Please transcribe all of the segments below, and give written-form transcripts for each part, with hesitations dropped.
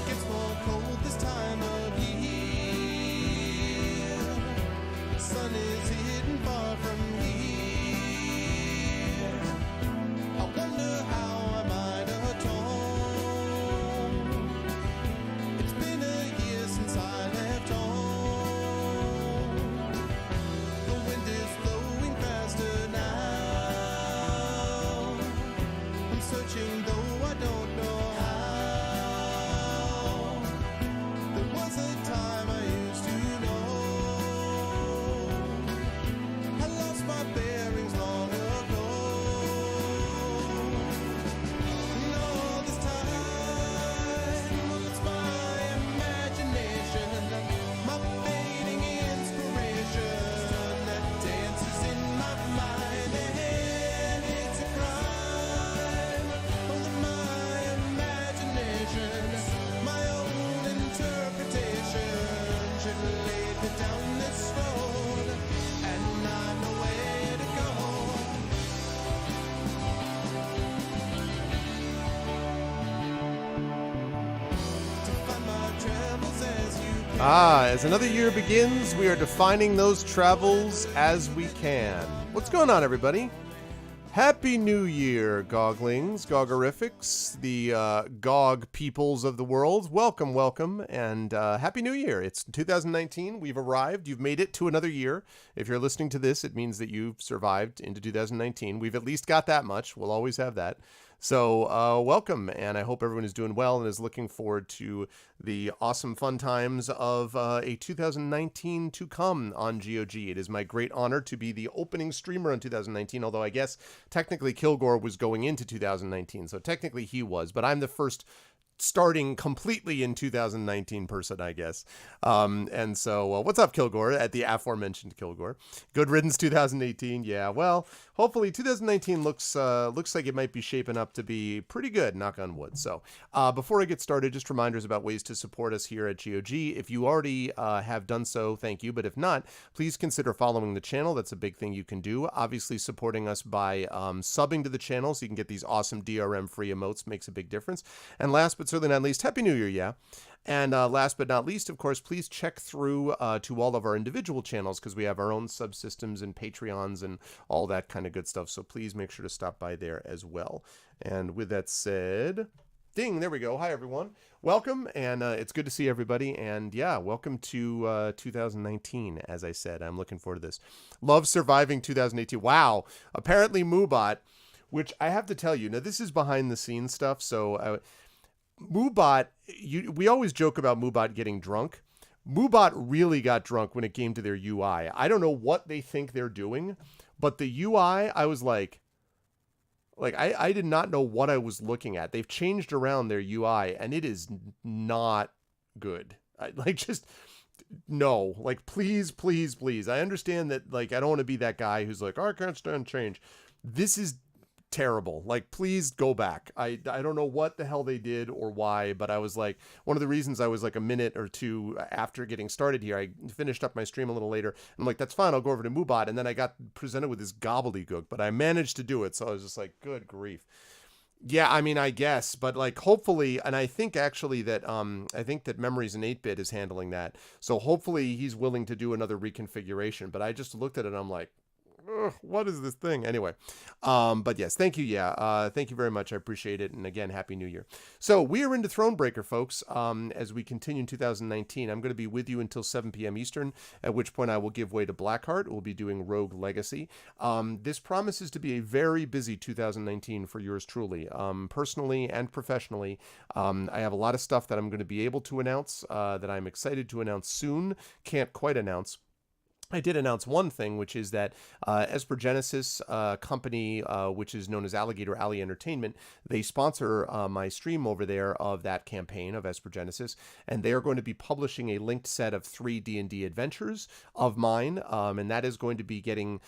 Gets more cold this time of year. Sun is hidden far from here. I wonder how I might atone. It's been a year since I left home. The wind is blowing faster now. I'm searching though I don't know how. There was a time I used to know. I lost my bearings long ago. And all this time, it's my imagination, my fading inspiration that dances in my mind, and it's a crime. Only my imagination, my own interpretation should lead me down this road, and I know where to go. To find my travels as you can. As another year begins, we are defining those travels as we can. What's going on, everybody? Happy New Year, Goglings, Gogorifics, the Gog peoples of the world. Welcome, welcome, and Happy New Year. It's 2019. We've arrived. You've made it to another year. If you're listening to this, it means that you've survived into 2019. We've at least got that much. We'll always have that. So welcome, and I hope everyone is doing well and is looking forward to the awesome fun times of a 2019 to come on GOG. It is my great honor to be the opening streamer in 2019, although I guess technically Kilgore was going into 2019, so technically he was, but I'm the first starting completely in 2019 person, I guess. And so, what's up, Kilgore, at the aforementioned Kilgore? Good riddance 2018. Yeah, well, hopefully 2019 looks like it might be shaping up to be pretty good, knock on wood. So, before I get started, just reminders about ways to support us here at GOG. If you already have done so, thank you. But if not, please consider following the channel. That's a big thing you can do. Obviously, supporting us by subbing to the channel so you can get these awesome DRM-free emotes makes a big difference. And last but certainly not least, Happy New Year, yeah. And last but not least, of course, please check through to all of our individual channels because we have our own subsystems and Patreons and all that kind of good stuff. So please make sure to stop by there as well. And with that said, ding, there we go. Hi, everyone. Welcome, and it's good to see everybody. And yeah, welcome to 2019, as I said. I'm looking forward to this. Love surviving 2018. Wow. Apparently, Moobot, which I have to tell you, now this is behind the scenes stuff, so... Moobot, we always joke about Moobot getting drunk. Moobot really got drunk when it came to their UI. I don't know what they think they're doing, but the UI, I was like I did not know what I was looking at. They've changed around their UI, and it is not good. Please, please, please. I understand that, I don't want to be that guy who's like, oh, I can't stand change. This is terrible. Please go back. I don't know what the hell they did or why, but I was like, one of the reasons I was like a minute or two after getting started here, I finished up my stream a little later. I'm like, that's fine. I'll go over to Moobot. And then I got presented with this gobbledygook, but I managed to do it. So I was just like, good grief. Yeah, I mean, I guess, but hopefully, and I think actually that Memories in 8-Bit is handling that. So hopefully he's willing to do another reconfiguration, but I just looked at it and I'm like, ugh, what is this thing? Anyway, but yes, thank you. Yeah. Thank you very much. I appreciate it. And again, Happy New Year. So we are into Thronebreaker, folks. As we continue in 2019, I'm going to be with you until 7 p.m. Eastern, at which point I will give way to Blackheart. We'll be doing Rogue Legacy. This promises to be a very busy 2019 for yours truly, personally and professionally. I have a lot of stuff that I'm going to be able to announce, that I'm excited to announce soon. Can't quite announce. I did announce one thing, which is that Esper Genesis company, which is known as Alligator Alley Entertainment, they sponsor my stream over there of that campaign of Esper Genesis, and they are going to be publishing a linked set of 3 D&D adventures of mine, and that is going to be getting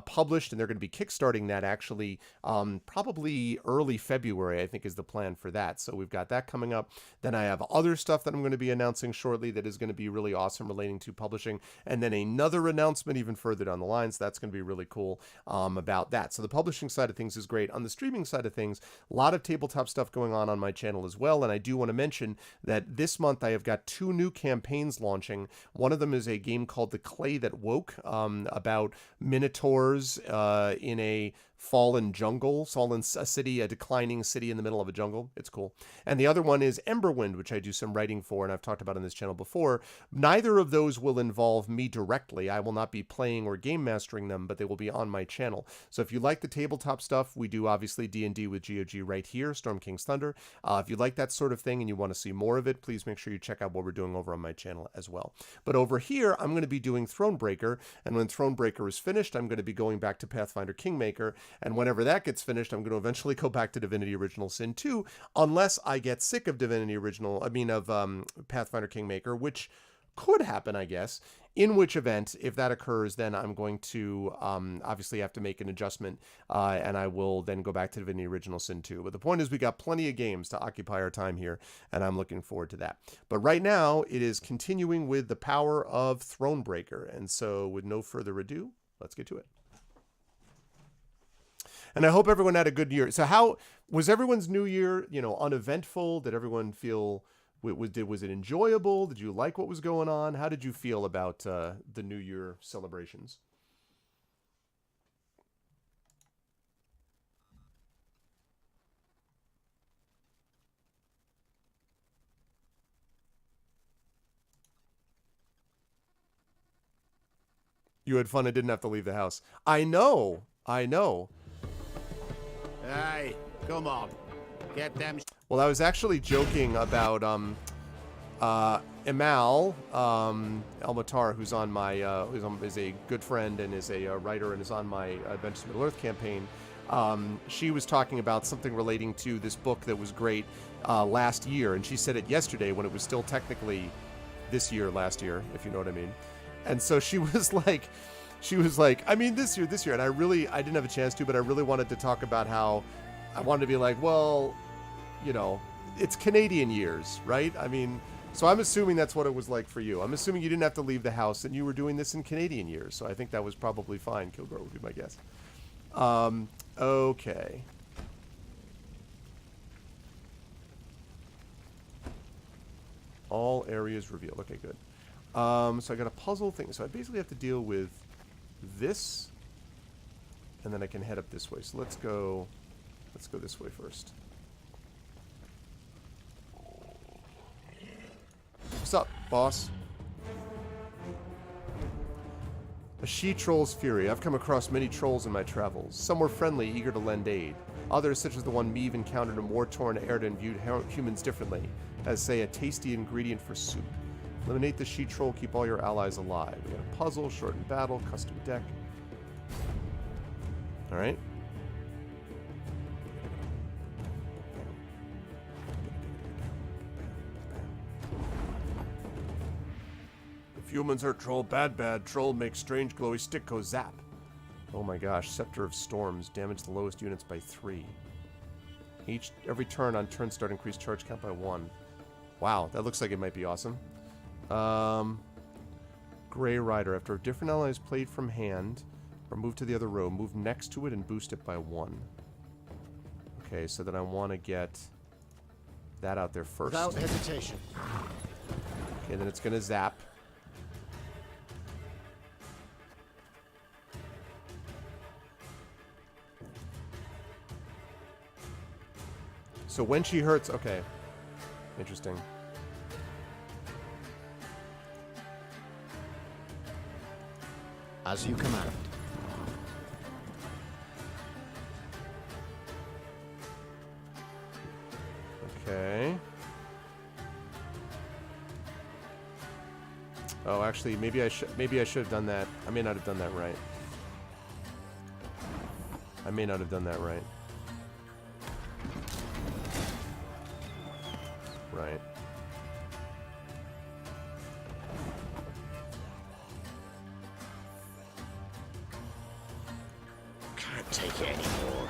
published, and they're going to be kickstarting that actually probably early February, I think is the plan for that. So we've got that coming up. Then I have other stuff that I'm going to be announcing shortly that is going to be really awesome relating to publishing, and then another another announcement even further down the line, so that's going to be really cool about that. So the publishing side of things is great. On the streaming side of things, a lot of tabletop stuff going on my channel as well, and I do want to mention that this month I have got 2 new campaigns launching. One of them is a game called The Clay That Woke, about minotaurs in a fallen jungle, a declining city in the middle of a jungle. It's cool. And the other one is Emberwind, which I do some writing for, and I've talked about on this channel before. Neither of those will involve me directly. I will not be playing or game mastering them, but they will be on my channel. So if you like the tabletop stuff, we do obviously D&D with GOG right here, Storm King's Thunder. If you like that sort of thing and you want to see more of it, please make sure you check out what we're doing over on my channel as well. But over here, I'm going to be doing Thronebreaker, and when Thronebreaker is finished, I'm going to be going back to Pathfinder Kingmaker. And whenever that gets finished, I'm going to eventually go back to Divinity Original Sin 2, unless I get sick of Pathfinder Kingmaker, which could happen, I guess. In which event, if that occurs, then I'm going to obviously have to make an adjustment, and I will then go back to Divinity Original Sin 2. But the point is, we got plenty of games to occupy our time here, and I'm looking forward to that. But right now, it is continuing with the power of Thronebreaker. And so, with no further ado, let's get to it. And I hope everyone had a good year. So how was everyone's new year, uneventful? Did everyone feel, was it enjoyable? Did you like what was going on? How did you feel about the New Year celebrations? You had fun and didn't have to leave the house. I know. Hey, come on. Get them. Well, I was actually joking about Emal Elmatar, who's on my is a good friend and is a writer and is on my Adventures in Middle-earth campaign. She was talking about something relating to this book that was great last year, and she said it yesterday when it was still technically this year, last year, if you know what I mean. And so she was like, I mean, this year, and I didn't have a chance to, but I really wanted to talk about how I wanted to be like, well, it's Canadian years, right? I mean, so I'm assuming that's what it was like for you. I'm assuming you didn't have to leave the house and you were doing this in Canadian years. So I think that was probably fine. Kilgore would be my guess. Okay. All areas revealed. Okay, good. So I got a puzzle thing. So I basically have to deal with this, and then I can head up this way. So let's go this way first. What's up, boss? A she-troll's fury. I've come across many trolls in my travels. Some were friendly, eager to lend aid. Others, such as the one Meave encountered in war-torn Erden, viewed humans differently, as, say, a tasty ingredient for soup. Eliminate the she-troll, keep all your allies alive. We got a puzzle, shortened battle, custom deck. Alright. If humans hurt troll, bad. Troll makes strange glowy stick go zap. Oh my gosh, Scepter of Storms. Damage the lowest units by 3. Every turn on turn start increase charge count by 1. Wow, that looks like it might be awesome. Grey Rider. After different allies played from hand or move to the other row, move next to it and boost it by 1. Okay, so then I want to get that out there first. Without hesitation. Okay, then it's going to zap. So when she hurts... Okay. Interesting. As you command. Okay. Oh, actually, maybe I should have done that. I may not have done that right. Right. Can't take it anymore.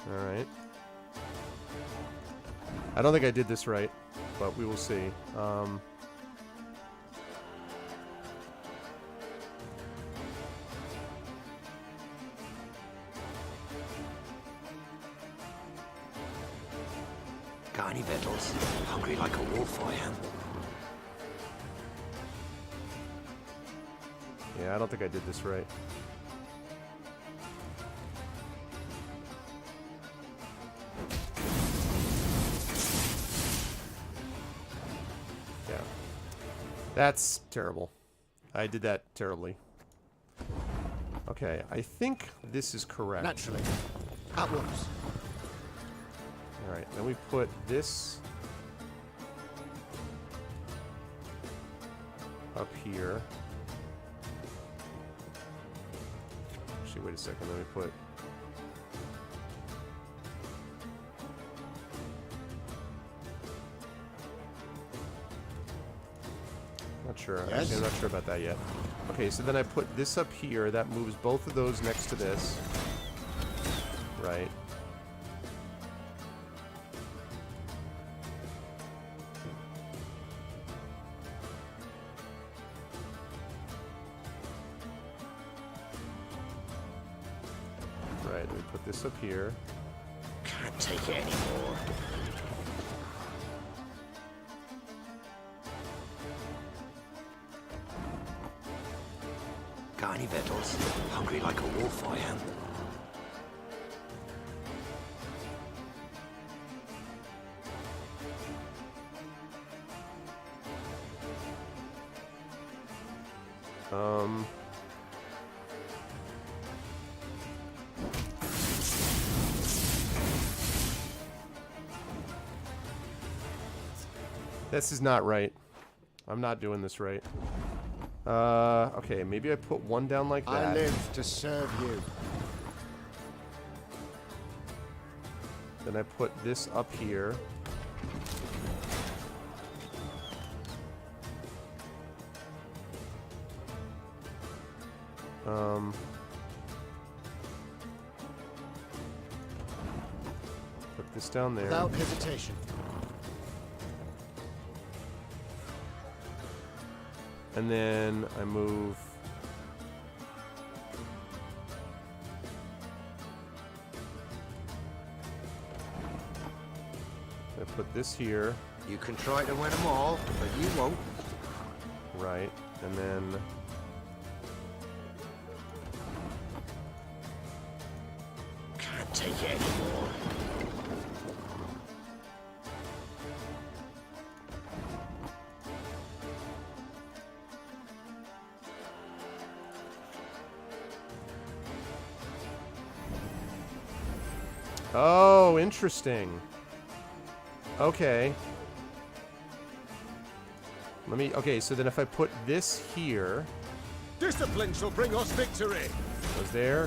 All right. I don't think I did this right, but we will see. Got any victuals? Hungry like a wolf, I am. Yeah, I don't think I did this right. Yeah. That's terrible. I did that terribly. Okay, I think this is correct. Naturally. At once. Alright, then we put this up here. Actually, wait a second, let me put... Not sure. Yes? Actually, I'm not sure about that yet. Okay, so then I put this up here. That moves both of those next to this. Right. Right, we put this up here. Can't take it anymore. Got any victuals? Hungry like a wolf, I am. This is not right. I'm not doing this right. Okay, maybe I put one down like that. I live to serve you. Then I put this up here. Put this down there. Without hesitation. And then I move... I put this here. You can try to win them all, but you won't. Right. And then... Can't take it anymore. Oh, interesting. Okay. Let me... Okay, so then if I put this here... Discipline shall bring us victory.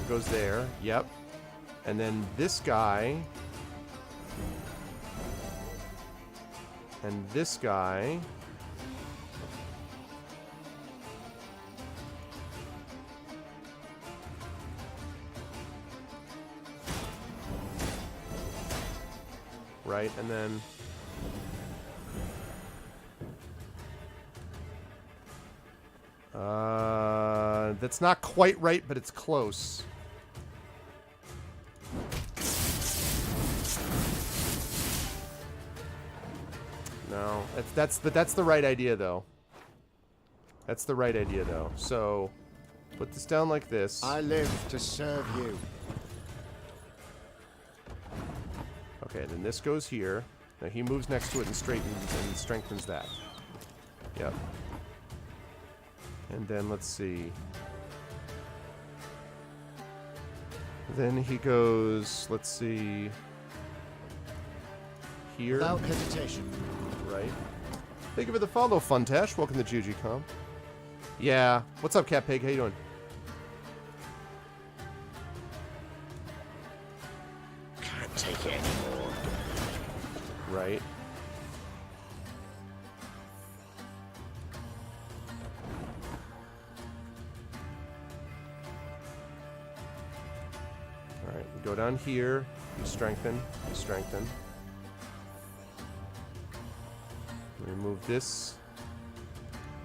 Goes there. Yep. And then this guy... And this guy... Right, and then... That's not quite right, but it's close. No, that's the right idea, though. That's the right idea, though. So, put this down like this. I live to serve you. Okay, then this goes here. Now he moves next to it and straightens and strengthens that. Yep. And then let's see. Then he goes, let's see, here. Without hesitation. Right. Thank you for the follow, Funtash. Welcome to GGCom. Yeah. What's up, Cat Pig? How you doing? Can't take it anymore. Right. Alright, we go down here. You strengthen. You strengthen. Move this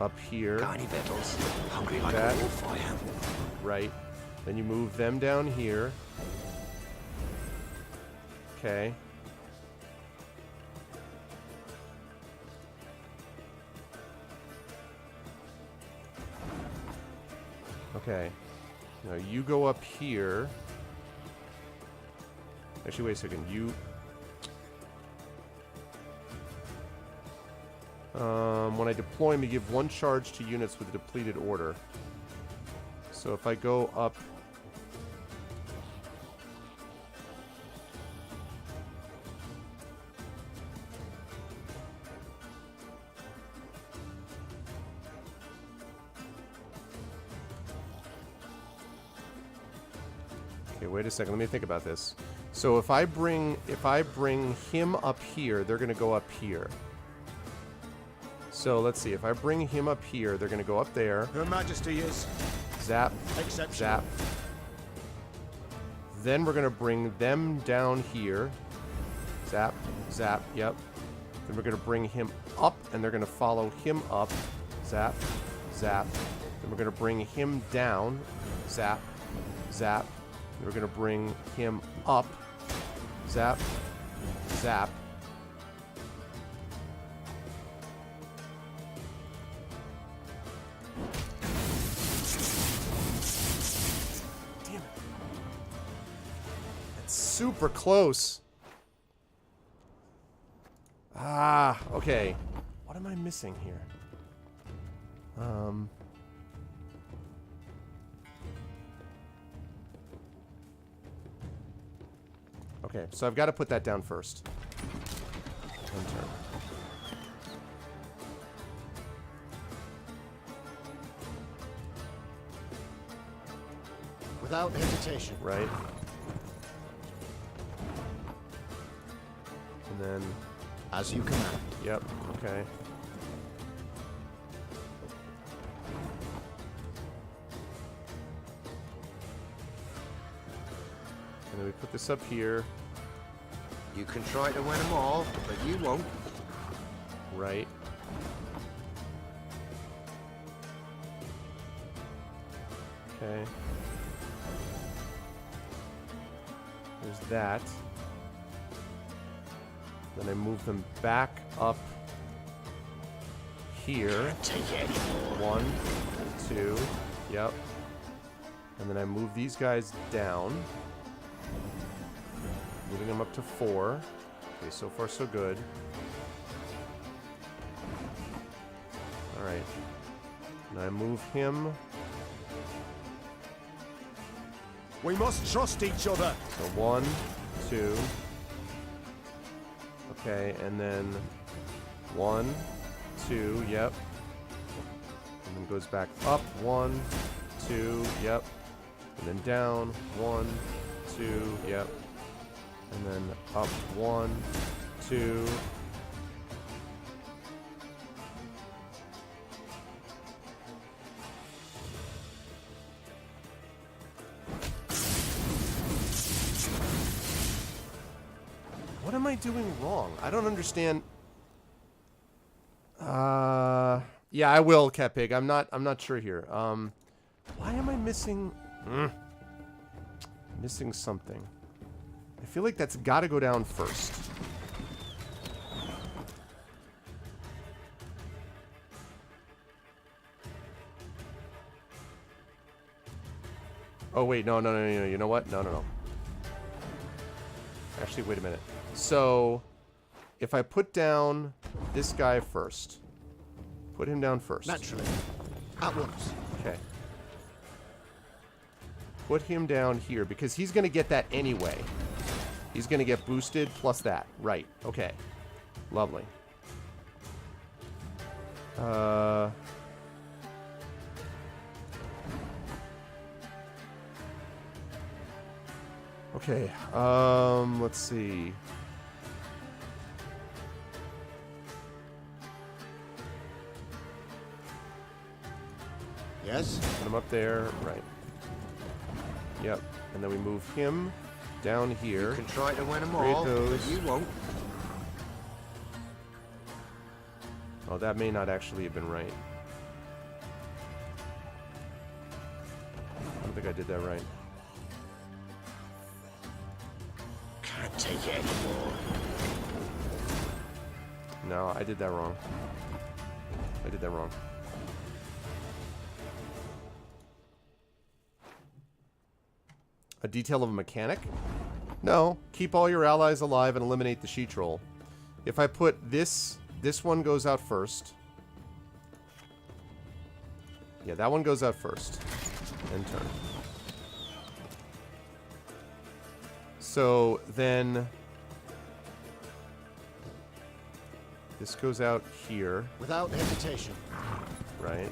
up here. Got any victuals? Hungry like That. a wolf, I am. Right. Then you move them down here. Okay. Okay. Now you go up here. Actually, wait a second. You... when I deploy him, you give 1 charge to units with a depleted order. So if I go up... Okay, wait a second. Let me think about this. So if I bring him up here, they're going to go up here. So let's see. If I bring him up here, they're going to go up there. Her Majesty is Zap. exceptional. Zap. Then we're going to bring them down here. Zap. Zap. Yep. Then we're going to bring him up, and they're going to follow him up. Zap. Zap. Then we're going to bring him down. Zap. Zap. Then we're going to bring him up. Zap. Zap. Damn it. That's super close. Ah, okay. What am I missing here? Okay, so I've got to put that down first. One turn. Without hesitation. Right. And then... As you command. Yep, okay. And then we put this up here. You can try to win them all, but you won't. Right. Okay. There's that. Then I move them back up here. Take it anymore. 1, 2, yep. And then I move these guys down. Moving them up to 4. Okay, so far so good. Alright. And I move him. We must trust each other. So 1, 2. Okay, and then 1, 2, yep. And then goes back up, 1, 2, yep. And then down, 1, 2, yep. And then up, 1, 2. What am I doing wrong? I don't understand. Yeah, I will, Cat Pig. I'm not sure here. Why am I missing? Missing something. I feel like that's got to go down first. Oh wait, no. You know what? No. Actually, wait a minute. So, if I put down this guy first, put him down first. Naturally. At once. Okay. Put him down here because he's going to get that anyway. He's going to get boosted plus that. Right. Okay. Lovely. Okay. Let's see. Yes? Put him up there. Right. Yep. And then we move him down here. You can try to win them Create all, those. but you won't. Oh, that may not actually have been right. I don't think I did that right. Can't take it anymore. No, I did that wrong. I did that wrong. A detail of a mechanic? No. Keep all your allies alive and eliminate the she troll. If I put this one goes out first. Yeah, that one goes out first. And turn. So then this goes out here. Without hesitation. Right.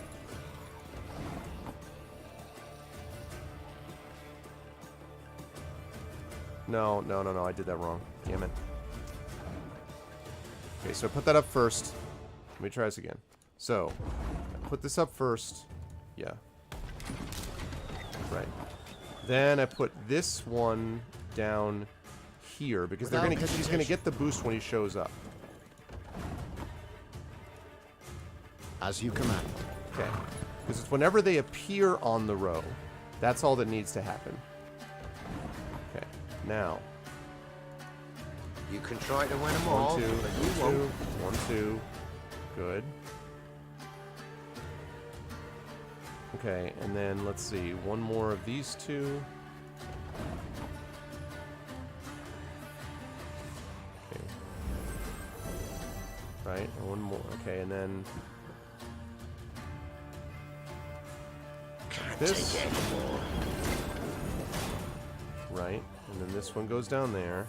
No, I did that wrong. Damn it. Okay, so I put that up first. Let me try this again. So, I put this up first. Yeah. Right. Then I put this one down here because she's gonna get the boost when he shows up. As you command. Okay. Because it's whenever they appear on the row. That's all that needs to happen. Okay. Now. You can try to win them all, 1, 2, but you 2, won't. 1, 2. Good. Okay, and then let's see. One more of these two. Okay. Right, and one more. Okay, and then Can't this. take it anymore. Right, and then this one goes down there.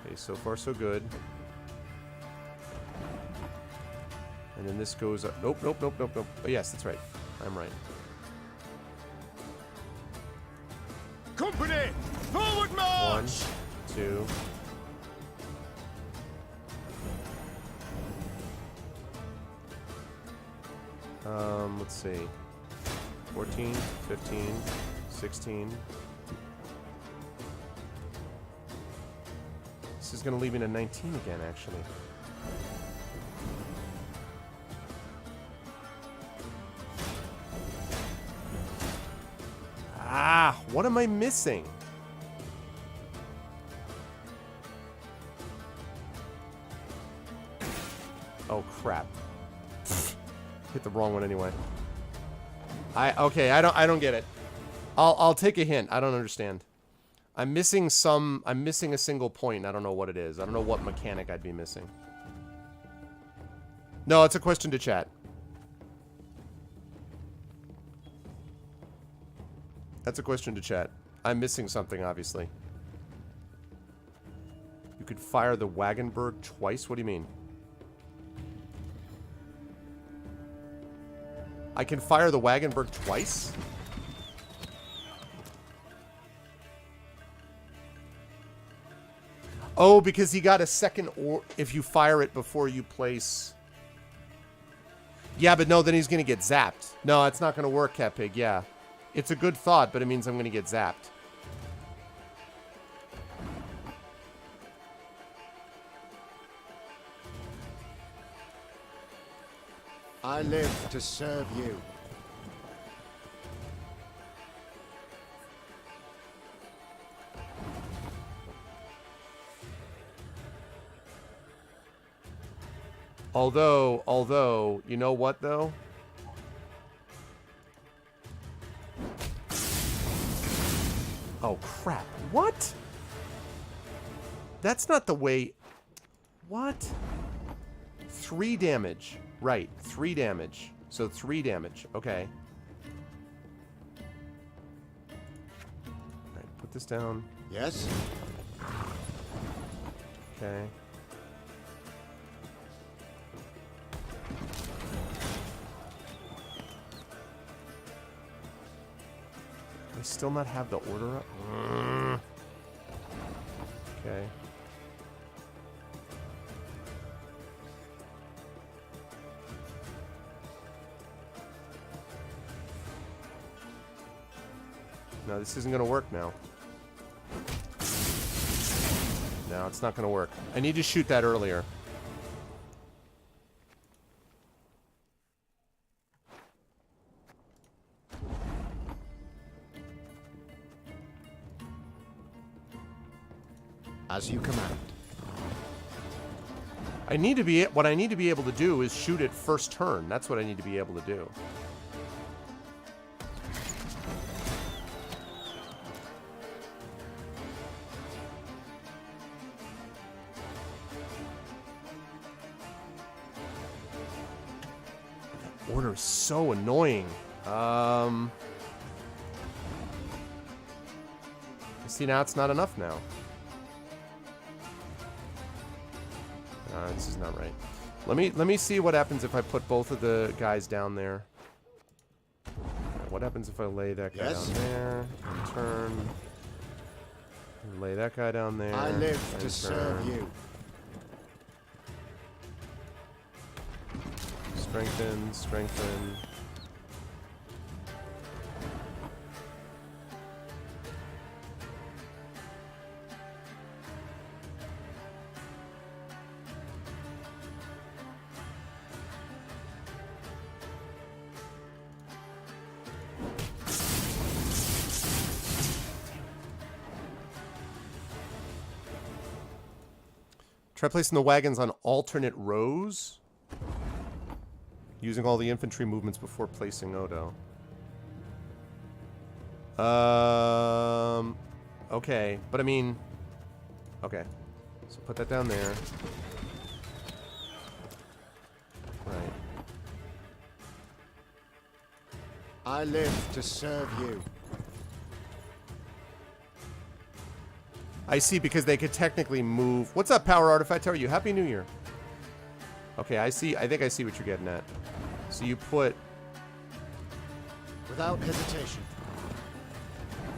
Okay, so far so good. And then this goes up. Nope. Oh, yes, that's right. I'm right. Company! Forward march! 1, 2. Let's see. 14, 15, 16. This is going to leave me at 19 again, actually. Ah, what am I missing? Oh crap. Hit the wrong one anyway. I don't get it. I'll take a hint. I don't understand. I'm missing a single point. I don't know what it is. I don't know what mechanic I'd be missing. No, it's a question to chat. That's a question to chat. I'm missing something, obviously. You could fire the Wagenberg twice? What do you mean? I can fire the Wagenberg twice? Oh, because he got a second or if you fire it before you place... Yeah, but no, then he's going to get zapped. No, it's not going to work, Cat Pig, yeah. It's a good thought, but it means I'm going to get zapped. I live to serve you. Although, you know what, though? Oh, crap. What? That's not the way... What? 3 damage. Right, 3 damage. So 3 damage. Okay. Alright, put this down. Yes? Okay. Do I still not have the order up? Okay. No, this isn't going to work now. No, it's not going to work. I need to shoot that earlier. As you command. What I need to be able to do is shoot it first turn. That's what I need to be able to do. That order is so annoying. See, now it's not enough now. This is not right. Let me see what happens if I put both of the guys down there. What happens if I lay that guy down there and turn? Lay that guy down there. I live to serve you. Strengthen, strengthen. Try placing the wagons on alternate rows. Using all the infantry movements before placing Odo. Okay. But I mean... Okay. So put that down there. Right. I live to serve you. I see, because they could technically move... What's up, Power Artifact? How are you? Happy New Year. Okay, I see. I think I see what you're getting at. So you put... Without hesitation.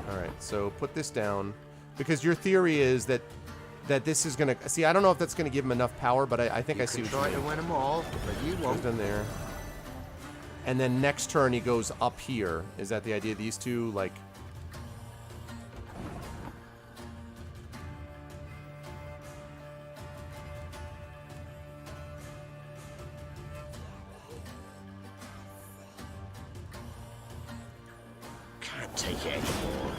Alright, so put this down. Because your theory is that this is going to... See, I don't know if that's going to give him enough power, but I think I see what you mean. You can try to win them all, but you Goes won't. down there. And then next turn he goes up here. Is that the idea? These two, like... Can't take it anymore.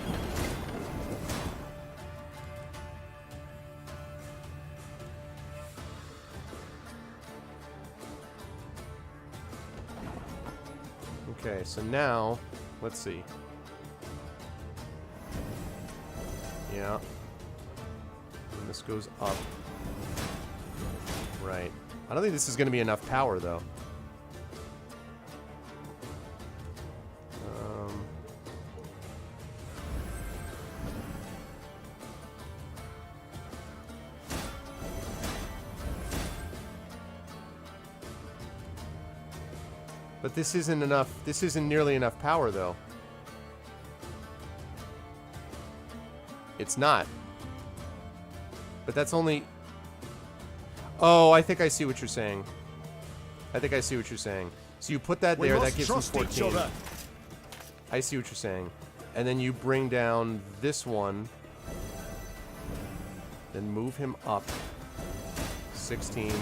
Okay, so now, let's see. Yeah. And this goes up. Right. I don't think this is going to be enough power, though. But this isn't enough. This isn't nearly enough power, though. It's not. But that's only... Oh, I think I see what you're saying. I think I see what you're saying. So you put that there, that gives him 14. I see what you're saying. And then you bring down this one. Then move him up. 16.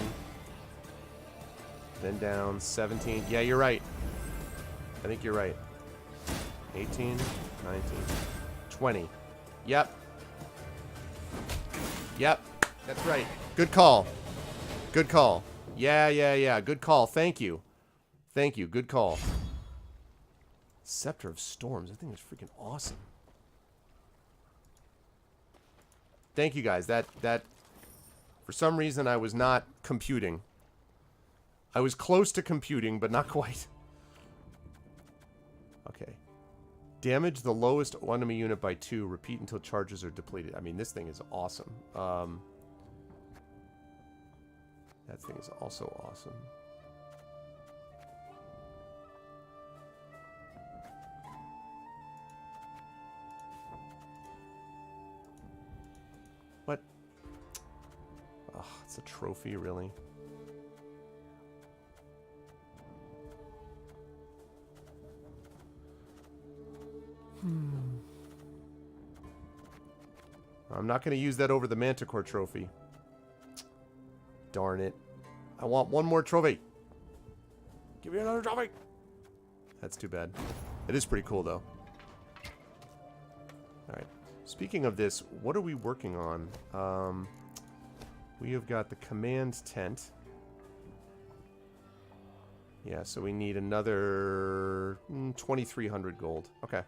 Then down 17. Yeah, you're right. I think you're right. 18, 19, 20. Yep. Yep. That's right. Good call. Good call. Yeah. Good call. Thank you. Thank you. Good call. Scepter of Storms. I think it's freaking awesome. Thank you, guys. That for some reason I was not computing. I was close to computing, but not quite. Okay. Damage the lowest enemy unit by 2. Repeat until charges are depleted. I mean, this thing is awesome. That thing is also awesome. What? Oh, it's a trophy, really? I'm not going to use that over the Manticore trophy. Darn it. I want one more trophy. Give me another trophy. That's too bad. It is pretty cool, though. Alright. Speaking of this, what are we working on? We have got the command tent. Yeah, so we need another 2,300 gold. Okay.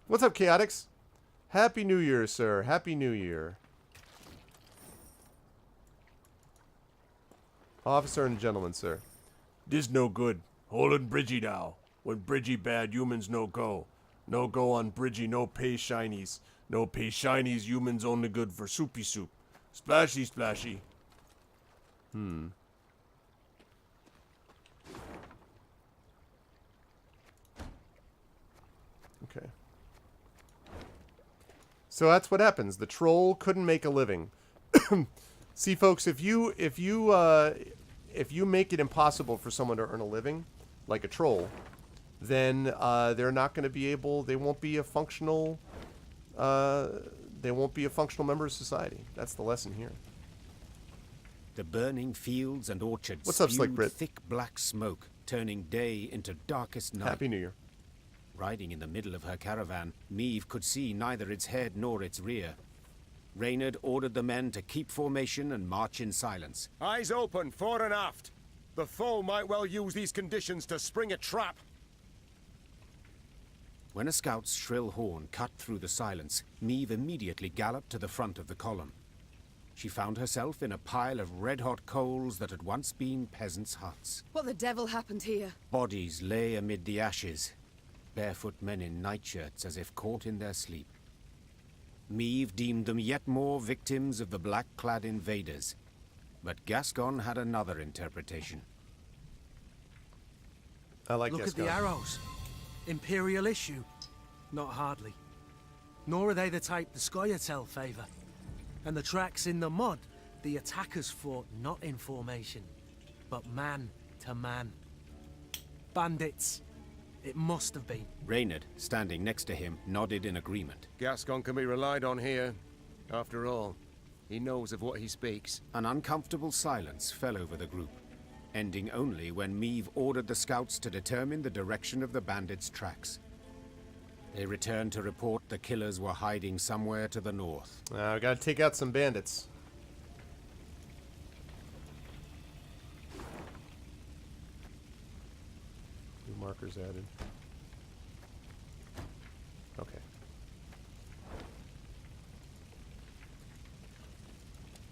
What's up, Chaotix? Happy New Year, sir. Happy New Year. Officer and gentleman, sir. This no good. Holdin' Bridgie now. When Bridgie bad, humans no go. No go on Bridgie, no pay shinies. No pay shinies, humans only good for soupy soup. Splashy, splashy. Okay. So that's what happens. The troll couldn't make a living. See, folks, if you make it impossible for someone to earn a living, like a troll, then they're not going to be able. They won't be a functional. They won't be a functional member of society. That's the lesson here. The burning fields and orchards What's up, Slick spewed Brit? thick black smoke, turning day into darkest night. Happy New Year. Riding in the middle of her caravan, Meve could see neither its head nor its rear. Reynard ordered the men to keep formation and march in silence. Eyes open, fore and aft. The foe might well use these conditions to spring a trap. When a scout's shrill horn cut through the silence, Meve immediately galloped to the front of the column. She found herself in a pile of red-hot coals that had once been peasants' huts. What the devil happened here? Bodies lay amid the ashes, barefoot men in nightshirts as if caught in their sleep. Meve deemed them yet more victims of the black-clad invaders, but Gascon had another interpretation. I like Look Gascon. at the arrows. Imperial issue? Not hardly. Nor are they the type the Scoia'tael favour. And the tracks in the mud, the attackers fought not in formation, but man to man. Bandits. It must have been. Reynard, standing next to him, nodded in agreement. Gascon can be relied on here. After all, he knows of what he speaks. An uncomfortable silence fell over the group, ending only when Meve ordered the scouts to determine the direction of the bandits' tracks. They returned to report the killers were hiding somewhere to the north. We gotta take out some bandits. New markers added. Okay.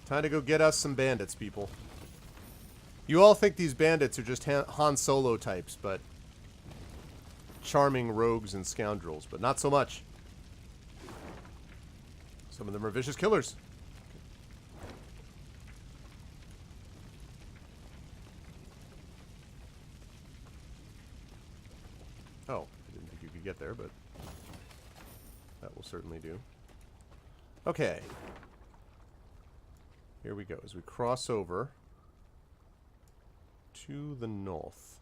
Time to go get us some bandits, people. You all think these bandits are just Han Solo types, but charming rogues and scoundrels, but not so much. Some of them are vicious killers. Oh, I didn't think you could get there, but that will certainly do. Okay. Here we go, as we cross over to the north.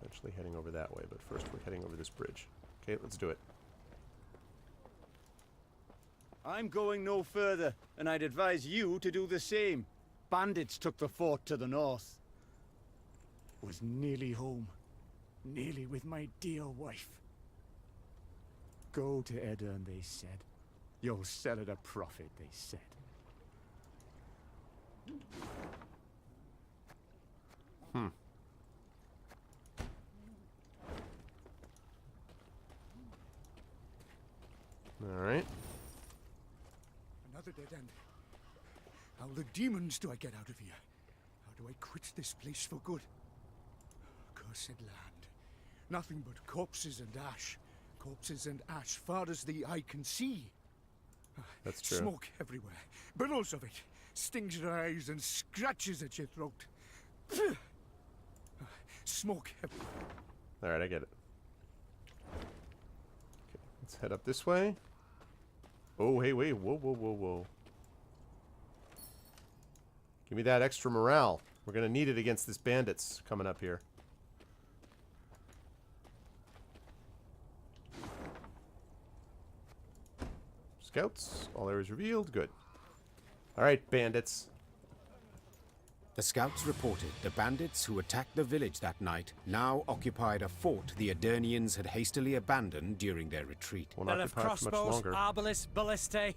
Eventually heading over that way, but first we're heading over this bridge. Okay, let's do it. I'm going no further, and I'd advise you to do the same. Bandits took the fort to the north. Was nearly home. Nearly with my dear wife. Go to Edirn, they said. You'll sell at a profit, they said. Alright. Another dead end. How the demons do I get out of here? How do I quit this place for good? Cursed land. Nothing but corpses and ash. Corpses and ash far as the eye can see. That's true. Smoke everywhere. Billows of it. Stings your eyes and scratches at your throat. Smoke everywhere. Alright, I get it. Okay, let's head up this way. Oh, hey, wait. Whoa, whoa, whoa, whoa. Give me that extra morale. We're going to need it against this bandits coming up here. Scouts. All areas revealed. Good. Alright, bandits. The scouts reported the bandits who attacked the village that night now occupied a fort the Adernians had hastily abandoned during their retreat. Won't They'll have occupy for much crossbows, longer. arbalists, ballistae.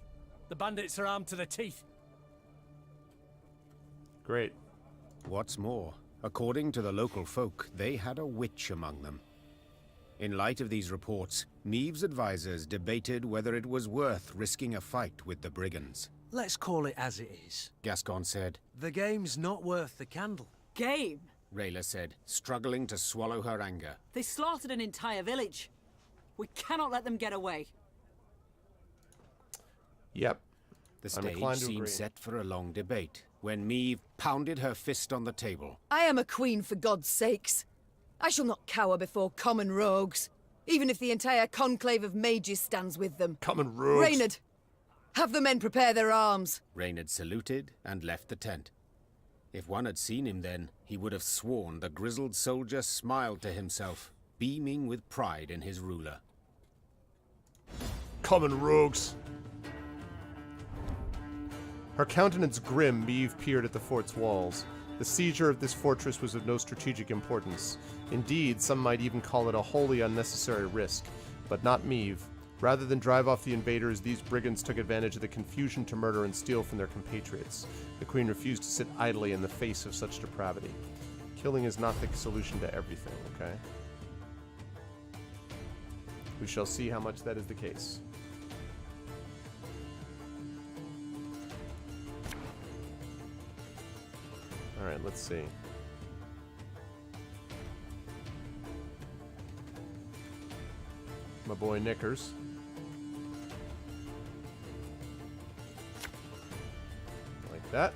The bandits are armed to the teeth. Great. What's more, according to the local folk, they had a witch among them. In light of these reports, Meave's advisors debated whether it was worth risking a fight with the brigands. Let's call it as it is. Gascon said. The game's not worth the candle. Game? Rayla said, struggling to swallow her anger. They slaughtered an entire village. We cannot let them get away. Yep. The I'm stage inclined to seemed agree. set for a long debate, when Meave pounded her fist on the table. I am a queen, for God's sakes. I shall not cower before common rogues, even if the entire conclave of mages stands with them. Common rogues. Reynard, have the men prepare their arms. Reynard saluted and left the tent. If one had seen him then, he would have sworn the grizzled soldier smiled to himself, beaming with pride in his ruler. Common rogues. Her countenance grim, Meave peered at the fort's walls. The seizure of this fortress was of no strategic importance. Indeed, some might even call it a wholly unnecessary risk. But not Meave. Rather than drive off the invaders, these brigands took advantage of the confusion to murder and steal from their compatriots. The queen refused to sit idly in the face of such depravity. Killing is not the solution to everything, okay? We shall see how much that is the case. Alright, let's see. My boy Knickers. Like that.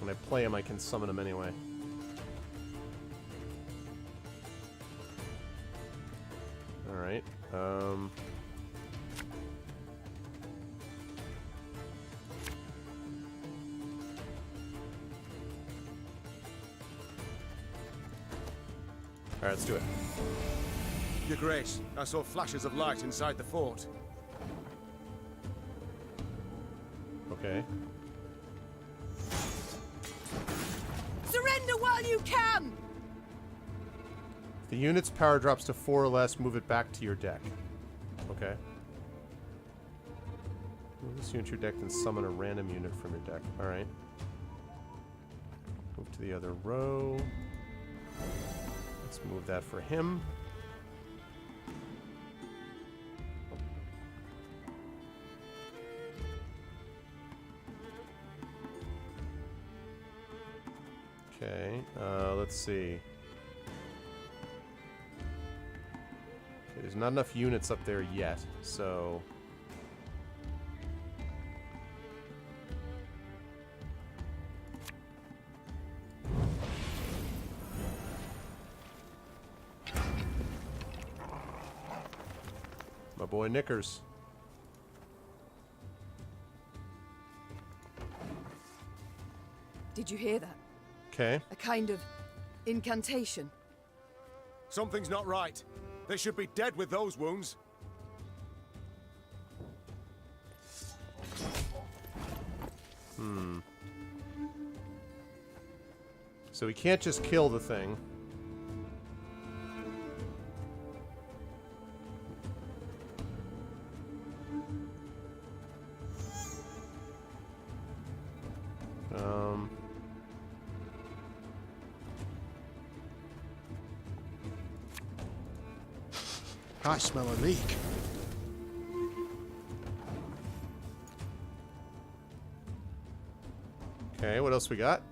When I play him, I can summon him anyway. Alright, Alright, let's do it. Your Grace, I saw flashes of light inside the fort. Okay. Surrender while you can! If the unit's power drops to 4 or less, move it back to your deck. Okay. Move this unit to your deck, then summon a random unit from your deck. Alright. Move to the other row. Let's move that for him. Okay, let's see. Okay, there's not enough units up there yet, so... My boy Knickers. Did you hear that? Okay. A kind of incantation. Something's not right. They should be dead with those wounds. So we can't just kill the thing. I smell a leak. Okay, what else we got?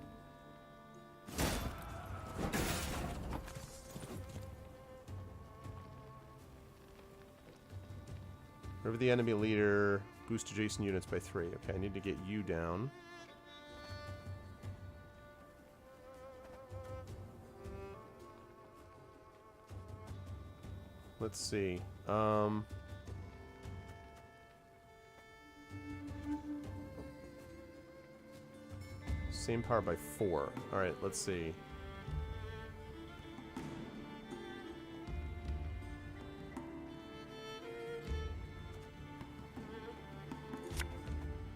Remember the enemy leader, boost adjacent units by 3. Okay, I need to get you down. Let's see. Same power by 4. Alright, let's see.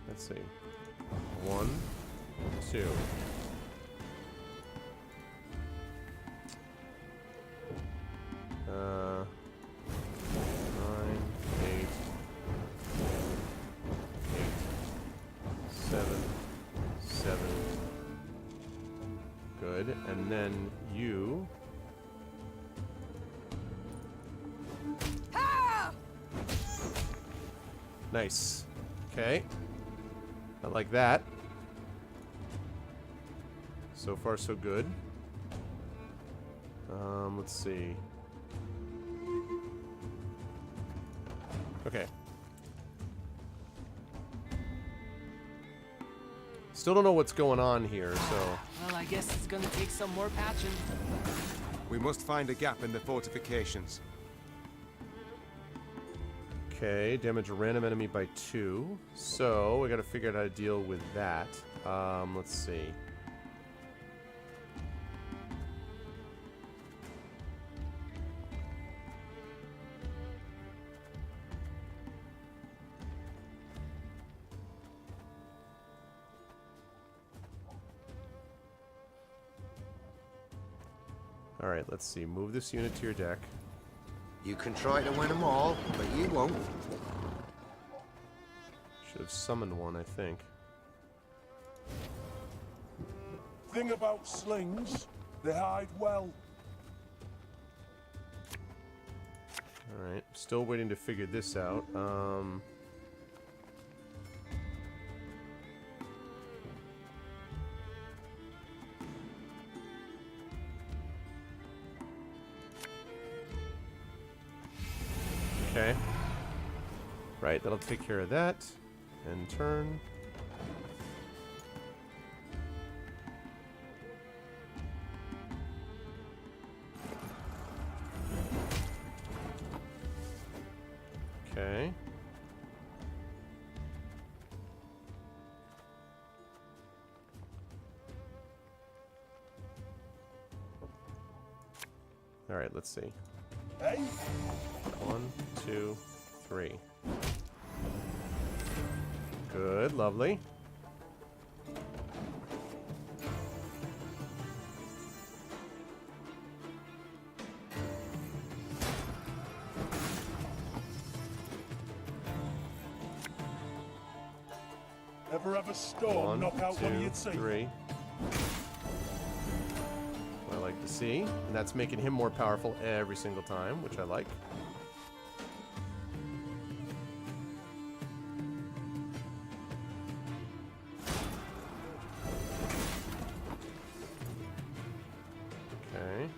Let's see. 1, 2. 9, 8, 7, 7. Good. And then you. Nice. Okay. I like that. So far, so good. Let's see. Okay. Still don't know what's going on here, so... Well, I guess it's gonna take some more patching. We must find a gap in the fortifications. Okay, damage a random enemy by 2. So, we gotta figure out how to deal with that. Let's see. Alright, let's see. Move this unit to your deck. You can try to win them all, but you won't. Should have summoned one, I think. Thing about slings, they hide well. Alright, still waiting to figure this out. Okay. Right, that'll take care of that. End turn. Okay. Alright, let's see. Hey? 1, 2, 3. Good, lovely. Ever have a storm 1, knock out one of 2, your team? 3. What I like to see. And that's making him more powerful every single time, which I like. Okay.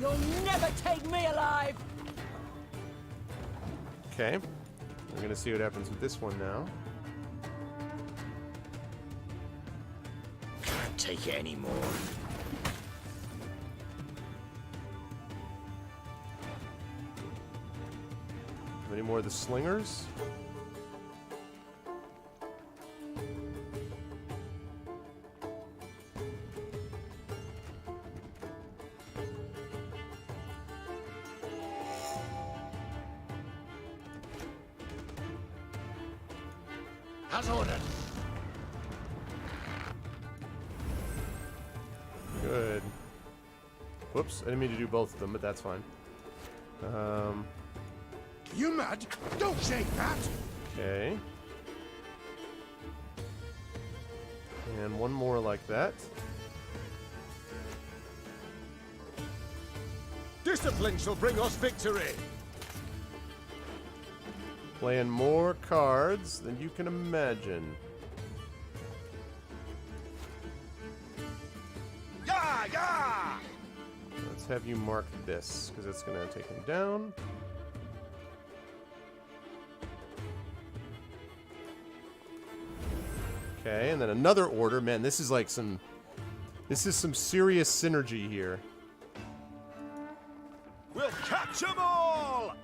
You'll never take me alive! Okay. We're gonna see what happens with this one now. Can't take it anymore. Any more of the slingers? As ordered. Good. Whoops, I didn't mean to do both of them, but that's fine. You mad? Don't say that! Okay. And one more like that. Discipline shall bring us victory! Playing more cards than you can imagine. Yeah, yeah! Let's have you mark this, because it's going to take him down. Okay, and then another order. Man, this is like some... This is some serious synergy here. We'll catch 'em all!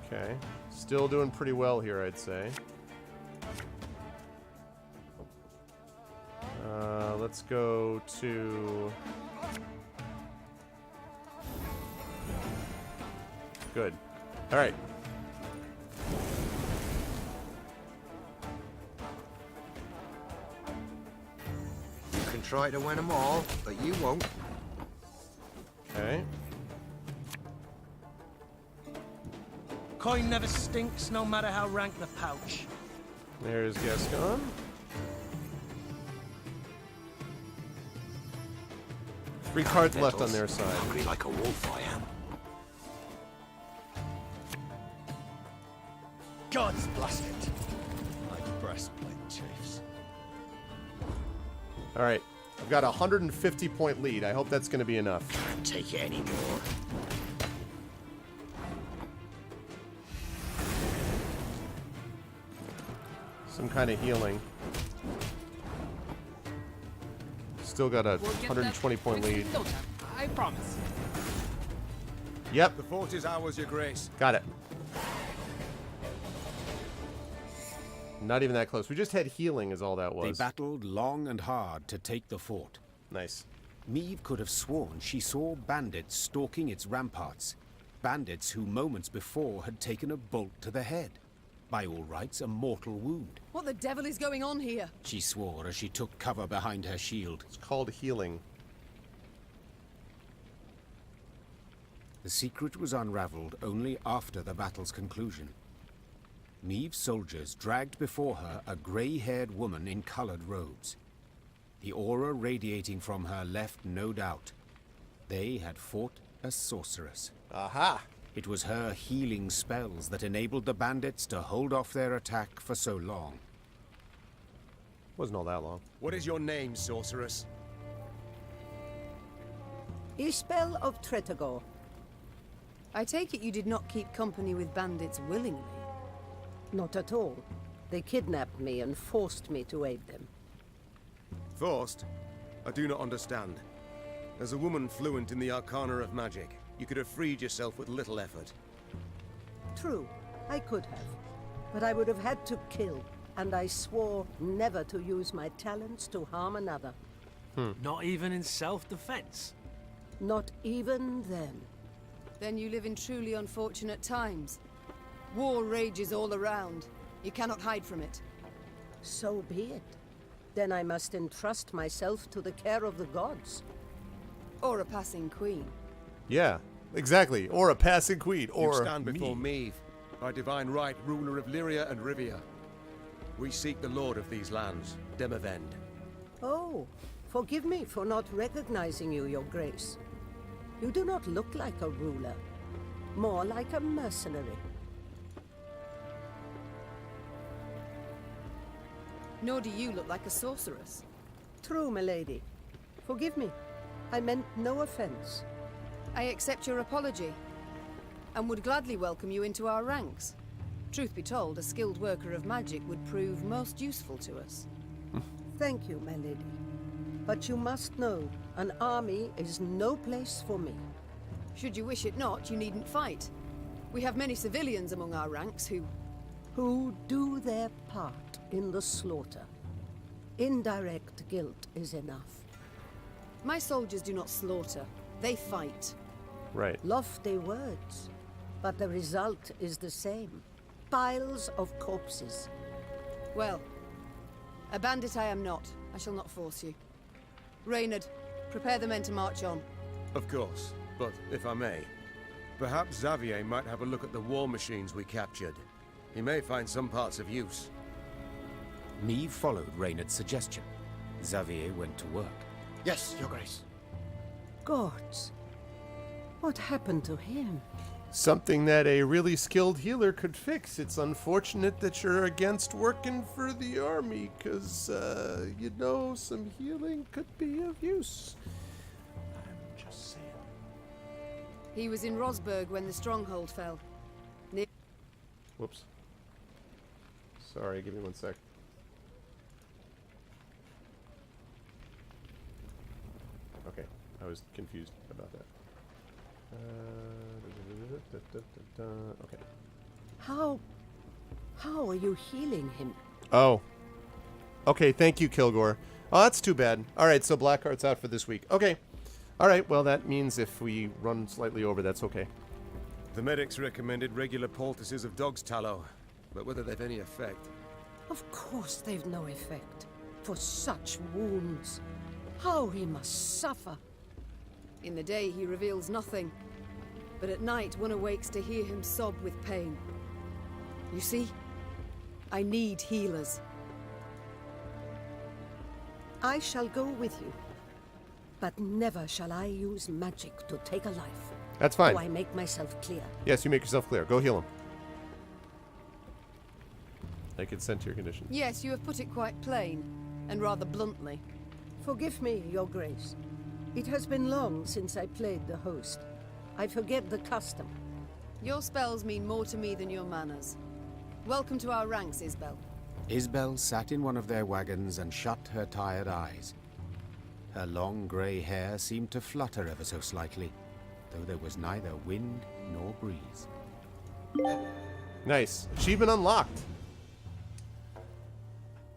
Okay. Still doing pretty well here, I'd say. Let's go to... Good. All right. You can try to win them all, but you won't. Okay. Coin never stinks, no matter how rank the pouch. There's Gascon. 3 cards left on their side. Hungry like a wolf, I am. God's blast it! My breastplate chafes. All right. I've got a 150-point lead. I hope that's going to be enough. Can't take it anymore. Some kind of healing. Still got a 120-point lead. I promise. Yep. The fort is ours, Your Grace. Got it. Not even that close. We just had healing is all that was. They battled long and hard to take the fort. Nice. Meve could have sworn she saw bandits stalking its ramparts. Bandits who moments before had taken a bolt to the head. By all rights, a mortal wound. What the devil is going on here? She swore as she took cover behind her shield. It's called healing. The secret was unraveled only after the battle's conclusion. Meve's soldiers dragged before her a grey-haired woman in colored robes. The aura radiating from her left no doubt. They had fought a sorceress. Aha! It was her healing spells that enabled the bandits to hold off their attack for so long. Wasn't all that long. What is your name, sorceress? Ishbel of Tretagor. I take it you did not keep company with bandits willingly. Not at all. They kidnapped me and forced me to aid them. Forced? I do not understand. As a woman fluent in the arcana of magic, you could have freed yourself with little effort. True, I could have. But I would have had to kill, and I swore never to use my talents to harm another. Not even in self-defense. Not even then. Then you live in truly unfortunate times. War rages all around. You cannot hide from it. So be it. Then I must entrust myself to the care of the gods. Or a passing queen. Yeah, exactly. Or a passing queen. Or You stand before me, by divine right, ruler of Lyria and Rivia. We seek the lord of these lands, Demavend. Oh, forgive me for not recognizing you, Your Grace. You do not look like a ruler. More like a mercenary. Nor do you look like a sorceress. True, milady. Forgive me. I meant no offense. I accept your apology, and would gladly welcome you into our ranks. Truth be told, a skilled worker of magic would prove most useful to us. Thank you, my lady. But you must know, an army is no place for me. Should you wish it not, you needn't fight. We have many civilians among our ranks who do their part in the slaughter. Indirect guilt is enough. My soldiers do not slaughter, they fight. Right. Lofty words, but the result is the same. Piles of corpses. Well, a bandit I am not. I shall not force you. Reynard, prepare the men to march on. Of course, but if I may, perhaps Xavier might have a look at the war machines we captured. He may find some parts of use. Meve followed Reynard's suggestion. Xavier went to work. Yes, Your Grace. Gods. What happened to him? Something that a really skilled healer could fix. It's unfortunate that you're against working for the army, because, you know, some healing could be of use. I'm just saying. He was in Rosberg when the stronghold fell. Whoops. Sorry, give me 1 sec. Okay, I was confused about that. Okay. How are you healing him? Oh. Okay, thank you, Kilgore. Oh, that's too bad. All right, so Blackheart's out for this week. Okay. All right, well, that means if we run slightly over, that's okay. The medics recommended regular poultices of dog's tallow, but whether they've any effect... Of course they've no effect. For such wounds. How he must suffer. In the day, he reveals nothing. But at night, one awakes to hear him sob with pain. You see? I need healers. I shall go with you. But never shall I use magic to take a life. That's fine. Do I make myself clear? Yes, you make yourself clear. Go heal him. I consent to your condition. Yes, you have put it quite plain, and rather bluntly. Forgive me, Your Grace. It has been long since I played the host. I forget the custom. Your spells mean more to me than your manners. Welcome to our ranks, Isbel. Isbel sat in one of their wagons and shut her tired eyes. Her long grey hair seemed to flutter ever so slightly, though there was neither wind nor breeze. Nice. Achievement unlocked.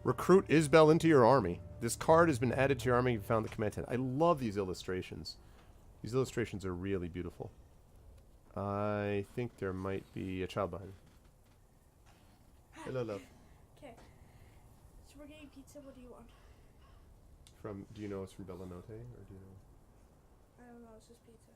Recruit Isbel into your army. This card has been added to your army. You found the command tent. I love these illustrations. These illustrations are really beautiful. I think there might be a child behind me. Hello, love. Okay. So we're getting pizza. What do you want? Do you know it's from Bellanote, or do you know? I don't know. It's just pizza.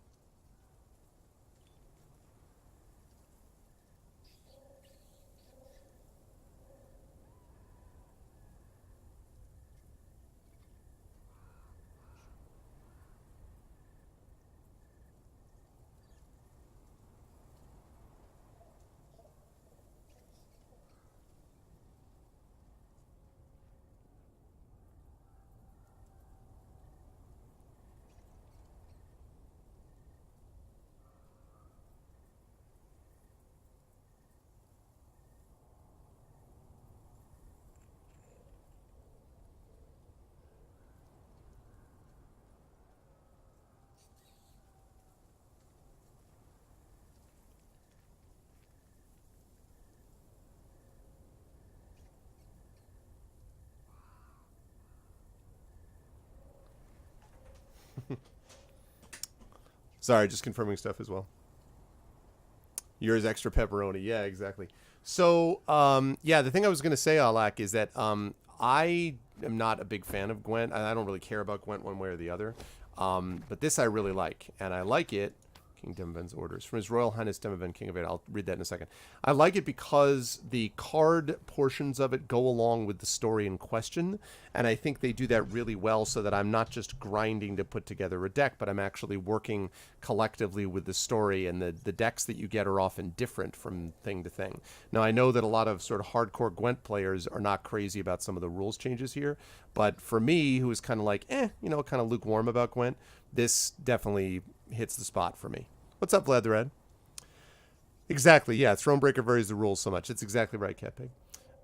Sorry, just confirming stuff as well. Yours extra pepperoni. Yeah, exactly. So, yeah, the thing I was going to say, Alak, is that I am not a big fan of Gwent. I don't really care about Gwent one way or the other. But this I really like, and I like it. King Demoven's orders. From His Royal Highness Demoven, King of Ada. I'll read that in a second. I like it because the card portions of it go along with the story in question, and I think they do that really well so that I'm not just grinding to put together a deck, but I'm actually working collectively with the story, and the decks that you get are often different from thing to thing. Now, I know that a lot of sort of hardcore Gwent players are not crazy about some of the rules changes here, but for me, who is kind of like, kind of lukewarm about Gwent, this definitely hits the spot for me. What's up, Vlad the Red? Exactly, yeah. Thronebreaker varies the rules so much. It's exactly right, Catpig.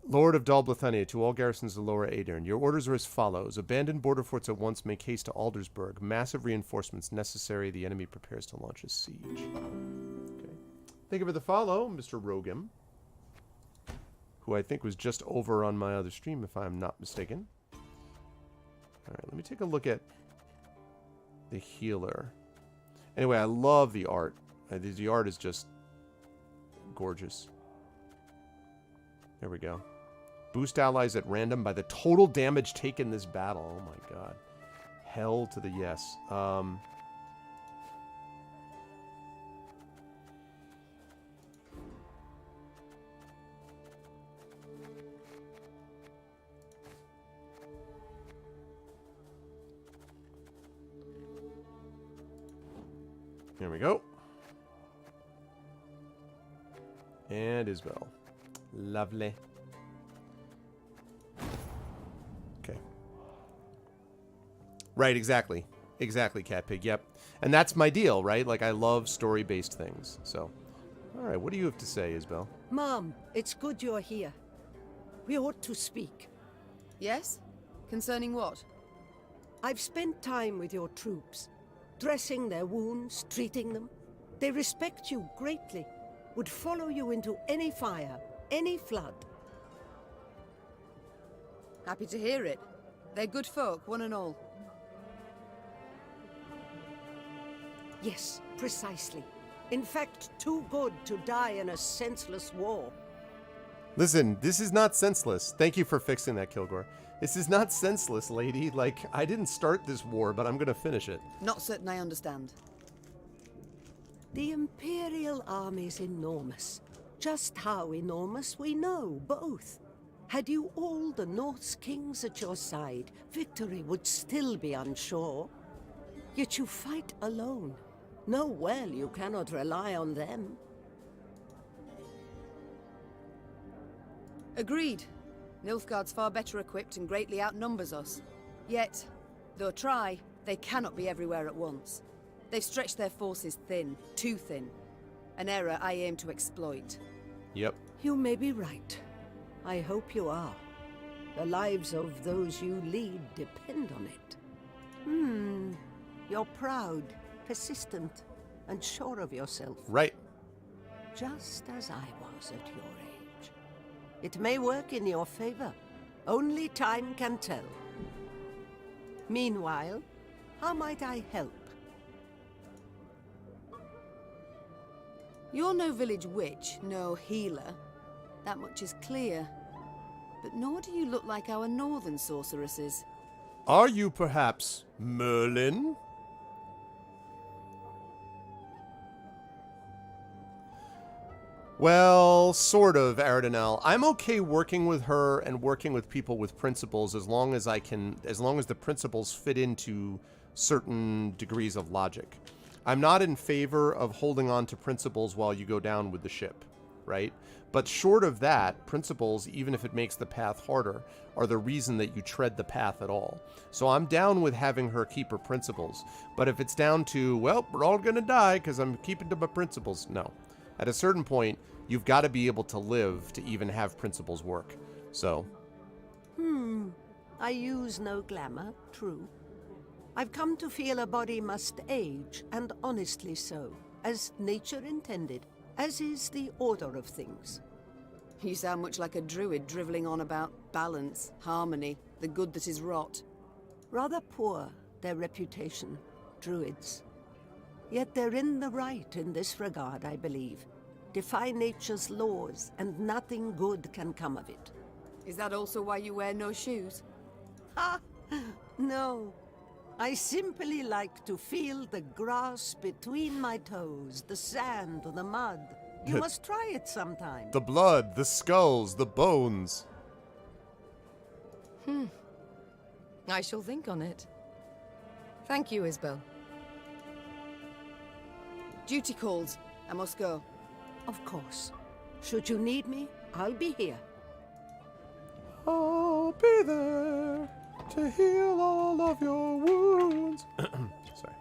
Lord of Dol Blythania, to all garrisons of Lower Aedirn, your orders are as follows. Abandon border forts at once, make haste to Aldersburg. Massive reinforcements necessary. The enemy prepares to launch a siege. Okay. Thank you for the follow, Mr. Rogum, who I think was just over on my other stream, if I'm not mistaken. All right, let me take a look at the healer. Anyway, I love the art. The art is just gorgeous. There we go. Boost allies at random by the total damage taken this battle. Oh my god. Hell to the yes. There we go. And Isbel. Lovely. Okay. Right, exactly. Exactly, Catpig, yep. And that's my deal, right? Like, I love story-based things, so. Alright, what do you have to say, Isbel? Mom, it's good you're here. We ought to speak. Yes? Concerning what? I've spent time with your troops. Dressing their wounds, treating them. They respect you greatly. would follow you into any fire, any flood. Happy to hear it. They're good folk, one and all. Yes, precisely. In fact, too good to die in a senseless war. Listen, this is not senseless. Thank you for fixing that, Kilgore. This is not senseless, lady. Like, I didn't start this war, but I'm gonna finish it. Not certain I understand. The Imperial army's enormous. Just how enormous we know, both. Had you all the Norse kings at your side, victory would still be unsure. Yet you fight alone. Know well you cannot rely on them. Agreed. Nilfgaard's far better equipped and greatly outnumbers us. Yet, though try, they cannot be everywhere at once. They've stretched their forces thin, too thin. An error I aim to exploit. Yep. You may be right. I hope you are. The lives of those you lead depend on it. You're proud, persistent, and sure of yourself. Right. Just as I was at your age. It may work in your favor. Only time can tell. Meanwhile, how might I help? You're no village witch, no healer. That much is clear. But nor do you look like our northern sorceresses. Are you perhaps Merlin? Well, sort of, Aradinel. I'm okay working with her and working with people with principles as long as the principles fit into certain degrees of logic. I'm not in favor of holding on to principles while you go down with the ship, right? But short of that, principles, even if it makes the path harder, are the reason that you tread the path at all. So I'm down with having her keep her principles. But if it's down to, well, we're all gonna die because I'm keeping to my principles, no. At a certain point, you've got to be able to live to even have principles work. So. I use no glamour, true. I've come to feel a body must age, and honestly so, as nature intended, as is the order of things. You sound much like a druid drivelling on about balance, harmony, the good that is rot. Rather poor, their reputation, druids. Yet they're in the right in this regard, I believe. Defy nature's laws, and nothing good can come of it. Is that also why you wear no shoes? Ha! No. I simply like to feel the grass between my toes, the sand or the mud. You must try it sometime. The blood, the skulls, the bones. I shall think on it. Thank you, Isbel. Duty calls. I must go. Of course. Should you need me, I'll be here. I'll be there to heal all of your wounds. Sorry.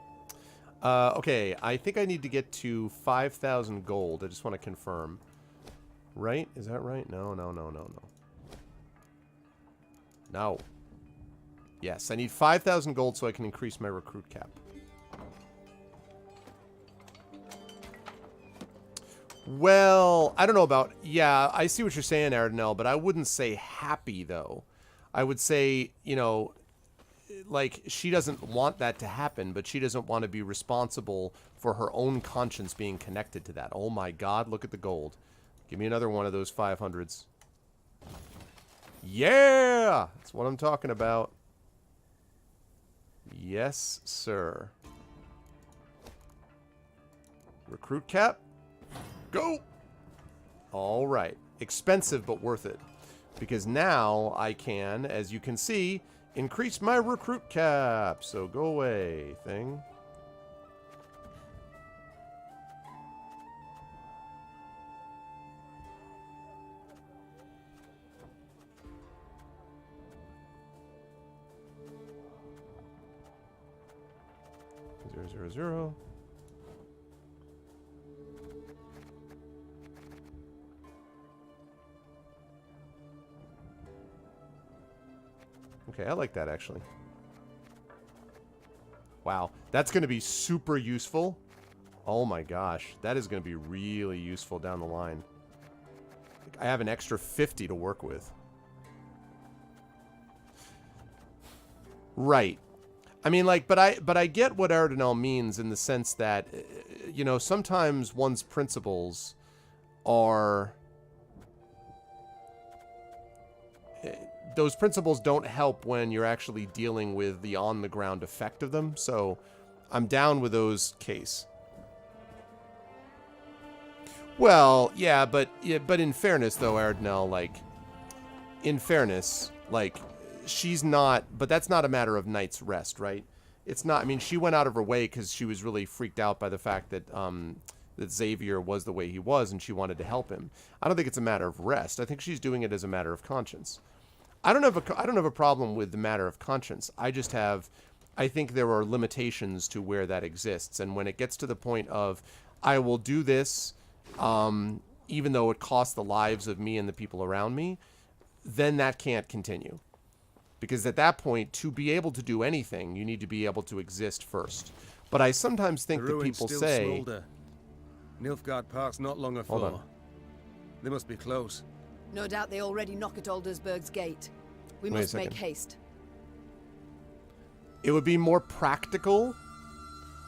Okay, I think I need to get to 5,000 gold. I just want to confirm. Right? Is that right? No. No. Yes, I need 5,000 gold so I can increase my recruit cap. Well, I don't know about... Yeah, I see what you're saying, Aradinel, but I wouldn't say happy, though. I would say, you know, like, she doesn't want that to happen, but she doesn't want to be responsible for her own conscience being connected to that. Oh my god, look at the gold. Give me another one of those 500s. Yeah! That's what I'm talking about. Yes, sir. Recruit cap? Go! All right. Expensive, but worth it. Because now I can, as you can see, increase my recruit cap. So go away, thing. Zero. Okay, I like that, actually. Wow, that's going to be super useful Oh my gosh. That is going to be really useful down the line. I have an extra 50 to work with. Right. I mean, like, but I get what Ardenel means in the sense that, you know, sometimes one's principles are... Those principles don't help when you're actually dealing with the on-the-ground effect of them, so I'm down with those case. Well, yeah, but in fairness, though, Ardenel, like, in fairness, like, she's not, but that's not a matter of Night's Rest, right? It's not, I mean, she went out of her way because she was really freaked out by the fact that, that Xavier was the way he was and she wanted to help him. I don't think it's a matter of rest. I think she's doing it as a matter of conscience. I don't have a problem with the matter of conscience. I just have, I think there are limitations to where that exists. And when it gets to the point of, I will do this, even though it costs the lives of me and the people around me, then that can't continue. Because at that point, to be able to do anything, you need to be able to exist first. But I sometimes think that people say... Smolder. Nilfgaard Park's not long afore. Hold on. They must be close. No doubt they already knock at Aldersburg's gate. We must make haste. It would be more practical.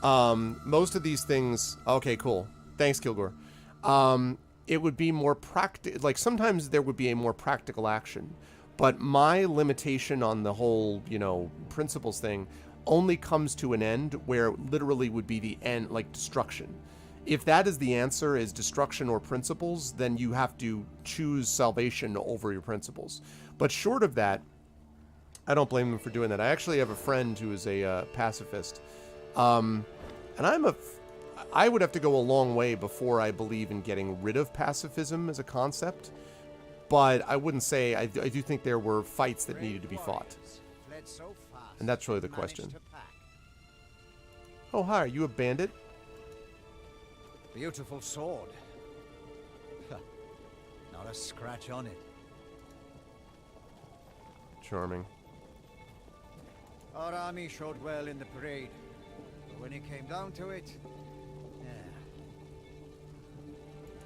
Most of these things... Okay, cool. Thanks, Kilgore. It would be more practical. Like, sometimes there would be a more practical action. But my limitation on the whole, you know, principles thing only comes to an end where it literally would be the end, like destruction. If that is the answer, is destruction or principles, then you have to choose salvation over your principles. But short of that, I don't blame them for doing that. I actually have a friend who is a pacifist. And I would have to go a long way before I believe in getting rid of pacifism as a concept. But I wouldn't say, I do think there were fights that needed to be fought. And that's really the question. Oh, hi, are you a bandit? Beautiful sword. Not a scratch on it. Charming. Our army showed well in the parade, but when it came down to it,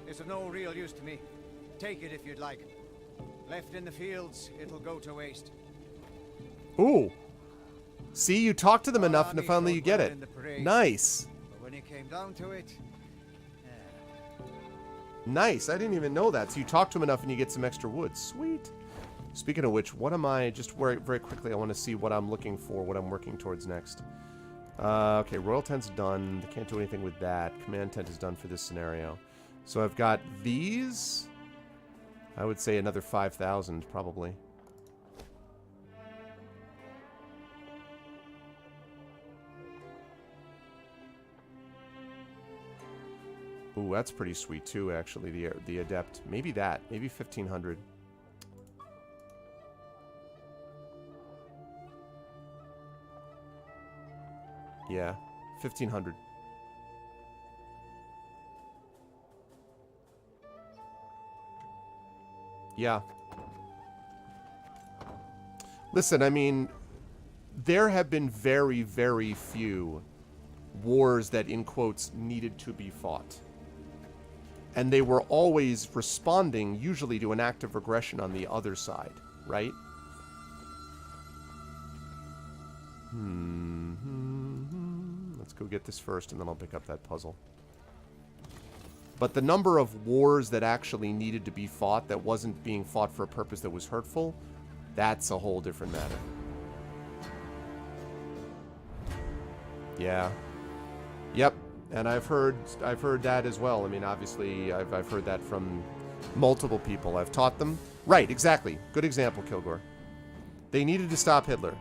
it's of no real use to me. Take it if you'd like. Left in the fields, it'll go to waste. Ooh. See, you talk to them enough and finally you get it. Nice. But when it came down to it, nice. I didn't even know that. So you talk to them enough and you get some extra wood. Sweet. Speaking of which, what am I... Just very, very quickly, I want to see what I'm looking for, what I'm working towards next. Okay, Royal Tent's done. They can't do anything with that. Command Tent is done for this scenario. So I've got these. I would say another 5,000, probably. Ooh, that's pretty sweet too, actually, the Adept. Maybe that. Maybe 1,500. Yeah, 1,500. Yeah. Listen, I mean, there have been very, very few wars that, in quotes, needed to be fought. And they were always responding, usually, to an act of aggression on the other side, right? Let's go get this first, and then I'll pick up that puzzle. But the number of wars that actually needed to be fought that wasn't being fought for a purpose that was hurtful, that's a whole different matter. Yeah. Yep. And I've heard that as well. I mean, obviously, I've heard that from multiple people. I've taught them. Right, exactly. Good example, Kilgore. They needed to stop Hitler.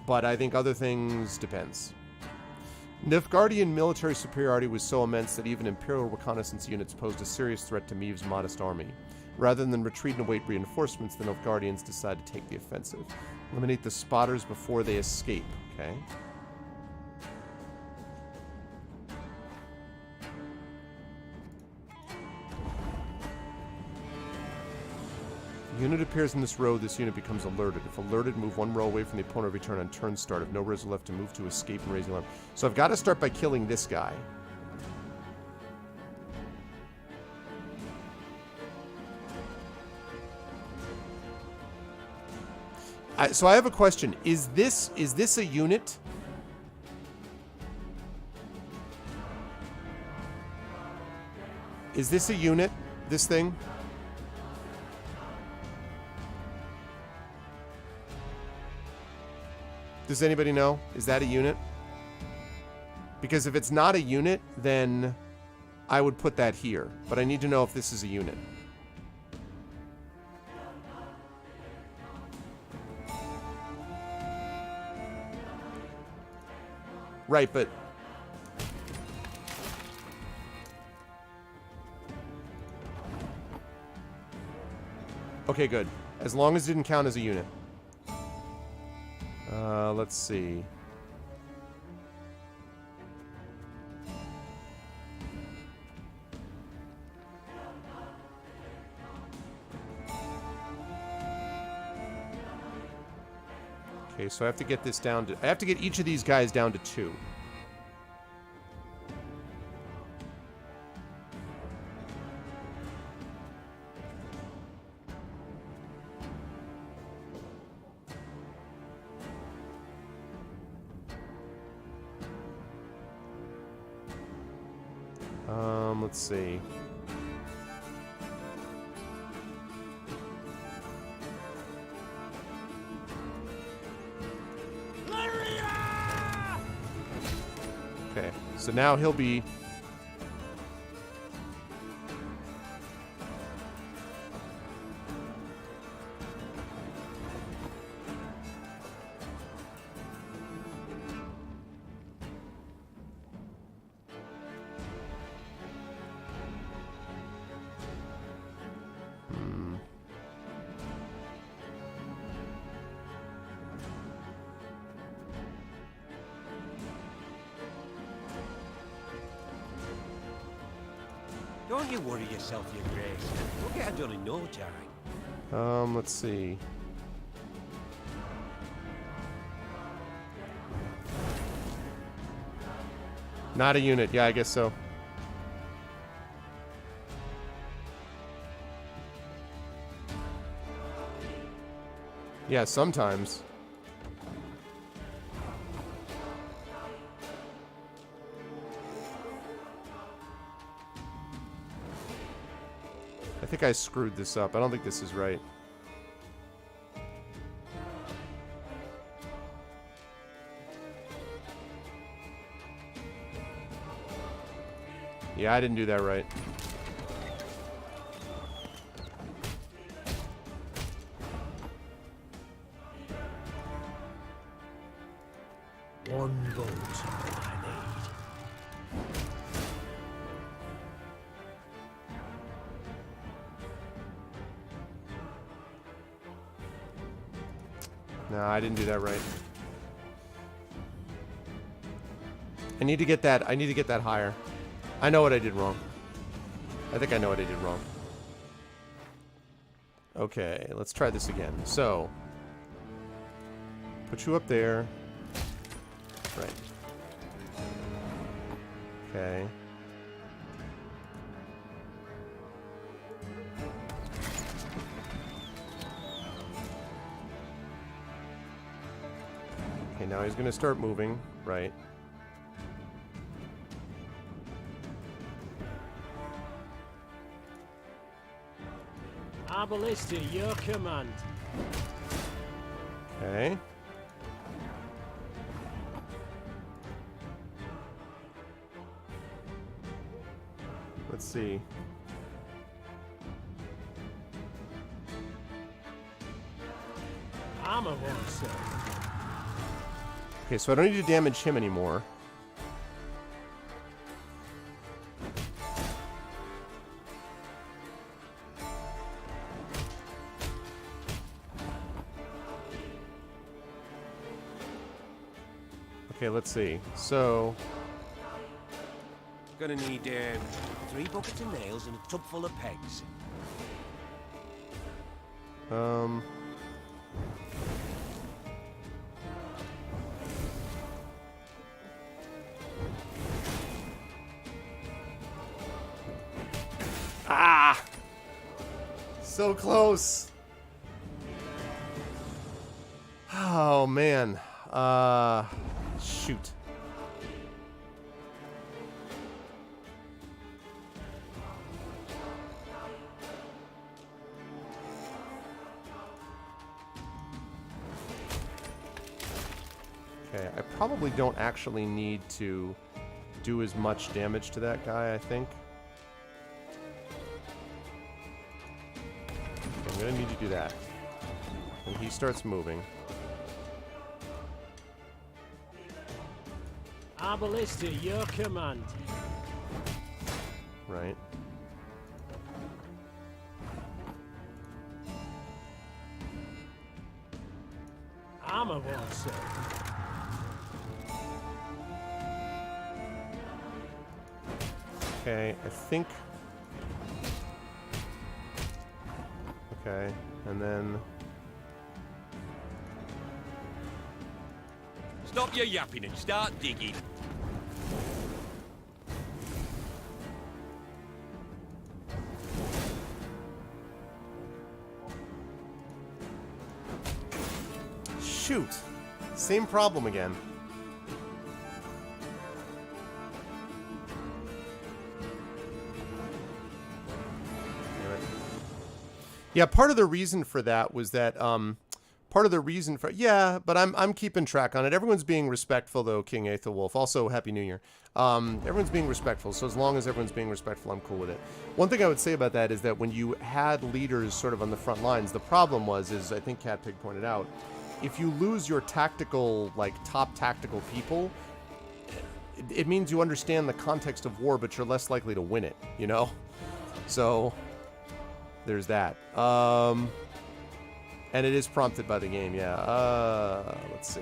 But I think other things depends. Nilfgaardian military superiority was so immense that even Imperial reconnaissance units posed a serious threat to Meave's modest army. Rather than retreat and await reinforcements, the Nilfgaardians decided to take the offensive. Eliminate the spotters before they escape. Okay. If a unit appears in this row, this unit becomes alerted. If alerted, move one row away from the opponent, return on turn start. If no rows are left to move to escape and raise the alarm. So I've got to start by killing this guy. So I have a question. Is this a unit? Is this a unit? This thing? Does anybody know? Is that a unit? Because if it's not a unit, then I would put that here. But I need to know if this is a unit. Right, but... Okay, good. As long as it didn't count as a unit. Let's see. Okay, so I have to get this down to... I have to get each of these guys down to 2. Let's see. Okay, so now he'll be... Don't you worry yourself, your grace. We'll get it done in no time. Let's see. Not a unit. Yeah, I guess so. Yeah, sometimes. I think I screwed this up. I don't think this is right. Yeah, I didn't do that right. One vote I need. No, I didn't do that right. I need to get that higher. I know what I did wrong. I think I know what I did wrong. Okay, let's try this again. So, put you up there. Right. Okay. Okay, now he's gonna start moving. Right. Ballista, your command. Okay. Let's see. I'm a one, sir. Okay, so I don't need to damage him anymore. Okay, let's see. So... Gonna need 3 buckets of nails and a tub full of pegs. Ah! So close! Oh, man. Shoot. Okay, I probably don't actually need to do as much damage to that guy, I think. I'm gonna need to do that. And he starts moving. Arbalist at your command. Right. Armor won't serve. Okay, I think... Okay, and then... Stop your yapping and start digging. Shoot! Same problem again. Yeah, part of the reason for that was that but I'm keeping track on it. Everyone's being respectful though, King Aethelwolf. Also, Happy New Year. Everyone's being respectful, so as long as everyone's being respectful, I'm cool with it. One thing I would say about that is that when you had leaders sort of on the front lines, the problem is I think Cat Pig pointed out, if you lose your tactical, like top tactical people, it means you understand the context of war, but you're less likely to win it, you know? So there's that. And it is prompted by the game, yeah. Let's see.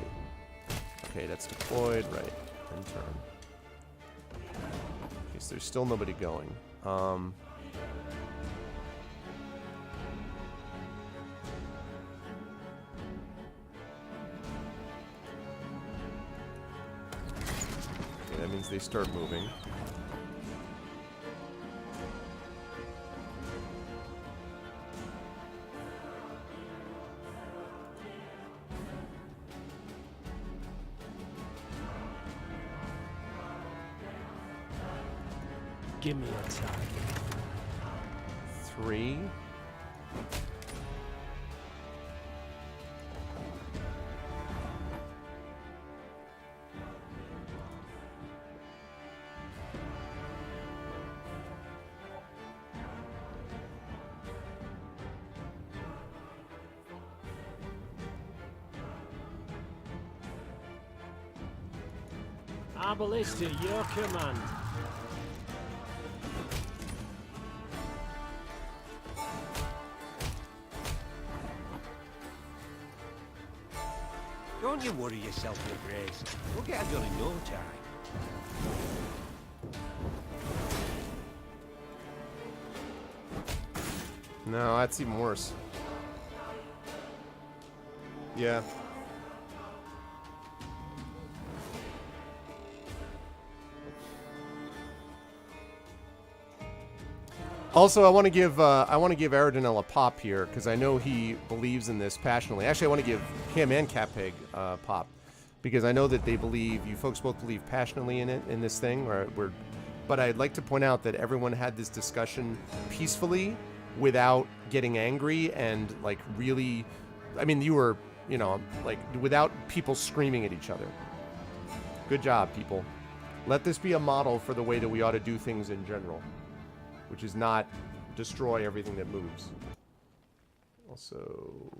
Okay, that's deployed, right. End turn. Okay, so there's still nobody going. Okay, that means they start moving. Give me a target. 3. Arbalist at your command. Don't you worry yourself, Your Grace. We'll get her done in no time. No, that's even worse. Yeah. Also, I want to give Aradinel a pop here because I know he believes in this passionately. Actually, I want to give him and Catpeg pop because I know that they believe, you folks both believe passionately in it, in this thing. But I'd like to point out that everyone had this discussion peacefully, without getting angry and like really, I mean, you were, you know, like without people screaming at each other. Good job, people. Let this be a model for the way that we ought to do things in general, which is not destroy everything that moves. Also,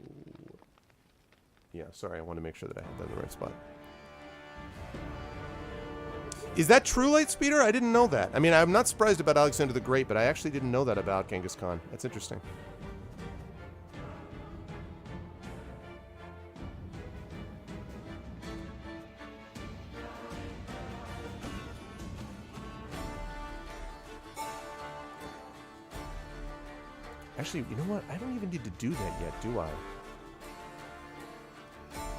yeah, sorry, I want to make sure that I had that in the right spot. Is that true, Lightspeeder? I didn't know that. I mean, I'm not surprised about Alexander the Great, but I actually didn't know that about Genghis Khan. That's interesting. Actually, you know what? I don't even need to do that yet, do I?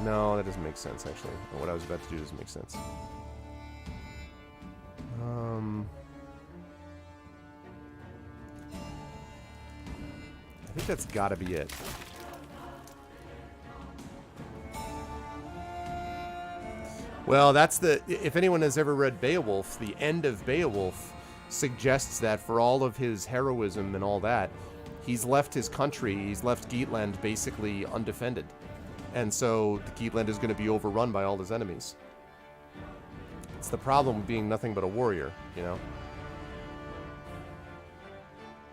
No, that doesn't make sense, actually. What I was about to do doesn't make sense. I think that's gotta be it. Well, that's the... If anyone has ever read Beowulf, the end of Beowulf suggests that for all of his heroism and all that, he's left his country, he's left Geatland basically undefended. And so the Geatland is going to be overrun by all his enemies. It's the problem with being nothing but a warrior, you know?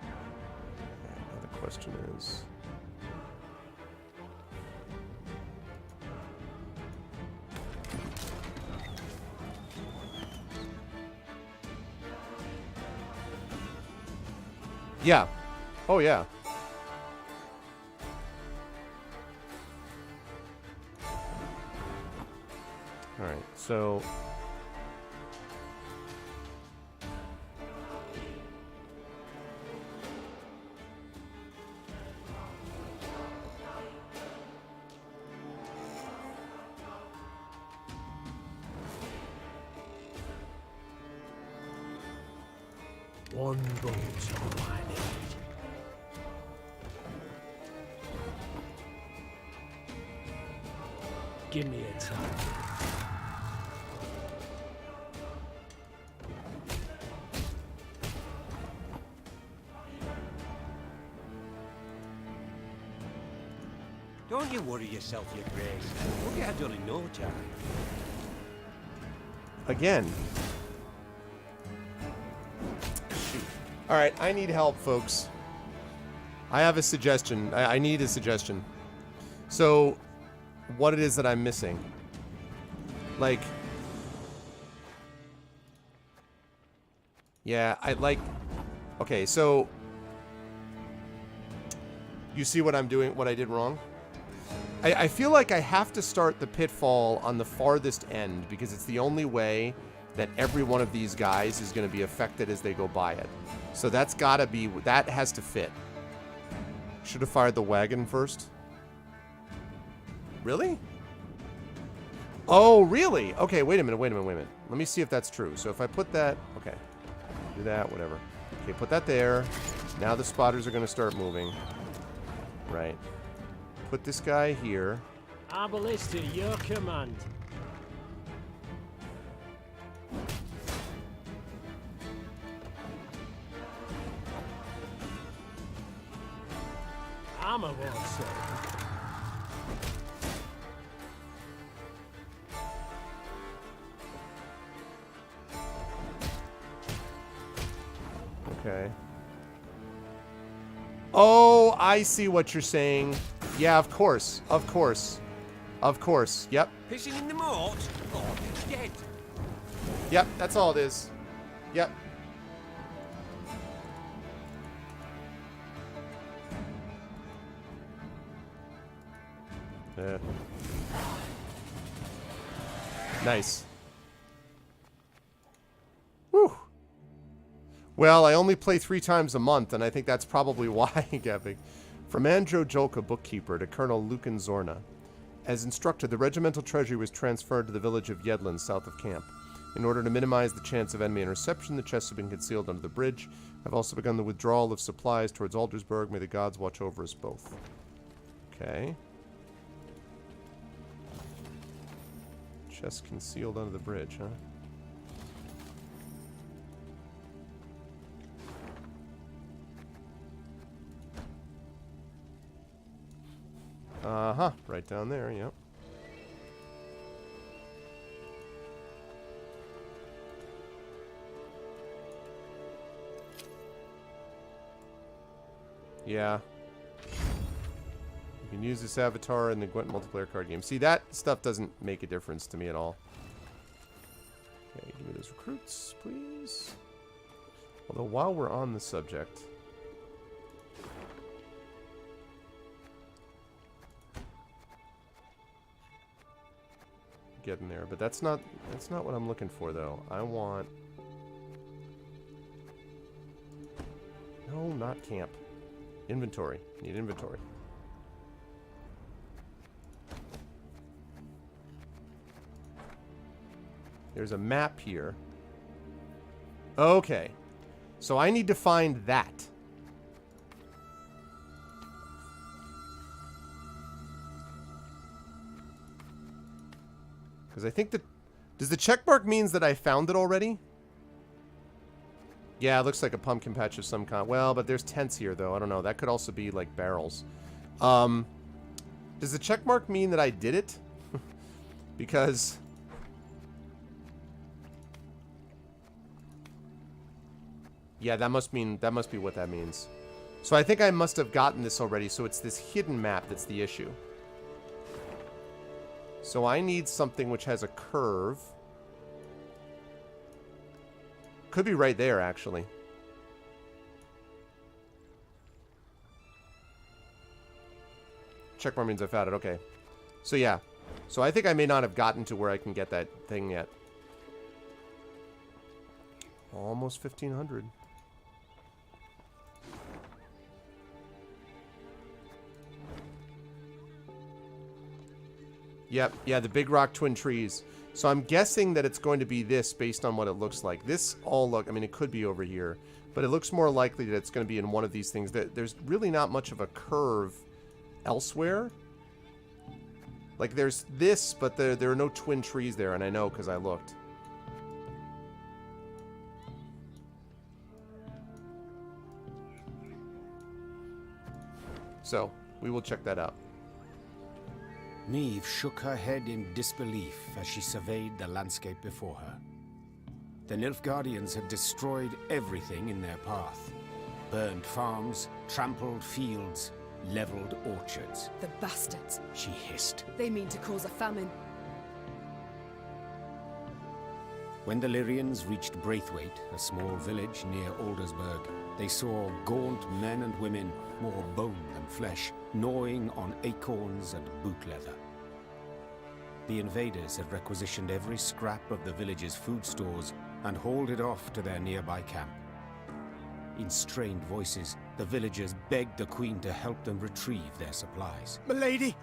Now the question is... Yeah. Oh, yeah. Alright, so... One boat's all I need. Give me a time. Don't you worry yourself, your grace. We'll get her done in no time. Again. All right, I need help, folks. I have a suggestion. I need a suggestion. So, what it is that I'm missing. Like... Yeah, I like... Okay, so... You see what I'm doing, what I did wrong? I feel like I have to start the pitfall on the farthest end because it's the only way that every one of these guys is going to be affected as they go by it. So that's got to be... That has to fit. Should have fired the wagon first. Really? Oh, really? Okay, wait a minute. Let me see if that's true. So if I put that... Okay. Do that, whatever. Okay, put that there. Now the spotters are going to start moving. Right. Put this guy here. Arbalista, your command. Armor won't save. Okay. Oh, I see what you're saying. Yeah, of course. Of course. Of course. Yep. Fishing in the moat? Oh, it's dead. Yep, that's all it is. Yep. Yeah. Nice. Whew. Well, I only play 3 times a month, and I think that's probably why, Gavin. From Andro Jolka, bookkeeper, to Colonel Lucan Zorna. As instructed, the regimental treasury was transferred to the village of Yedlin, south of camp. In order to minimize the chance of enemy interception, the chests have been concealed under the bridge. I've also begun the withdrawal of supplies towards Aldersburg. May the gods watch over us both. Okay. Chests concealed under the bridge, huh? Uh-huh. Right down there, yep. Yeah. You can use this avatar in the Gwent multiplayer card game. See, that stuff doesn't make a difference to me at all. Okay, give me those recruits, please. Although, while we're on the subject... Getting there, but that's not what I'm looking for, though. I want... No, not camp. Inventory. Need inventory. There's a map here. Okay. So I need to find that. Because I think that Does the check mark means that I found it already? Yeah, it looks like a pumpkin patch of some kind. Well, but there's tents here, though. I don't know. That could also be, like, barrels. Does the check mark mean that I did it? Because... yeah, that must be what that means. So I think I must have gotten this already, so it's this hidden map that's the issue. So I need something which has a curve. Could be right there, actually. Checkmark means I found it. Okay. So, yeah. So I think I may not have gotten to where I can get that thing yet. Almost 1,500. Yep, yeah, the big rock twin trees. So I'm guessing that it's going to be this based on what it looks like. This all look, I mean, it could be over here, but it looks more likely that it's going to be in one of these things. There's really not much of a curve elsewhere. Like, there's this, but there are no twin trees there, and I know because I looked. So, we will check that out. Niamh shook her head in disbelief as she surveyed the landscape before her. The Nilfgaardians had destroyed everything in their path. Burned farms, trampled fields, leveled orchards. The bastards. She hissed. They mean to cause a famine. When the Lyrians reached Braithwaite, a small village near Aldersburg, they saw gaunt men and women, more bone than flesh, gnawing on acorns and boot leather. The invaders had requisitioned every scrap of the village's food stores and hauled it off to their nearby camp. In strained voices, the villagers begged the Queen to help them retrieve their supplies. Milady,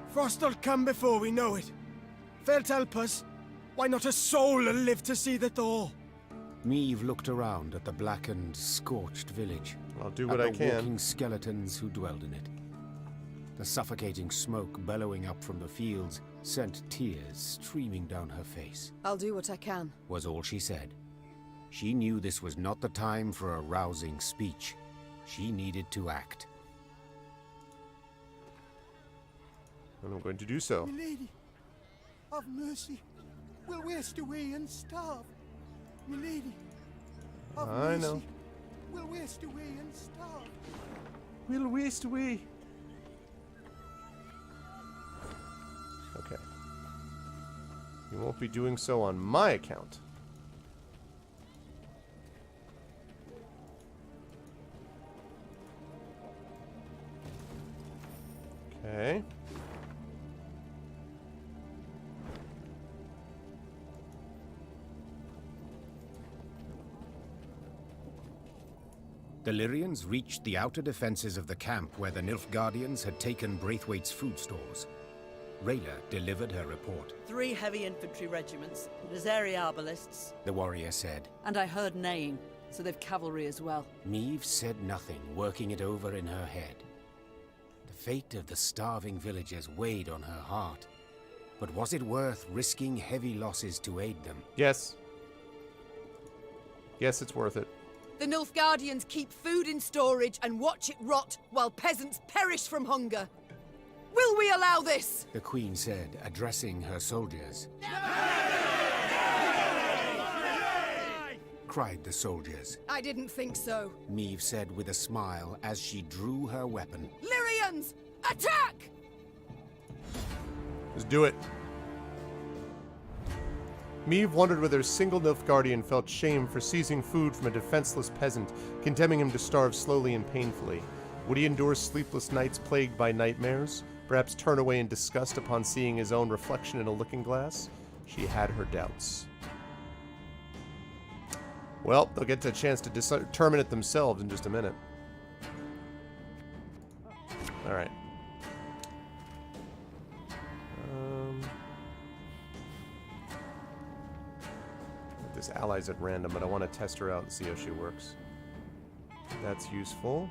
Frost'll come before we know it. Felt help us. Why not a soul will live to see the thaw? Niamh looked around at the blackened, scorched village. I'll do what I can. The walking skeletons who dwelled in it. The suffocating smoke bellowing up from the fields sent tears streaming down her face. I'll do what I can, was all she said. She knew this was not the time for a rousing speech. She needed to act. And I'm going to do so. Milady, have mercy. We'll waste away and starve. Milady, have mercy. I know. We'll waste away and starve. We'll waste away. Okay. You won't be doing so on my account. Okay. The Lyrians reached the outer defenses of the camp where the Nilfgaardians had taken Braithwaite's food stores. Rayla delivered her report. 3 heavy infantry regiments, Nazari arbalists, The warrior said. and I heard neighing, so they've cavalry as well. Niamh said nothing, working it over in her head. The fate of the starving villagers weighed on her heart. But was it worth risking heavy losses to aid them? Yes. Yes, it's worth it. The Nilfgaardians keep food in storage and watch it rot while peasants perish from hunger. Will we allow this? The Queen said, addressing her soldiers. Cried the soldiers. I didn't think so. Niamh said with a smile as she drew her weapon. Lyrians, attack! Let's do it. Niamh wondered whether a single Nilfgaardian felt shame for seizing food from a defenseless peasant, condemning him to starve slowly and painfully. Would he endure sleepless nights plagued by nightmares? Perhaps turn away in disgust upon seeing his own reflection in a looking glass? She had her doubts. Well, they'll get a chance to determine it themselves in just a minute. Alright. This ally's at random, but I want to test her out and see how she works. That's useful.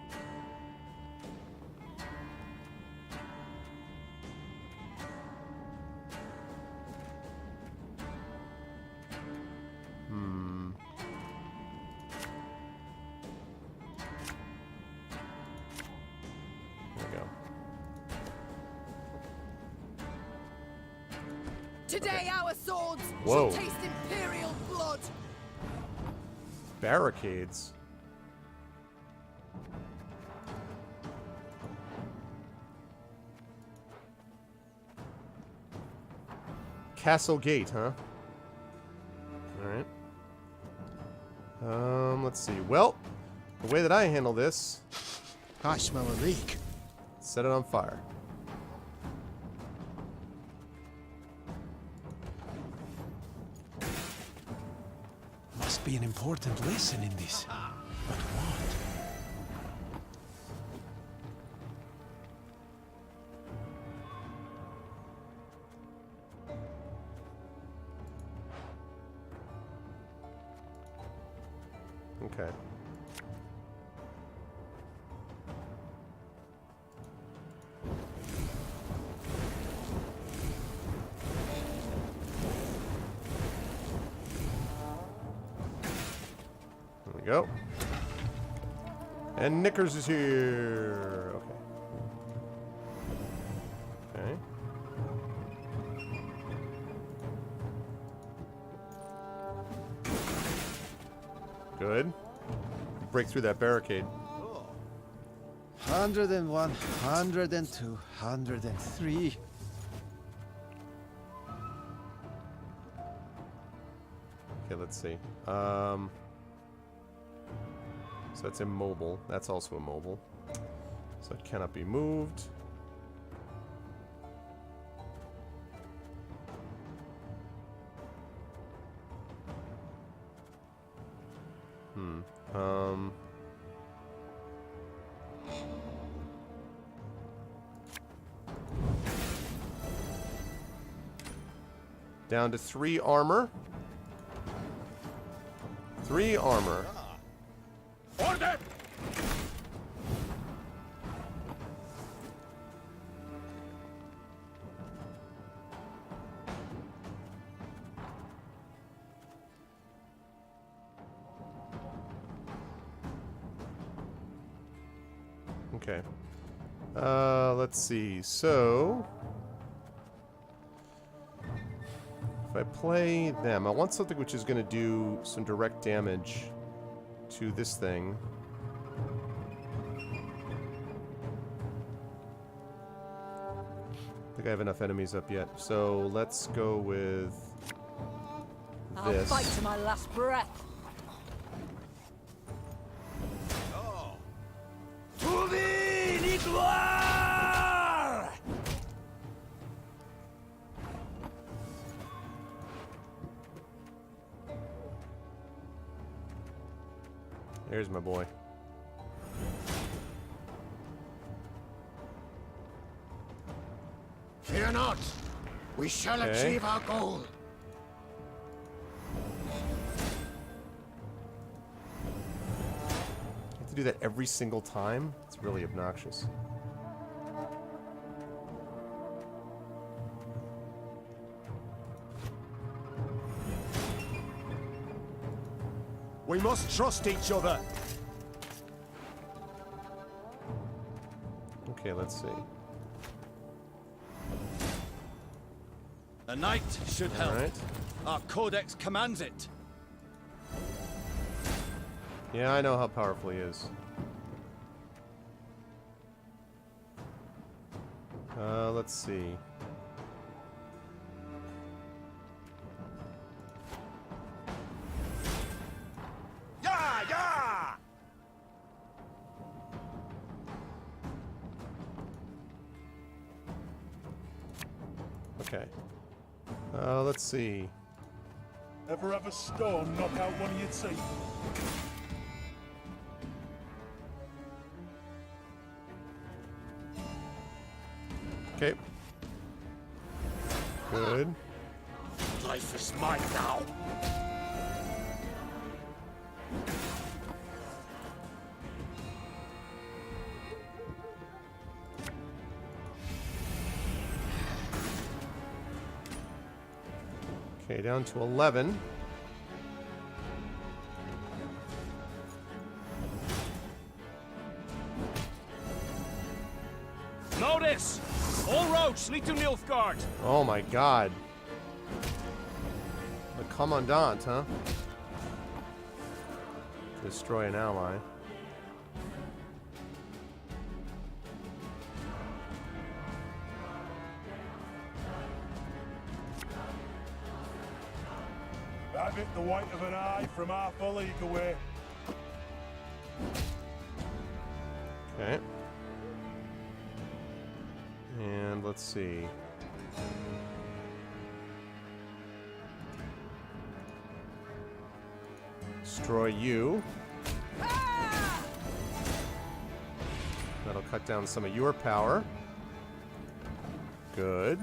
Today our swords Whoa. shall taste imperial blood. Barricades. Castle Gate, huh? Alright. Let's see. Well, the way that I handle this... I smell a leak. Set it on fire. Must be an important lesson in this. But what? Okay. There we go. And Knickers is here. Okay. Okay. Good. Break through that barricade. 101, 102, 103. Okay, let's see. So that's immobile. That's also immobile. So it cannot be moved. Down to 3 armor. 3 armor. Order! Okay. Let's see. So, if I play them, I want something which is going to do some direct damage to this thing. I think I have enough enemies up yet. So let's go with I'll this. fight to my last breath. There's my boy. Fear not. We shall achieve our goal. You have to do that every single time? It's really obnoxious. We must trust each other. Okay, let's see. A knight should help. Alright. Our codex commands it. Yeah, I know how powerful he is. Let's see. Yeah, yeah! Okay. Let's see. Ever have a storm knock out one of your teeth? Okay. Good. Life is mine now. Okay, down to 11. Notice! All roads lead to Nilfgaard. Oh my god. Commandant, huh? Destroy an ally. Have it the white of an eye from half a league away. Okay. And let's see. Destroy you. That'll cut down some of your power. Good.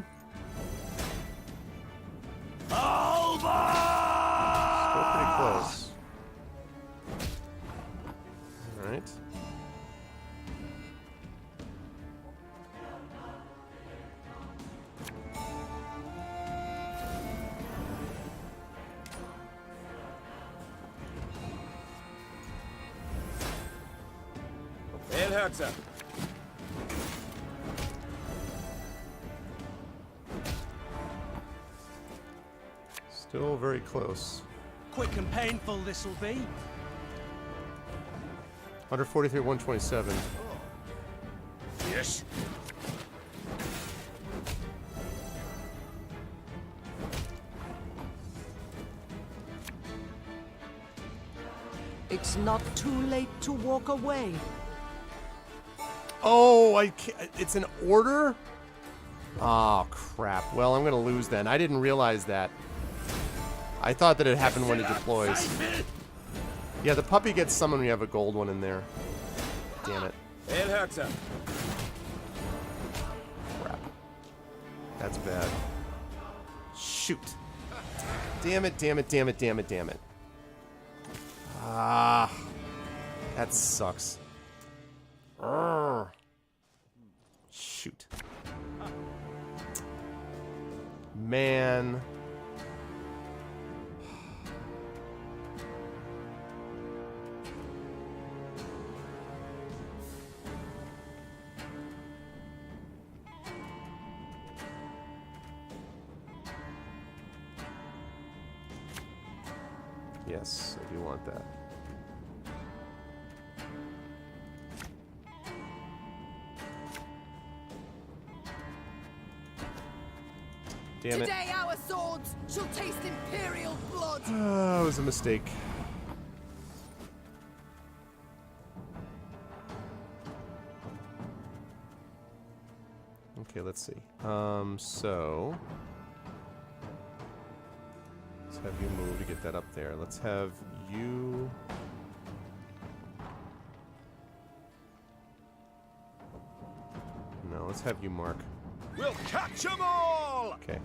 Still pretty close. Alright. El Herzer. Still very close. Quick and painful this'll be. 143, 127. Yes. It's not too late to walk away. Oh, I can't. It's an order? Oh, crap. Well, I'm going to lose then. I didn't realize that. I thought that it happened when it deploys. Yeah, the puppy gets summoned when you have a gold one in there. Damn it. El Herzer. Crap. That's bad. Shoot. Damn it, damn it, damn it, damn it, damn it. Ah. That sucks. Urgh. Shoot. Man. Yes, I do want that. Damn it. Today our swords shall taste imperial blood. Oh, it was a mistake. Okay, let's see. So let's have you move to get that up there. Let's have you. No, let's have you mark. We'll catch 'em all! Okay.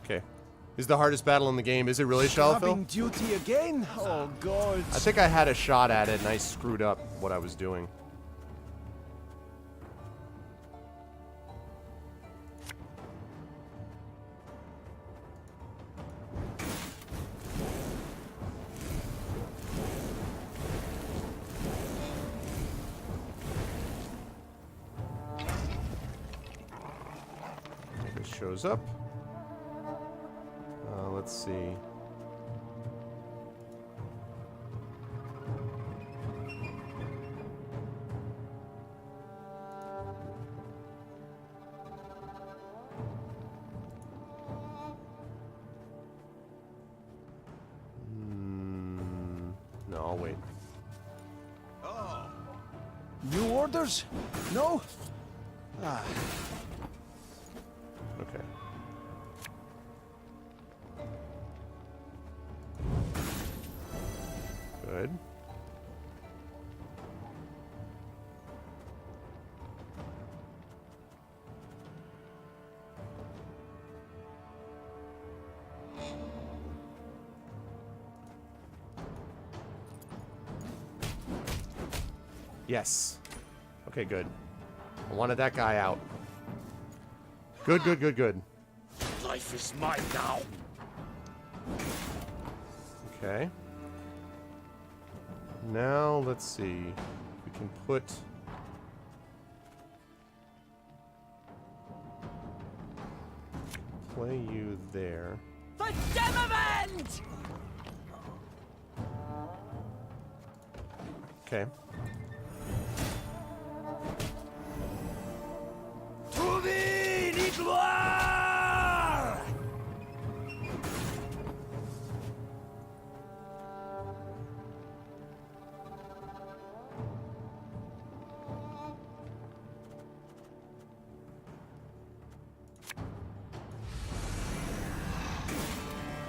Okay. This is the hardest battle in the game. Is it really, Scrubbing Shallowfell? duty again? Oh, God. I think I had a shot at it and I screwed up what I was doing. This shows up. Let's see. No, I'll wait. New orders? No? Ah. Okay. Good. Yes. Okay, good. I wanted that guy out. Good, good, good, good. Life is mine now. Okay. Now, let's see. We can put play you there. For Demavend! Okay. To the gloire!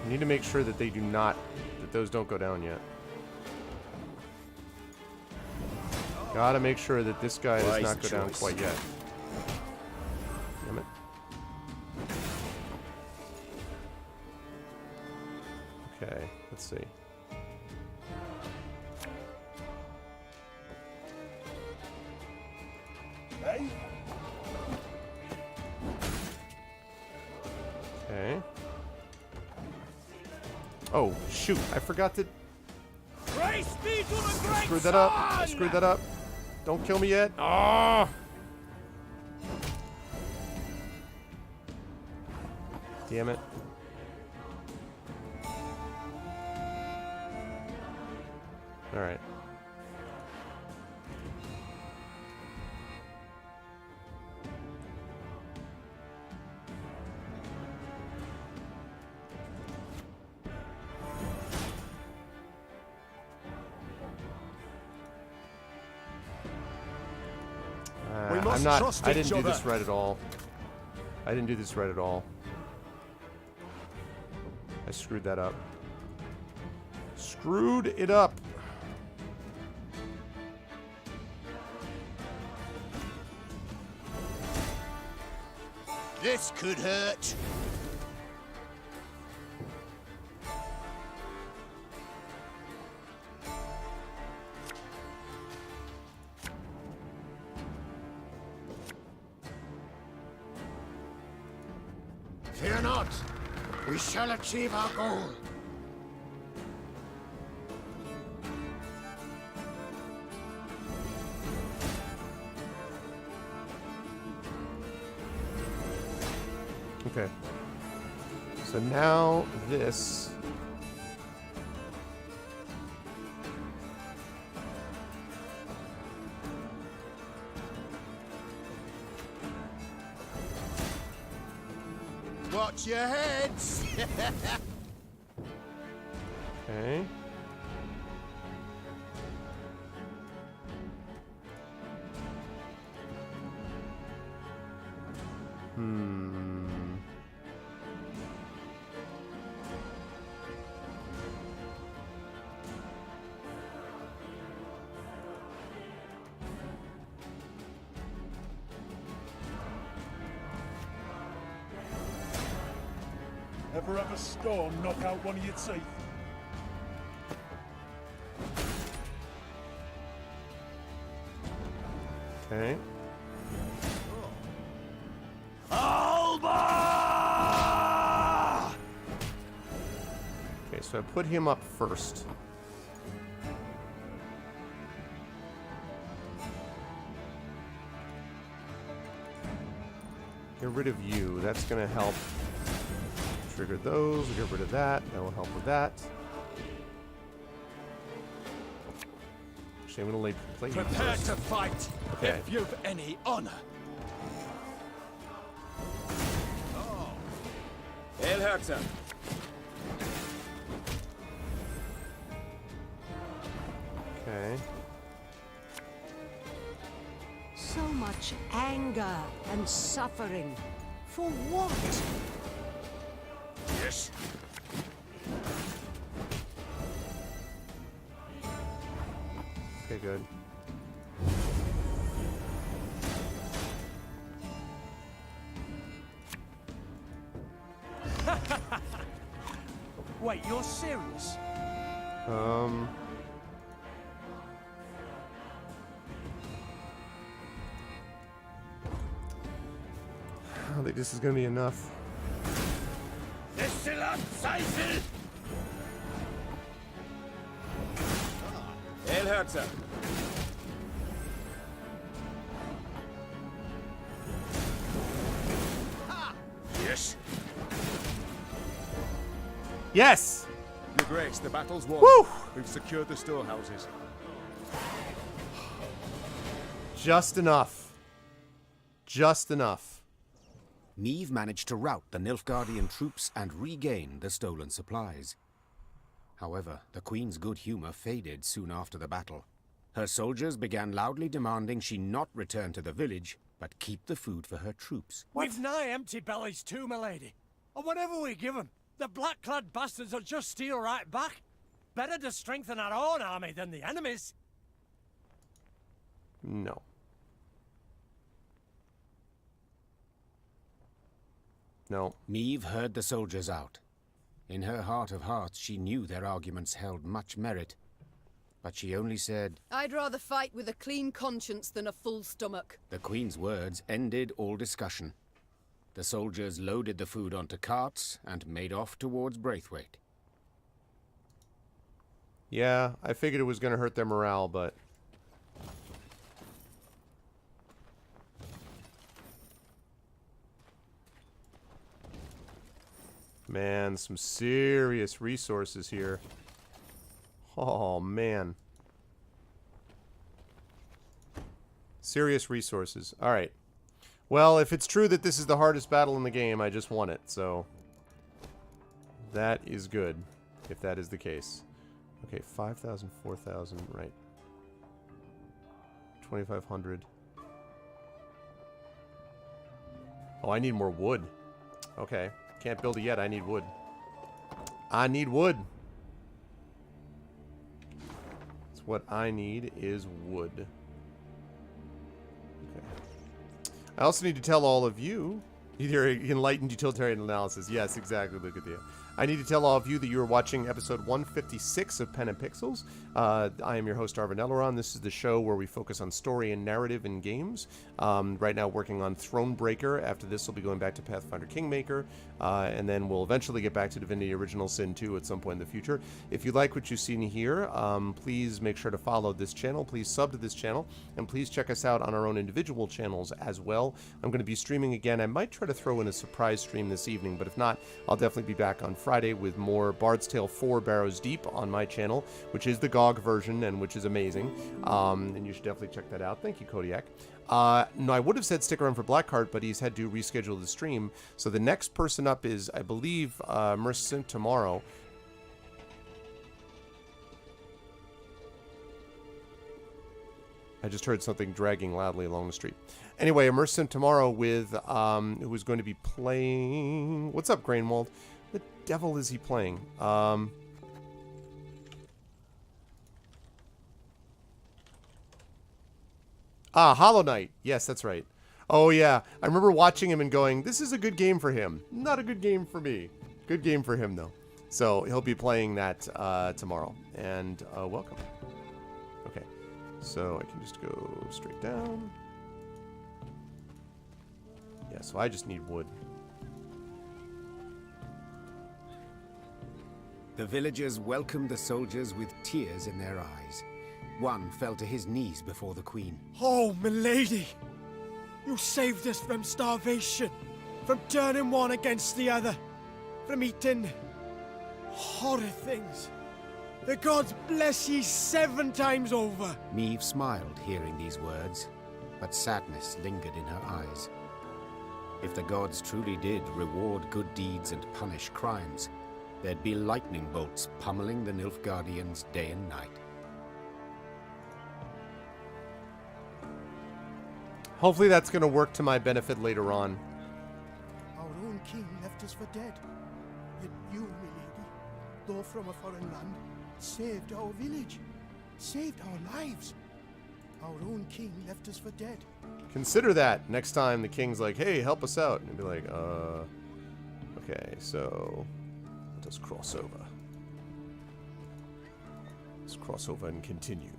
I need to make sure that they do not, that those don't go down yet. Gotta make sure that this guy does not go down quite yet. Damn it. Okay, let's see. Hey? Okay. Oh, shoot. I forgot to... Praise be to the great Screwed that up. I sun! screwed that up. Don't kill me yet. Oh! Damn it. Alright. I'm not. I didn't do this right at all. I didn't do this right at all. I screwed that up. Screwed it up. This could hurt. Fear not. We shall achieve our goal. Okay. So now this. Watch your heads! Okay. Ever have a storm knock out one of your teeth? Okay. Alba! Okay, so I put him up first. Get rid of you. That's going to help trigger those. We'll get rid of that. That will help with that. Actually, I'm going to play you Prepare first. to fight, Okay. if you've any honor. El Herzer. Okay. So much anger and suffering. For what? Yes. Okay, good. Wait, you're serious? I don't think this is going to be enough. Zeichen! El Herzer. Yes. Yes! Your Grace, the battle's won. Woo! We've secured the storehouses. Just enough. Just enough. Niamh managed to rout the Nilfgaardian troops and regain the stolen supplies. However, the Queen's good humor faded soon after the battle. Her soldiers began loudly demanding she not return to the village, but keep the food for her troops. We've nigh empty bellies too, my lady. And whatever we give them, the black-clad bastards will just steal right back. Better to strengthen our own army than the enemy's. No. No. Niamh heard the soldiers out. In her heart of hearts, she knew their arguments held much merit. But she only said, I'd rather fight with a clean conscience than a full stomach. The Queen's words ended all discussion. The soldiers loaded the food onto carts and made off towards Braithwaite. Yeah, I figured it was going to hurt their morale, but... Man, some serious resources here. Oh, man. Serious resources. Alright. Well, if it's true that this is the hardest battle in the game, I just won it, so... That is good, if that is the case. Okay, 5,000, 4,000, right. 2,500. Oh, I need more wood. Okay. Can't build it yet. I need wood. I need wood. That's what I need is wood. Okay. I also need to tell all of you, either enlightened utilitarian analysis. Yes, exactly. Look at you. I need to tell all of you that you are watching episode 156 of Pen and Pixels. I am your host, Arvin Elleron. This is the show where we focus on story and narrative in games. Right now working on Thronebreaker. After this, we'll be going back to Pathfinder Kingmaker. And then we'll eventually get back to Divinity Original Sin 2 at some point in the future. If you like what you've seen here, please make sure to follow this channel. Please sub to this channel. And please check us out on our own individual channels as well. I'm going to be streaming again. I might try to throw in a surprise stream this evening, but if not, I'll definitely be back on Friday with more Bard's Tale 4 Barrows Deep on my channel, which is the GOG version and which is amazing. And you should definitely check that out. Thank you, Kodiak. No, I would have said stick around for Blackheart, but he's had to reschedule the stream. So the next person up is, I believe, Mercent tomorrow. I just heard something dragging loudly along the street. Anyway, Mercent tomorrow with, who is going to be playing... What's up, Grainwald? The devil is he playing? Hollow Knight. Yes, that's right. Oh, yeah. I remember watching him and going, this is a good game for him. Not a good game for me. Good game for him, though. So he'll be playing that tomorrow. And welcome. Okay. So I can just go straight down. Yeah, so I just need wood. The villagers welcomed the soldiers with tears in their eyes. One fell to his knees before the Queen. Oh, milady! You saved us from starvation, from turning one against the other, from eating horrid things. The gods bless ye 7 times over. Niamh smiled hearing these words, but sadness lingered in her eyes. If the gods truly did reward good deeds and punish crimes, there'd be lightning bolts pummeling the Nilfgaardians day and night. Hopefully that's going to work to my benefit later on. Our own king left us for dead. Yet you, milady, though from a foreign land, saved our village, saved our lives. Our own king left us for dead. Consider that next time the king's like, hey, help us out. And be like, okay, so let us cross over. Let's cross over and continue.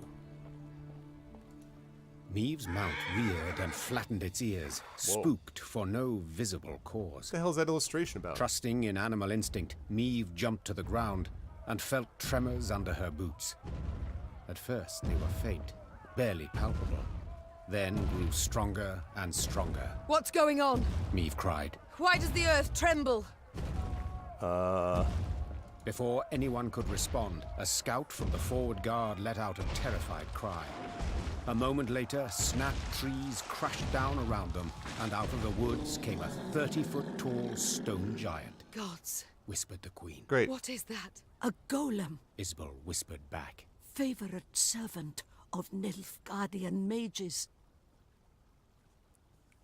Niamh's mount reared and flattened its ears, spooked for no visible cause. What the hell's that illustration about? Trusting in animal instinct, Niamh jumped to the ground and felt tremors under her boots. At first they were faint, barely palpable, then grew stronger and stronger. What's going on? Niamh cried. Why does the earth tremble? Before anyone could respond, a scout from the forward guard let out a terrified cry. A moment later, snap trees crashed down around them, and out of the woods came a 30-foot-tall stone giant. Gods, Whispered the queen. Great. what is that? A golem, Isbel whispered back. favorite servant of Nilfgaardian mages.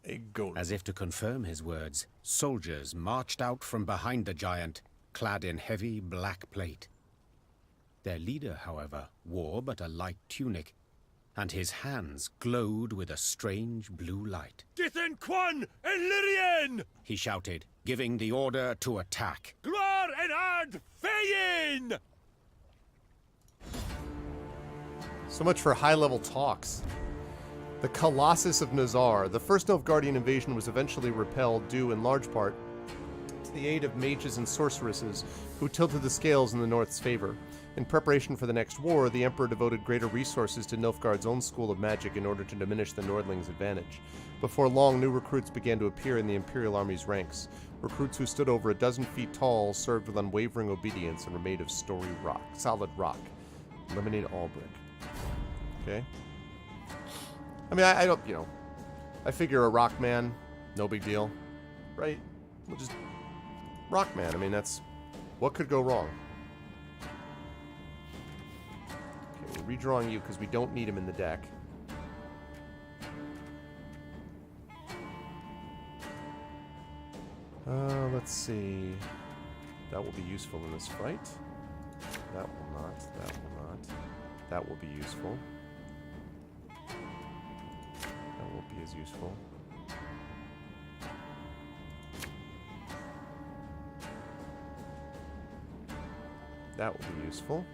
A golem. As if to confirm his words, soldiers marched out from behind the giant, clad in heavy black plate. Their leader, however, wore but a light tunic, and his hands glowed with a strange blue light. Dithen Quan and Lyrian! He shouted, giving the order to attack. Gloire and Ard Feyin! So much for high-level talks. The Colossus of Nazar. The first Nilfgaardian invasion was eventually repelled due, in large part, to the aid of mages and sorceresses who tilted the scales in the North's favor. In preparation for the next war, the Emperor devoted greater resources to Nilfgaard's own school of magic in order to diminish the Nordlings' advantage. Before long, new recruits began to appear in the Imperial Army's ranks. Recruits who stood over a dozen feet tall, served with unwavering obedience, and were made of solid rock. Eliminate all brick. Okay. I mean, I don't, I figure a rock man, no big deal, right? We'll just rock man. I mean, that's what could go wrong. Okay, we're redrawing you because we don't need him in the deck. Let's see. That will be useful in this fight. That will not. That will not. That will be useful. That won't be as useful. That will be useful.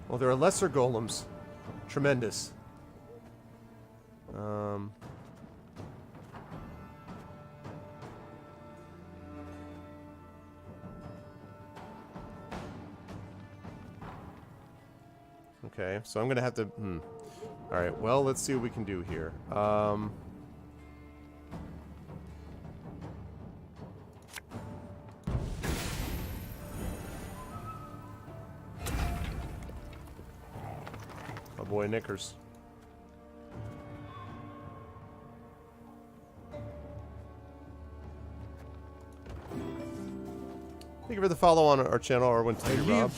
Well, there are lesser golems. Tremendous. Okay, so I'm gonna have to. Alright, well, let's see what we can do here. Oh boy, knickers. Thank you for the follow on our channel, Arwen Tiger Rob.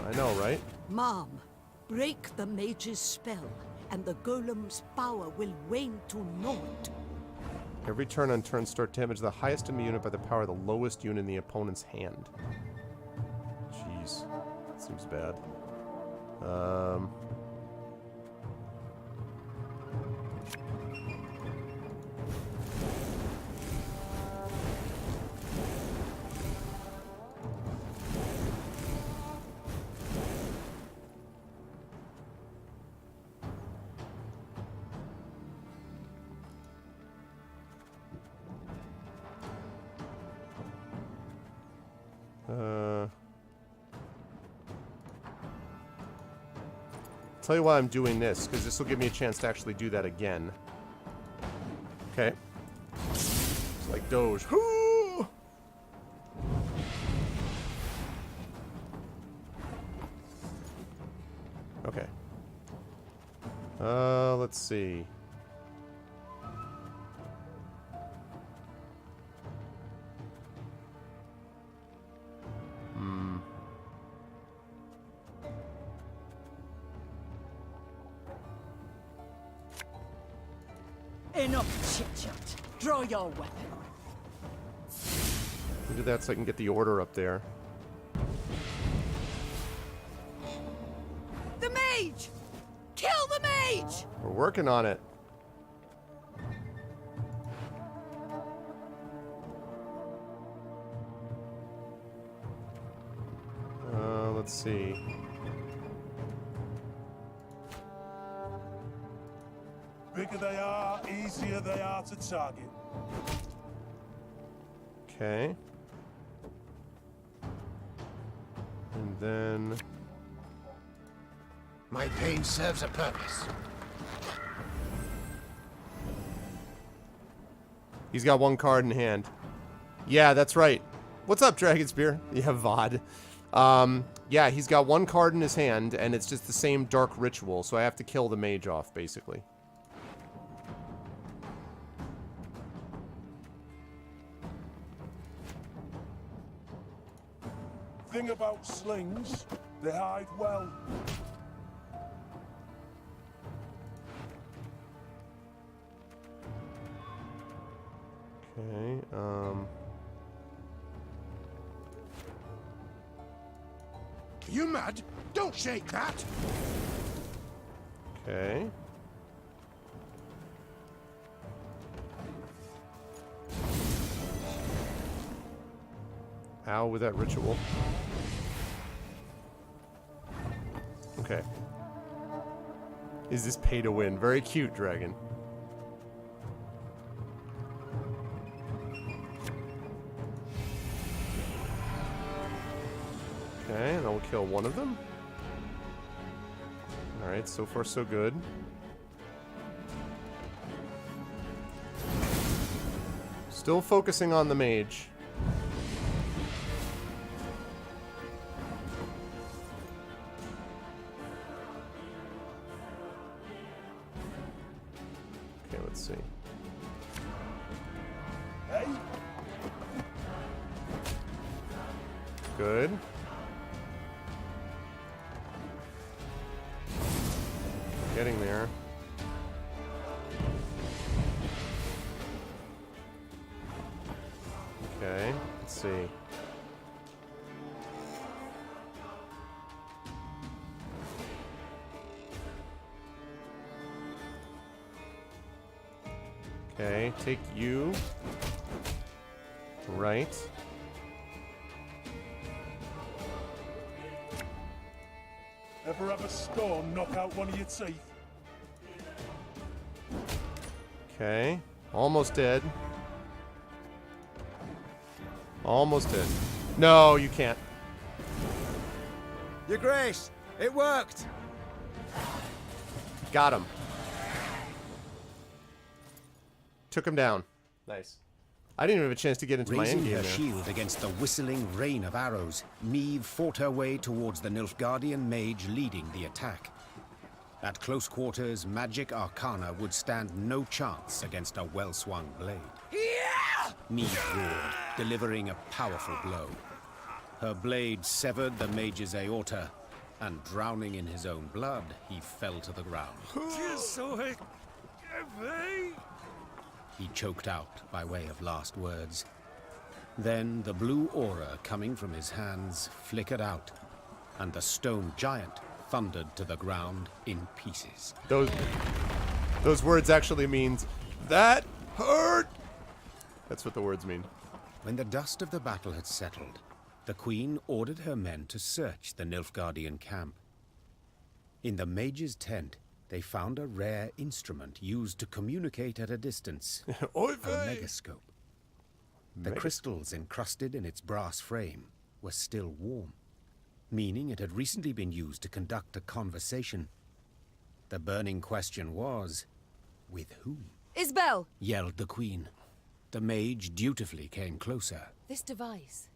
I know, right? Mom, break the mage's spell, and the golem's power will wane to naught. Every turn on turn start damage the highest in the unit by the power of the lowest unit in the opponent's hand. Jeez. That seems bad. Tell you why I'm doing this, because this will give me a chance to actually do that again. Okay. It's like Doge. Okay. Let's see. Enough chit-chat. Draw your weapon. Do that so I can get the order up there. The mage! Kill the mage! We're working on it. Let's see. Bigger they are, easier they are to target. Okay. And then... My pain serves a purpose. He's got one card in hand. Yeah, that's right. What's up, Dragonspear? Yeah, Vod. Yeah, he's got one card in his hand, and it's just the same dark ritual, so I have to kill the mage off, basically. Thing about slings, they hide well. Okay, You mad? Don't shake that! Okay. Ow, with that ritual. Okay. Is this pay to win? Very cute, dragon. Okay, and I'll kill one of them. Alright, so far so good. Still focusing on the mage. Okay, let's see. Good. Getting there. Okay, let's see. Okay, take you. Right. Ever have a stone knock out one of your teeth? Okay, almost dead. Almost dead. No, you can't. Your Grace, it worked! Got him. Took him down. Nice. I didn't even have a chance to get into Raising my endgame her there. shield against the whistling rain of arrows, Meve fought her way towards the Nilfgaardian mage leading the attack. At close quarters, magic arcana would stand no chance against a well-swung blade. Meve roared, delivering a powerful blow. Her blade severed the mage's aorta, and drowning in his own blood, he fell to the ground. He choked out by way of last words. Then the blue aura coming from his hands flickered out, and the stone giant thundered to the ground in pieces. Those words actually means, that hurt! That's what the words mean. When the dust of the battle had settled, the queen ordered her men to search the Nilfgaardian camp. In the mage's tent, they found a rare instrument used to communicate at a distance. A megascope. The crystals encrusted in its brass frame were still warm, meaning it had recently been used to conduct a conversation. The burning question was, with whom? Isbel! Yelled the queen. The mage dutifully came closer. This device.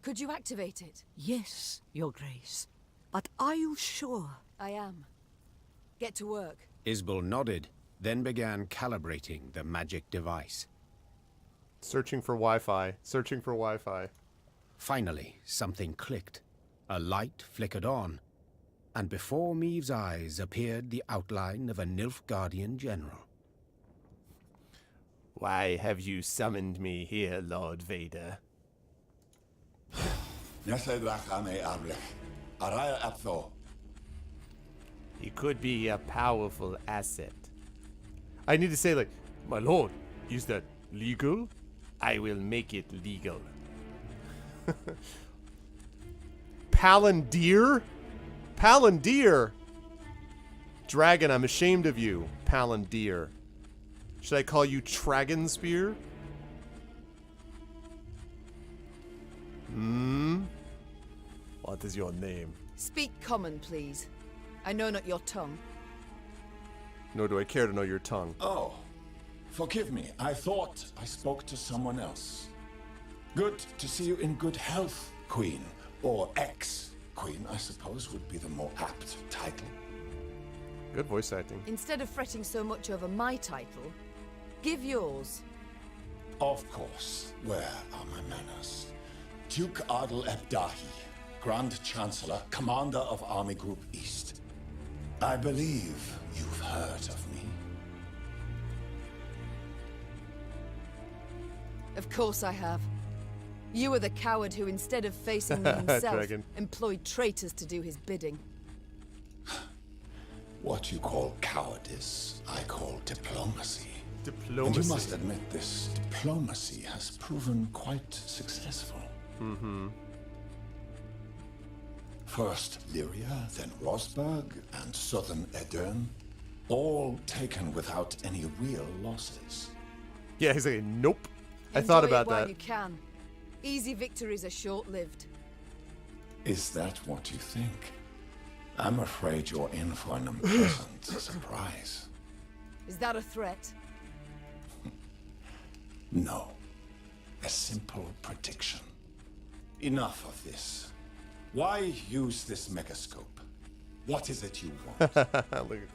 Could you activate it? Yes, Your Grace. But are you sure? I am. Get to work. Isbel nodded, then began calibrating the magic device. Searching for Wi-Fi. Searching for Wi-Fi. Finally, something clicked. A light flickered on, and before Meve's eyes appeared the outline of a Nilfgaardian general. Why have you summoned me here, Lord Vader? He could be a powerful asset. I need to say, like, my lord, is that legal? I will make it legal. Palantir? Palantir? Dragon, I'm ashamed of you, Palantir. Should I call you Dragonspear? What is your name? Speak common, please. I know not your tongue. Nor do I care to know your tongue. Oh, forgive me. I thought I spoke to someone else. Good to see you in good health, Queen. Or ex-Queen, I suppose, would be the more apt title. Good voice acting. Instead of fretting so much over my title, give yours. Of course. Where are my manners? Duke Adel Ebdahi, Grand Chancellor, Commander of Army Group East. I believe you've heard of me. Of course I have. You were the coward who, instead of facing me himself, Dragon. employed traitors to do his bidding. What you call cowardice, I call diplomacy. Diplomacy. And you must admit this diplomacy has proven quite successful. Mm-hmm. First Lyria, then Rosberg, and southern Edern, all taken without any real losses. Yeah, he's like, nope. I thought Enjoy about it while that. you can. Easy victories are short-lived. Is that what you think? I'm afraid you're in for an unpleasant surprise. Is that a threat? No. A simple prediction. Enough of this. Why use this megascope? What is it you want? Look at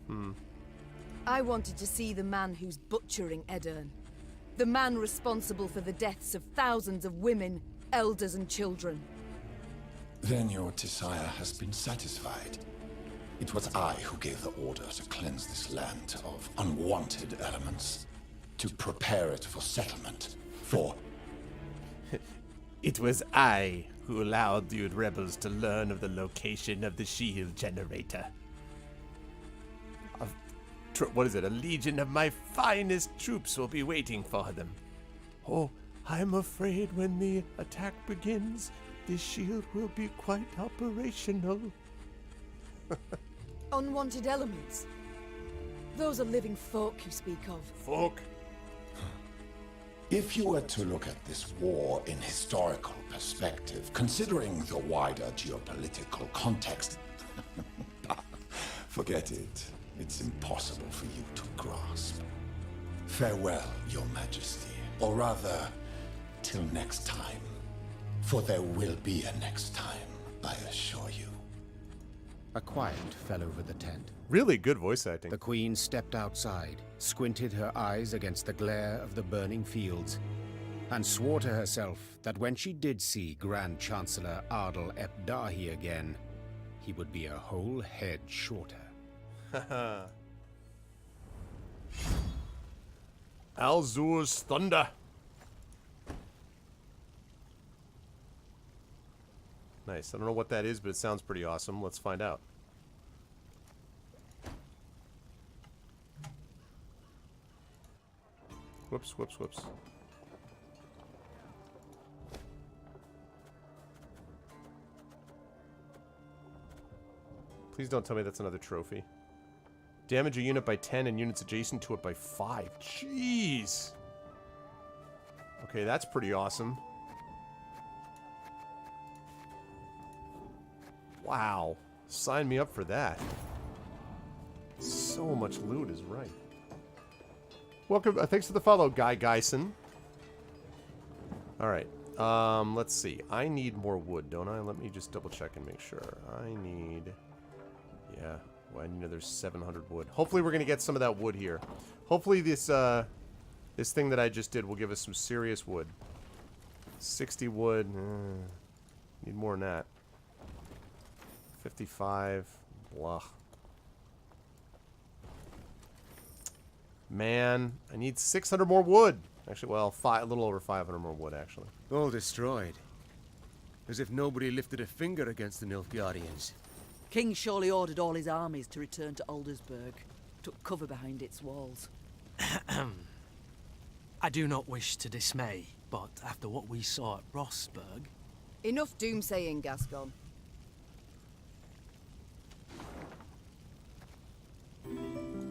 you. I wanted to see the man who's butchering Edern. The man responsible for the deaths of thousands of women, elders and children. Then your desire has been satisfied. It was I who gave the order to cleanse this land of unwanted elements, to prepare it for settlement, for... It was I who allowed you rebels to learn of the location of the shield generator. What is it? A legion of my finest troops will be waiting for them. Oh, I'm afraid when the attack begins, this shield will be quite operational. Unwanted elements? Those are living folk you speak of. Folk? If you were to look at this war in historical perspective, considering the wider geopolitical context, forget it. It's impossible for you to grasp. Farewell, Your Majesty. Or rather, till next time. For there will be a next time, I assure you. A quiet fell over the tent. Really good voice acting. The Queen stepped outside, squinted her eyes against the glare of the burning fields, and swore to herself that when she did see Grand Chancellor Adel Ebdahi again, he would be a whole head shorter. Alzur's thunder. Nice. I don't know what that is, but it sounds pretty awesome. Let's find out. Whoops, whoops, whoops. Please don't tell me that's another trophy. Damage a unit by 10 and units adjacent to it by 5. Jeez. Okay, that's pretty awesome. Wow. Sign me up for that. So much loot is right. Welcome. Thanks for the follow, Guy Geisen. Alright. Let's see. I need more wood, don't I? Let me just double check and make sure. I need... Yeah. Well, I know there's 700 wood. Hopefully we're going to get some of that wood here. Hopefully this this thing that I just did will give us some serious wood. 60 wood. Need more than that. 55. Blah. Man, I need 600 more wood. Actually, well, a little over 500 more wood, actually. All destroyed. As if nobody lifted a finger against the Nilfgaardians. King surely ordered all his armies to return to Aldersburg. Took cover behind its walls. I do not wish to dismay, but after what we saw at Rosberg... Enough doomsaying, Gascon.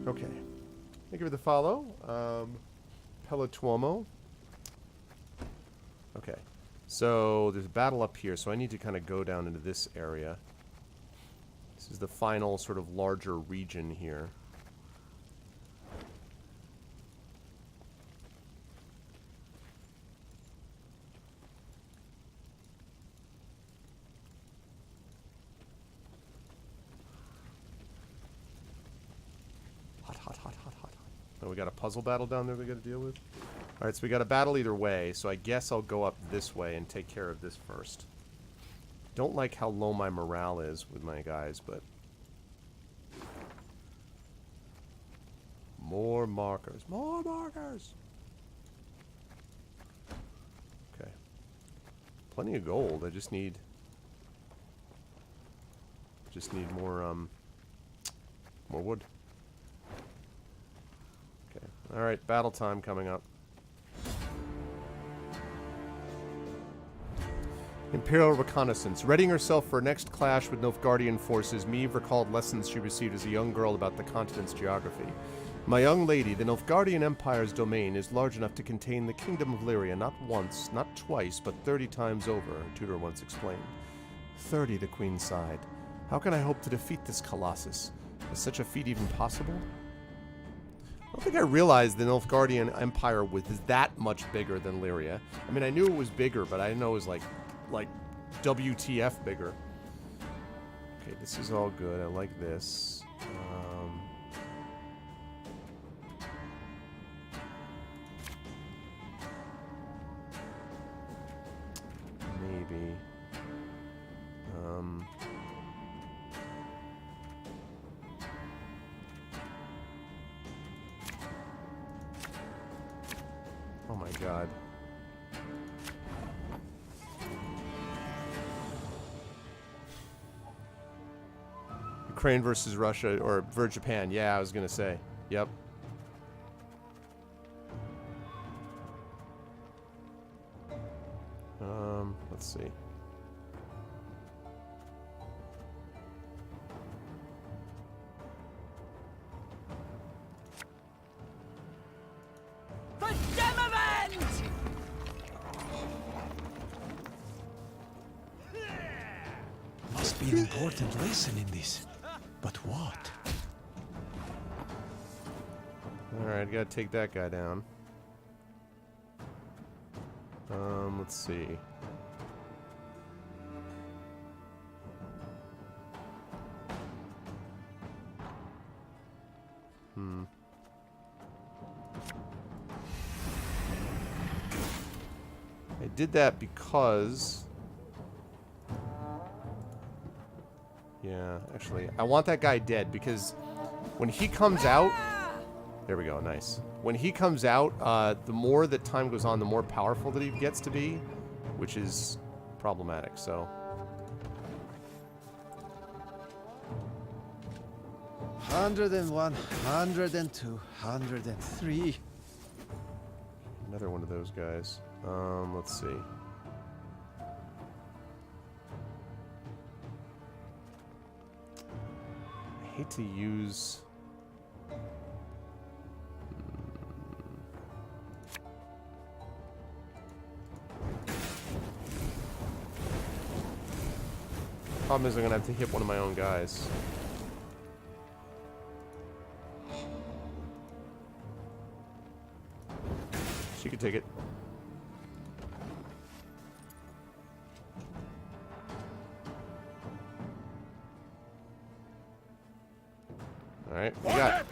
Okay. Thank you for the follow. Pelletuomo. Okay. So there's a battle up here, so I need to kind of go down into this area. This is the final sort of larger region here. Oh, we got a puzzle battle down there we got to deal with? Alright, so we got a battle either way, so I guess I'll go up this way and take care of this first. Don't like how low my morale is with my guys, but... More markers. More markers! Okay. Plenty of gold, I just need... more, more wood. Alright, battle time coming up. Imperial reconnaissance. Readying herself for a next clash with Nilfgaardian forces, Meve recalled lessons she received as a young girl about the continent's geography. My young lady, the Nilfgaardian Empire's domain is large enough to contain the Kingdom of Lyria not once, not twice, but 30 times over, her tutor once explained. 30, the Queen sighed. How can I hope to defeat this colossus? Is such a feat even possible? I don't think I realized the Nilfgaardian Empire was that much bigger than Lyria. I mean, I knew it was bigger, but I didn't know it was like WTF bigger. Okay, this is all good. I like this. Maybe. Oh my god. Ukraine versus Russia, or versus Japan. Yeah, I was gonna say. Yep. Let's see. The Demavent! Must be an important lesson in this. But what? Alright, gotta take that guy down. Let's see. I did that because... Yeah, actually, I want that guy dead because when he comes out... There we go, nice. When he comes out, the more that time goes on, the more powerful that he gets to be, which is problematic, so... 101, 102, 103. Another one of those guys. Let's see. I hate to use... Problem is I'm gonna have to hit one of my own guys. She could take it. Alright, we got it.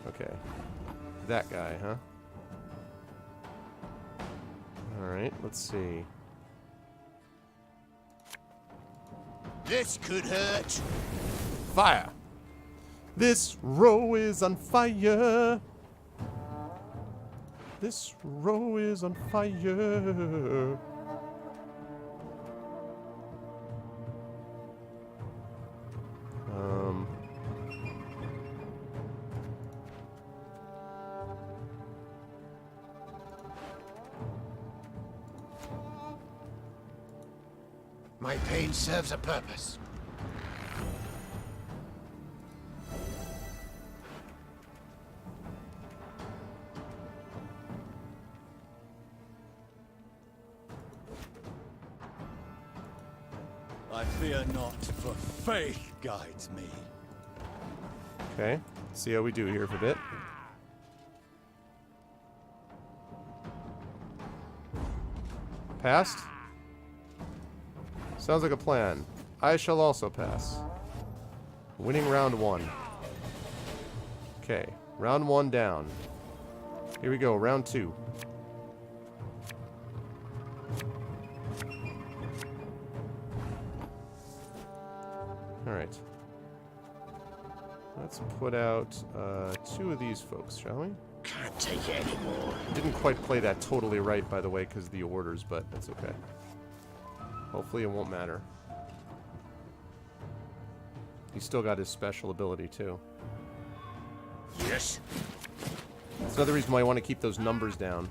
Okay. That guy, huh? Alright, let's see. This could hurt. Fire! This row is on fire! This row is on fire! My pain serves a purpose. I fear not, for faith guides me. Okay, see how we do here for a bit. Passed? Sounds like a plan. I shall also pass. Winning round 1. Okay, round 1 down. Here we go, round 2. Alright. Let's put out 2 of these folks, shall we? Can't take it anymore. Didn't quite play that totally right, by the way, because of the orders, but that's okay. Hopefully it won't matter. He's still got his special ability, too. Yes. That's another reason why I want to keep those numbers down.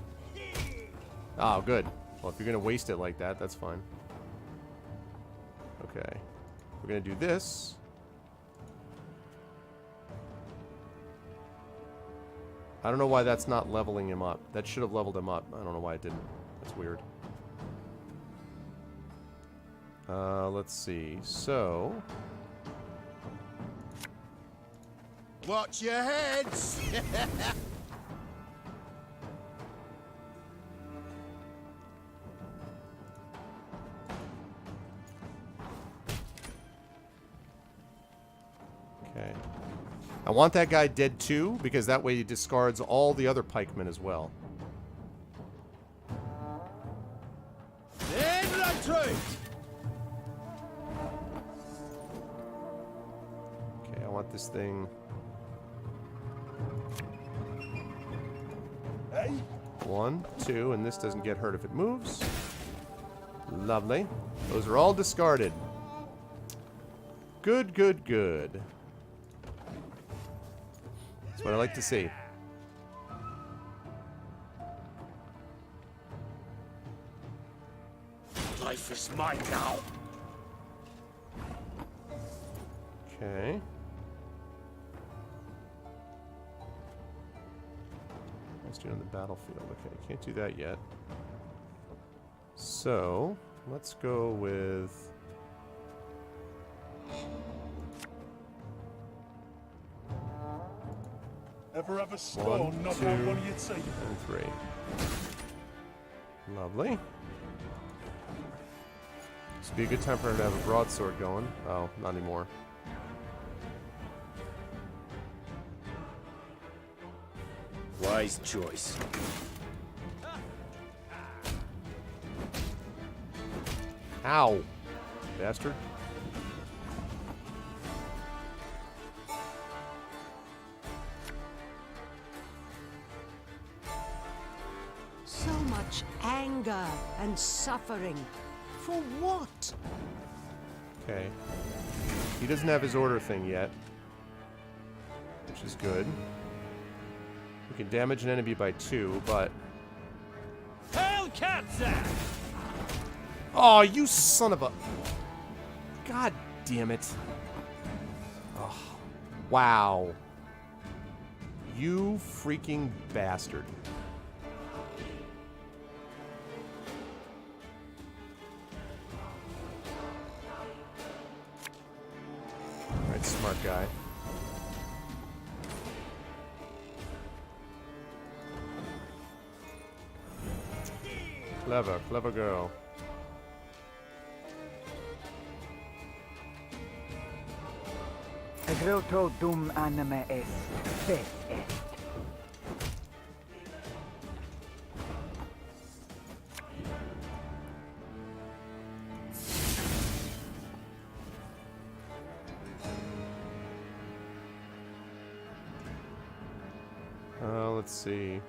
Oh, good. Well, if you're going to waste it like that, that's fine. Okay. We're going to do this. I don't know why that's not leveling him up. That should have leveled him up. I don't know why it didn't. That's weird. Let's see. So... Watch your heads! Okay. I want that guy dead too, because that way he discards all the other pikemen as well. Okay, I want this thing... 1, 2, and this doesn't get hurt if it moves. Lovely. Those are all discarded. Good, good, good. That's what I like to see. Life is mine now. Okay. Let's do it on the battlefield. Okay, can't do that yet. So, let's go with... Ever have a stone 1, knock 2, out one of your teeth? and 3. Lovely. This would be a good time for him to have a broadsword going. Oh, not anymore. Wise choice. Ow! Bastard. So much anger and suffering. For what? Okay. He doesn't have his order thing yet, which is good. We can damage an enemy by 2, but... Hellcat's! Oh, you son of a... God damn it. Oh, wow. You freaking bastard. Alright, smart guy. Clever, clever girl. Egreto dum anima est, faith est. Let's see.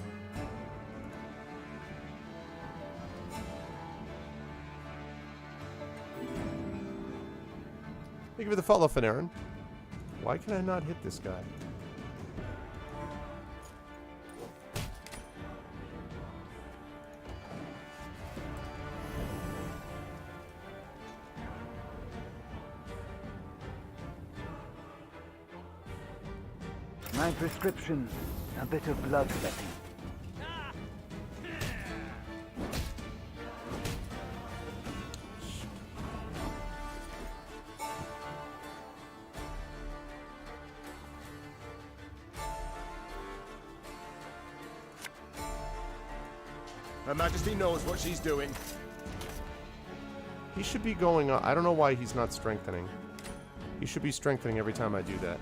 Thank you for the follow, Fanarin. Why can I not hit this guy? My prescription, a bit of bloodletting. Her Majesty knows what she's doing. He should be going up. I don't know why he's not strengthening. He should be strengthening every time I do that.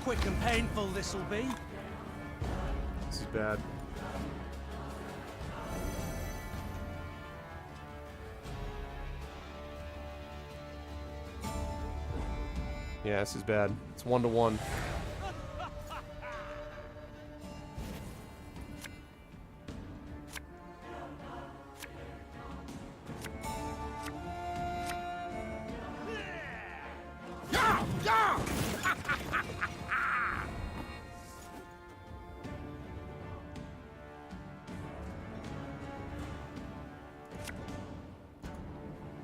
Quick and painful this'll be. This is bad. Yeah, this is bad. It's 1-to-1.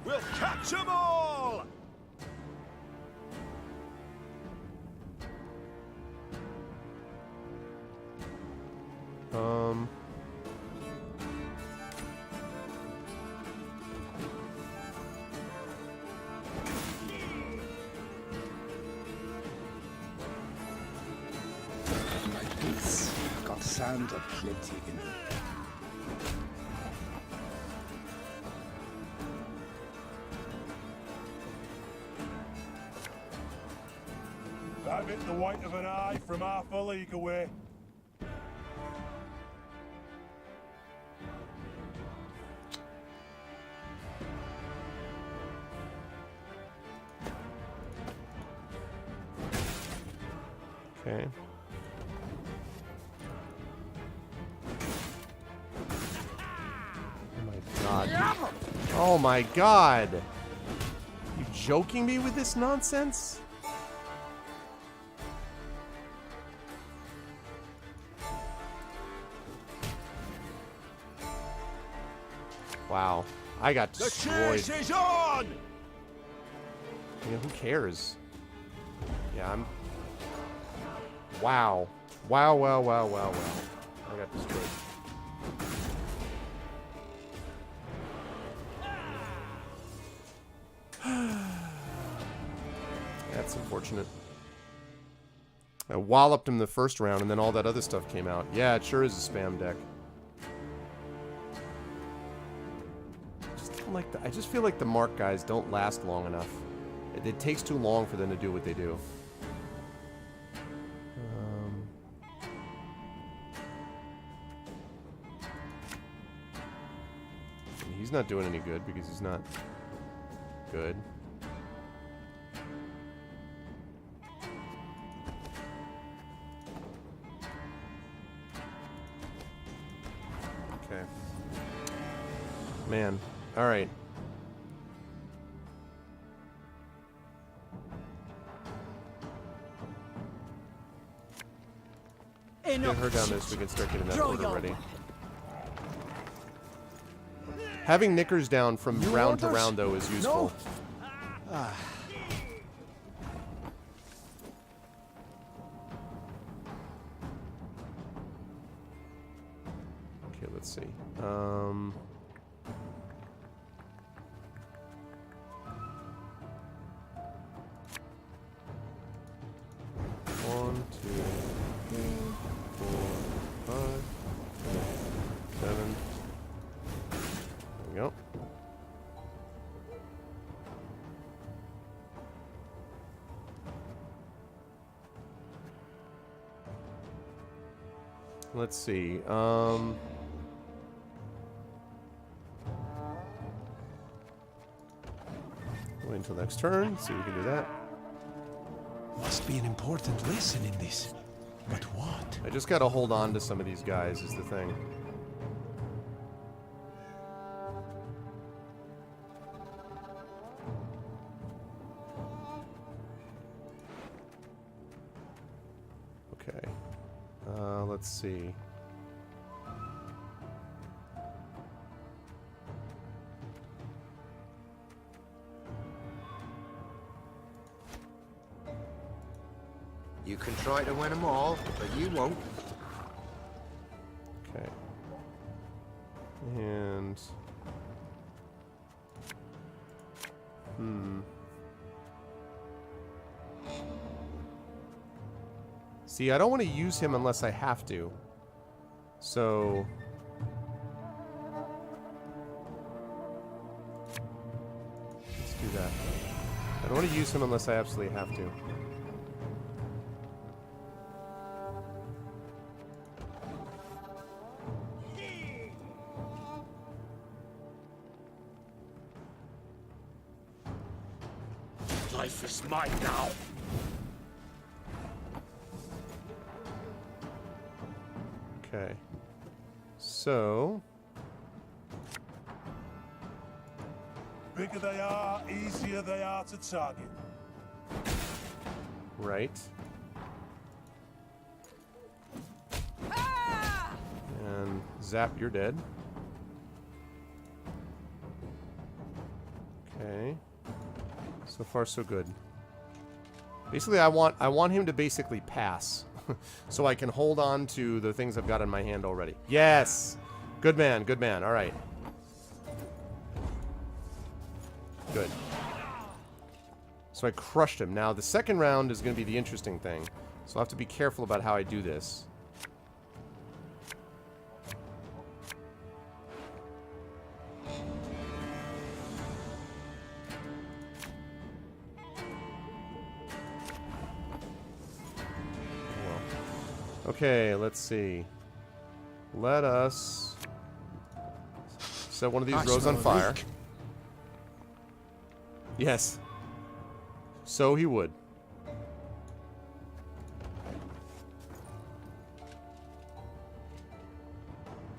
We'll catch them all! My boots got sand aplenty in them. That bit the white of an eye from half a league away. Okay. Oh my god. Oh my god. You joking me with this nonsense? Wow. I got destroyed. The chase is on! Yeah, who cares? Yeah, I'm... Wow. Wow, wow, wow, wow, wow. I got destroyed. That's unfortunate. I walloped him the first round, and then all that other stuff came out. Yeah, it sure is a spam deck. I just feel like the Mark guys don't last long enough. It takes too long for them to do what they do. He's not doing any good because he's not good. Okay. Man. All right. Get her down there so we can start getting that order ready. Having knickers down from round to round, though, is useful. No. Okay, let's see. 1, 2, 3, 4, 5, 7. There we go. Let's see. Wait until next turn. See if we can do that. Must be an important lesson in this. But what? I just gotta hold on to some of these guys is the thing. Okay. Let's see. You can try to win them all, but you won't. Okay. And... See, I don't want to use him unless I have to. So... let's do that. I don't want to use him unless I absolutely have to. Life is mine now. Okay. So... Bigger they are, easier they are to target. Right. And zap, you're dead. Okay. So far, so good. Basically, I want him to basically pass, so I can hold on to the things I've got in my hand already. Yes, good man, good man. All right, good. So I crushed him. Now the second round is going to be the interesting thing, so I'll have to be careful about how I do this. Okay, let's see. Let us set one of these rows on fire. Yes. So he would.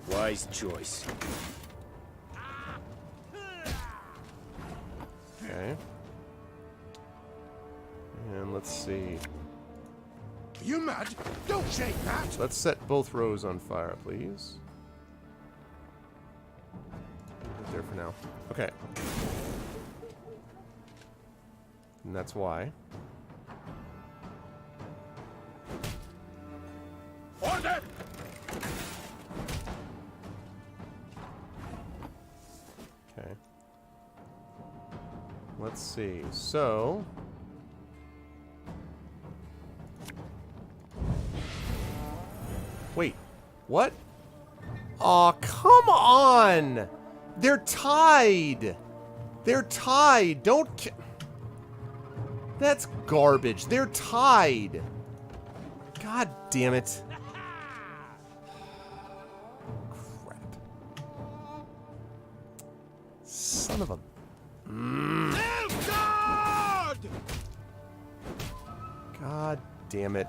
Wise choice. Okay. And let's see. Are you mad? Don't shake that! Let's set both rows on fire, please. Leave it there for now. Okay. And that's why. Order! Okay. Let's see. So... wait. What? Aw, come on! They're tied! They're tied! Don't... that's garbage. They're tied. God damn it. Crap. Son of a... God! God damn it.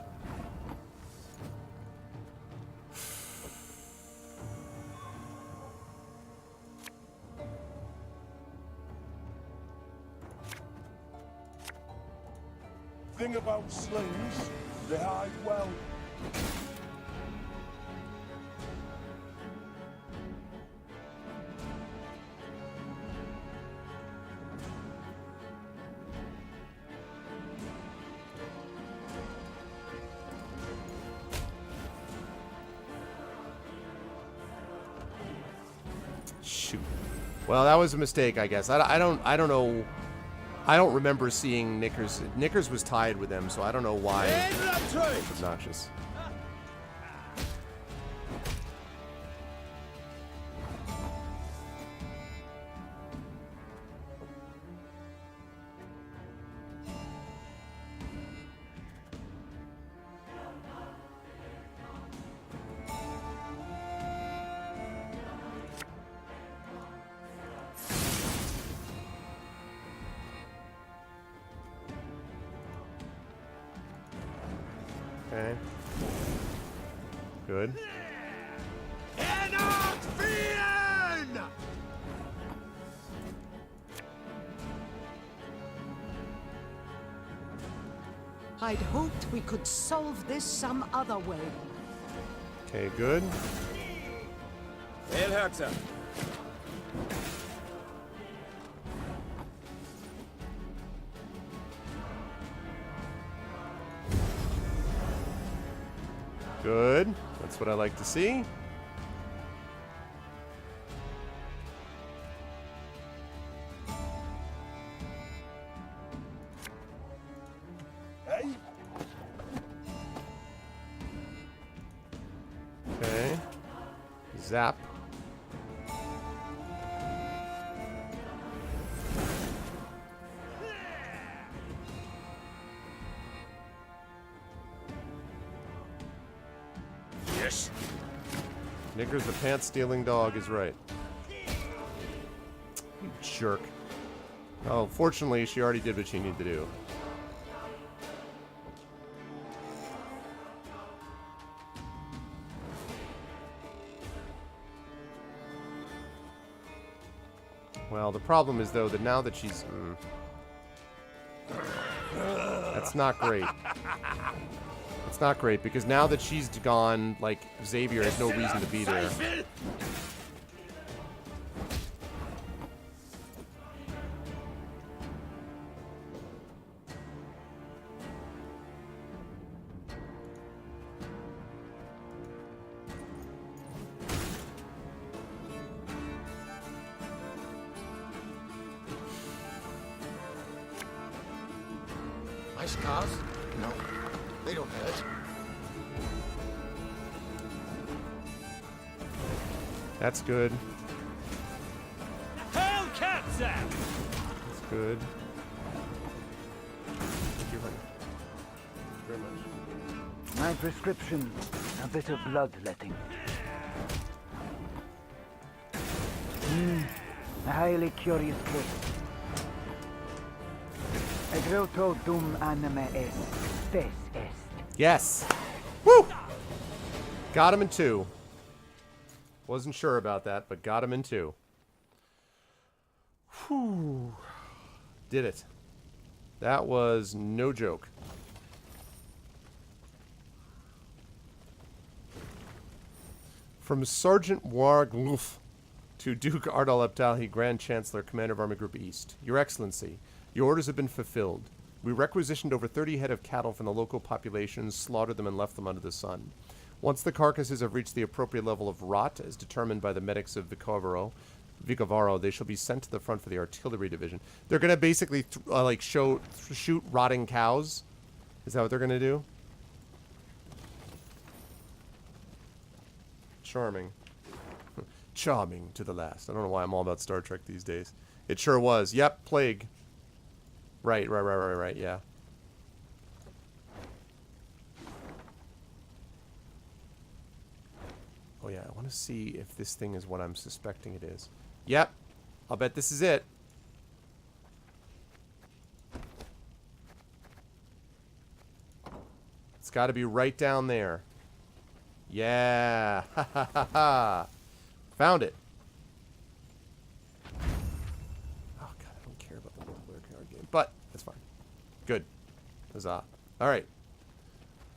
Thing about slings, they hide well. Shoot. Well, that was a mistake, I guess. I don't know. I don't remember seeing Knickers. Knickers was tied with them, so I don't know why. It's obnoxious. Okay. Good. I'd hoped we could solve this some other way. Okay, good. El Herzer. Good. That's what I like to see. Zap. Yes. Niggers the pants-stealing dog is right. You jerk. Oh, fortunately, she already did what she needed to do. Well, the problem is, though, that now that she's... that's not great. It's not great, because now that she's gone, like, Xavier has no reason to be there. My scars? No, they don't hurt. That's good. Hellcat Zap! That's good. Thank you very much. My prescription, a bit of bloodletting. A highly curious case. Egreto dum anime est, spes est. Yes! Woo! Got him in 2. Wasn't sure about that, but got him in 2. Whew. Did it. That was no joke. From Sergeant Wargluf to Duke Ardal Abdalhi, Grand Chancellor, Commander of Army Group East. Your Excellency, your orders have been fulfilled. We requisitioned over 30 head of cattle from the local populations, slaughtered them, and left them under the sun. Once the carcasses have reached the appropriate level of rot, as determined by the medics of Vicovaro, they shall be sent to the front for the artillery division. They're going to basically, shoot rotting cows? Is that what they're going to do? Charming. Charming to the last. I don't know why I'm all about Star Trek these days. It sure was. Yep, plague. Right, yeah. Oh yeah, I want to see if this thing is what I'm suspecting it is. Yep, I'll bet this is it. It's got to be right down there. Yeah, ha ha ha ha. Found it. Oh god, I don't care about the multiplayer card game, but that's fine. Good. Huzzah. All right.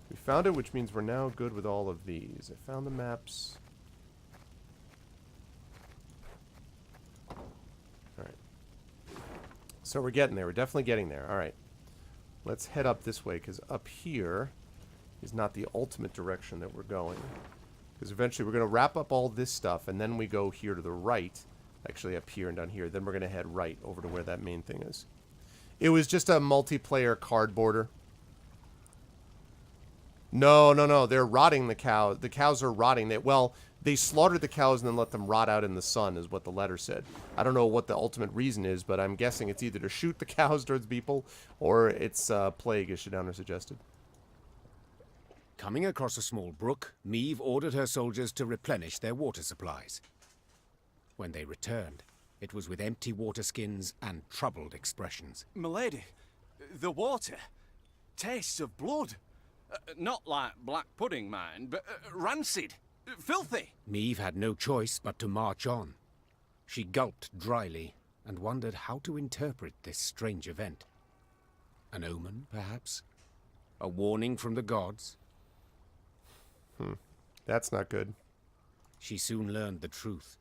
We found it, which means we're now good with all of these. I found the maps. Alright. So we're getting there. We're definitely getting there. Alright. Let's head up this way, because up here is not the ultimate direction that we're going. Because eventually we're going to wrap up all this stuff, and then we go here to the right. Actually, up here and down here. Then we're going to head right over to where that main thing is. It was just a multiplayer card border. No. They're rotting the cow. The cows are rotting. They slaughtered the cows and then let them rot out in the sun, is what the letter said. I don't know what the ultimate reason is, but I'm guessing it's either to shoot the cows towards people, or it's plague, as Shadowner suggested. Coming across a small brook, Meve ordered her soldiers to replenish their water supplies. When they returned, it was with empty water skins and troubled expressions. Milady, the water tastes of blood. Not like black pudding, mind, but rancid. Filthy. Meve had no choice but to march on. She gulped dryly and wondered how to interpret this strange event. An omen, perhaps? A warning from the gods? That's not good. She soon learned the truth.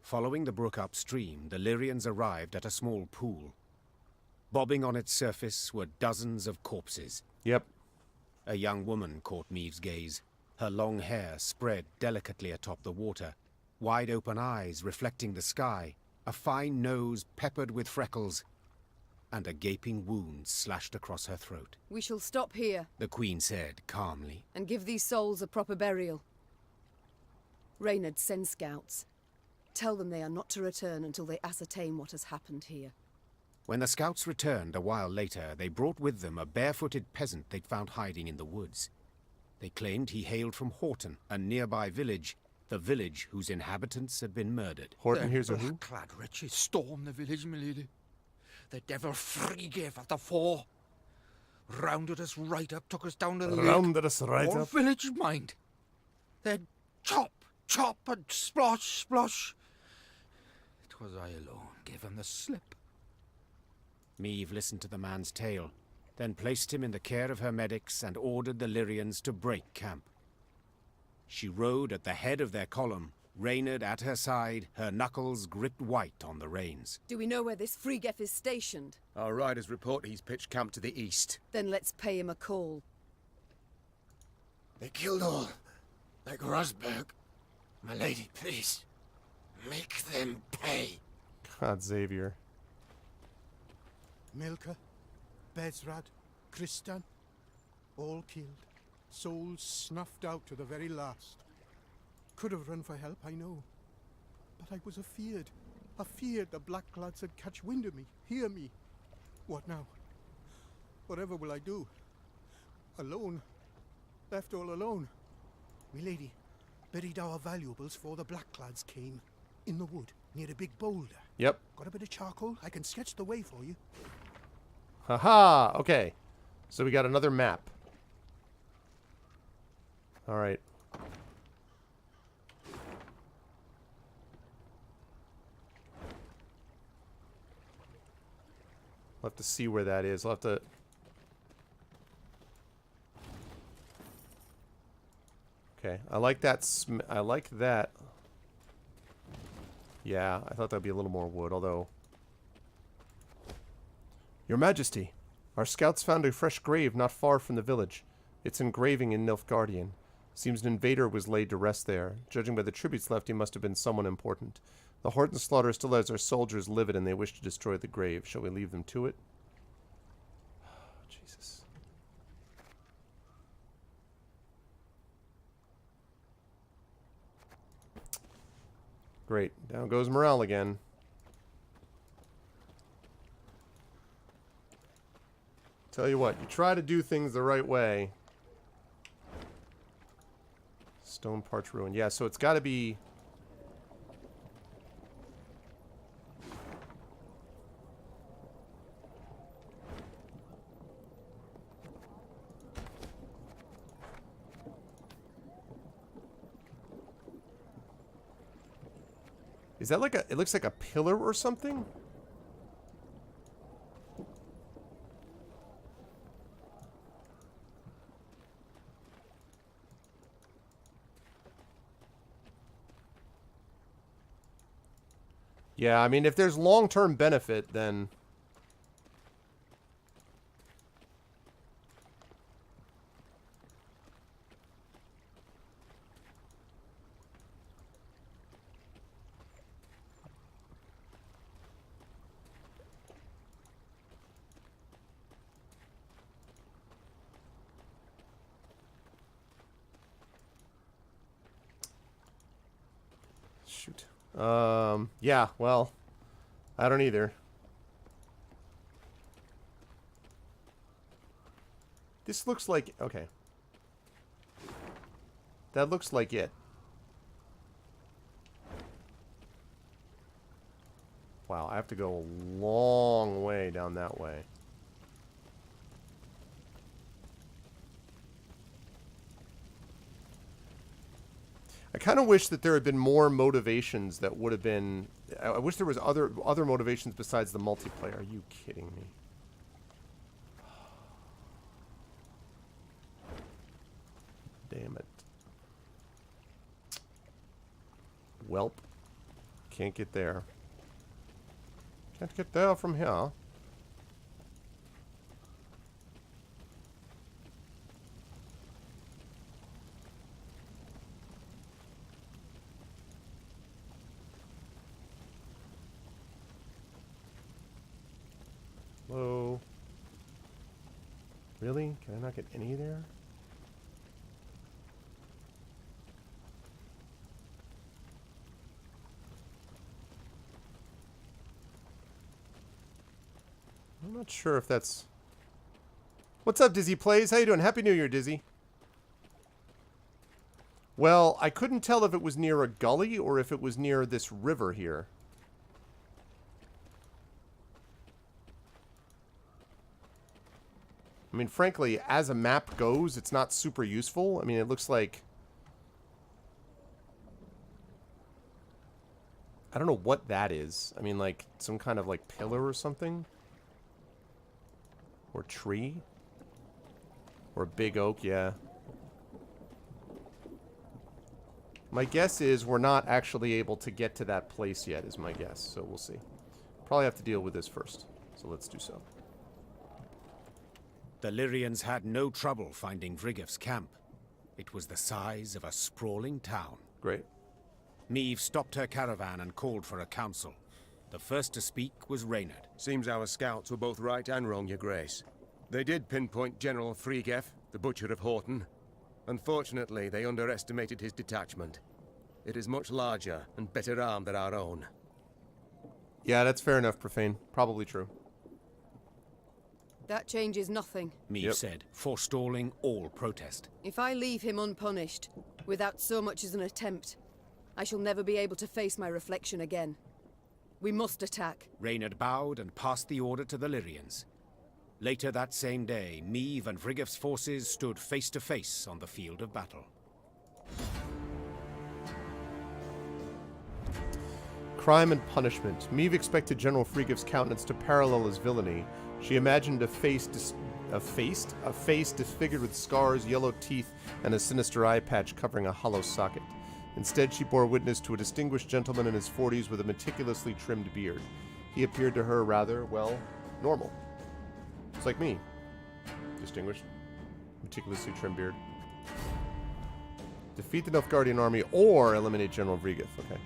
Following the brook upstream, the Lyrians arrived at a small pool. Bobbing on its surface were dozens of corpses. Yep. A young woman caught Meve's gaze. Her long hair spread delicately atop the water, wide-open eyes reflecting the sky, a fine nose peppered with freckles, and a gaping wound slashed across her throat. We shall stop here, The Queen said calmly. and give these souls a proper burial. Reynard, send scouts. Tell them they are not to return until they ascertain what has happened here. When the scouts returned a while later, they brought with them a barefooted peasant they'd found hiding in the woods. They claimed he hailed from Horton, a nearby village, the village whose inhabitants had been murdered. Horton, here's a who? Black-clad wretches stormed the village, milady. The devil free gave at the four. Rounded us right up, took us down to the lake. Rounded us right All up. village mind. They'd chop, and splosh. 'Twas I alone gave him the slip. Meve listened to the man's tale, then placed him in the care of her medics and ordered the Lyrians to break camp. She rode at the head of their column, Reynard at her side, her knuckles gripped white on the reins. Do we know where this Frigef is stationed? Our riders report he's pitched camp to the east. Then let's pay him a call. They killed all. Like Rosberg. My lady, please. Make them pay. God, Xavier. Milka, Bezrad, Kristan, all killed. Souls snuffed out to the very last. Could have run for help, I know. But I was afeard. Afeard the Blackclads had catch wind of me, hear me. What now? Whatever will I do? Alone. Left all alone. Milady, buried our valuables for the Blackclads came. In the wood, near a big boulder. Yep. Got a bit of charcoal? I can sketch the way for you. Haha, okay. So we got another map. Alright. We'll have to see where that is. I'll have to... Okay, I like that I like that. Yeah, I thought that'd be a little more wood, although... Your Majesty, our scouts found a fresh grave not far from the village. Its engraving in Nilfgaardian. Seems an invader was laid to rest there. Judging by the tributes left, he must have been someone important. The Horton slaughter still has our soldiers livid and they wish to destroy the grave. Shall we leave them to it? Jesus. Great. Down goes morale again. Tell you what, you try to do things the right way. Stone Parch Ruin. Yeah, so it's got to be... Is that like a... It looks like a pillar or something? Yeah, I mean, if there's long-term benefit, then... Shoot. Yeah, well, I don't either. This looks like... Okay. That looks like it. Wow, I have to go a long way down that way. I kind of wish that there had been more motivations that would have been... I wish there was other motivations besides the multiplayer. Are you kidding me? Damn it. Welp. Can't get there. Can't get there from here. Hello? Really? Can I not get any there? I'm not sure if that's... What's up, Dizzy Plays? How you doing? Happy New Year, Dizzy. Well, I couldn't tell if it was near a gully or if it was near this river here. I mean, frankly, as a map goes, it's not super useful. I mean, it looks like... I don't know what that is. I mean, like, some kind of, like, pillar or something? Or tree? Or a big oak, yeah. My guess is we're not actually able to get to that place yet, is my guess. So we'll see. Probably have to deal with this first. So let's do so. The Lyrians had no trouble finding Vrygif's camp. It was the size of a sprawling town. Great. Meve stopped her caravan and called for a council. The first to speak was Reynard. Seems our scouts were both right and wrong, Your Grace. They did pinpoint General Thronebreaker, the Butcher of Horton. Unfortunately, they underestimated his detachment. It is much larger and better armed than our own. Yeah, that's fair enough, Profane. Probably true. That changes nothing. Meve said, forestalling all protest. If I leave him unpunished, without so much as an attempt, I shall never be able to face my reflection again. We must attack. Reynard bowed and passed the order to the Lyrians. Later that same day, Meve and Vrygif's forces stood face to face on the field of battle. Crime and punishment. Meve expected General Vrygif's countenance to parallel his villainy. She imagined a face disfigured with scars, yellow teeth, and a sinister eye patch covering a hollow socket. Instead, she bore witness to a distinguished gentleman in his 40s with a meticulously trimmed beard. He appeared to her rather, well, normal. It's like me. Distinguished. Meticulously trimmed beard. Defeat the Nilfgaardian army or eliminate General Vrygif. Okay.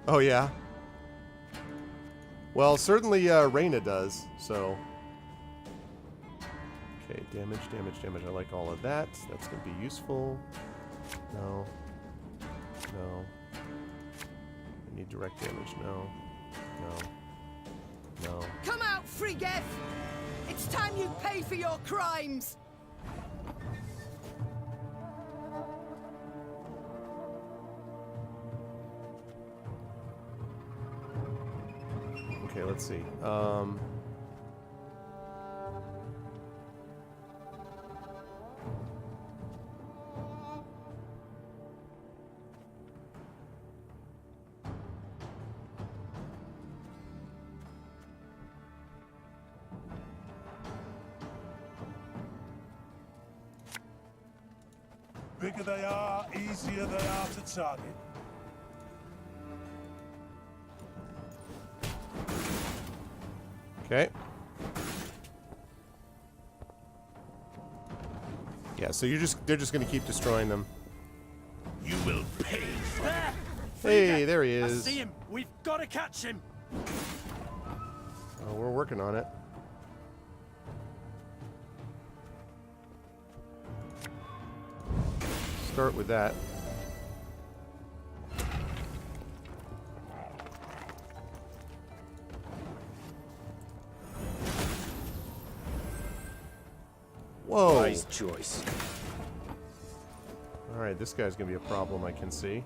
Oh, yeah? Well, certainly Reyna does, so... Okay, damage. I like all of that. That's going to be useful. No. No. I need direct damage. No. No. No. Come out, Vrygif! It's time you pay for your crimes! Okay, let's see. Bigger they are, easier they are to target. Okay. Yeah, so they're just gonna keep destroying them. You will pay for that. Hey, there he I is. see him. We've got to catch him. Oh, we're working on it. Start with that. Whoa. Wise choice. Alright, this guy's gonna be a problem, I can see.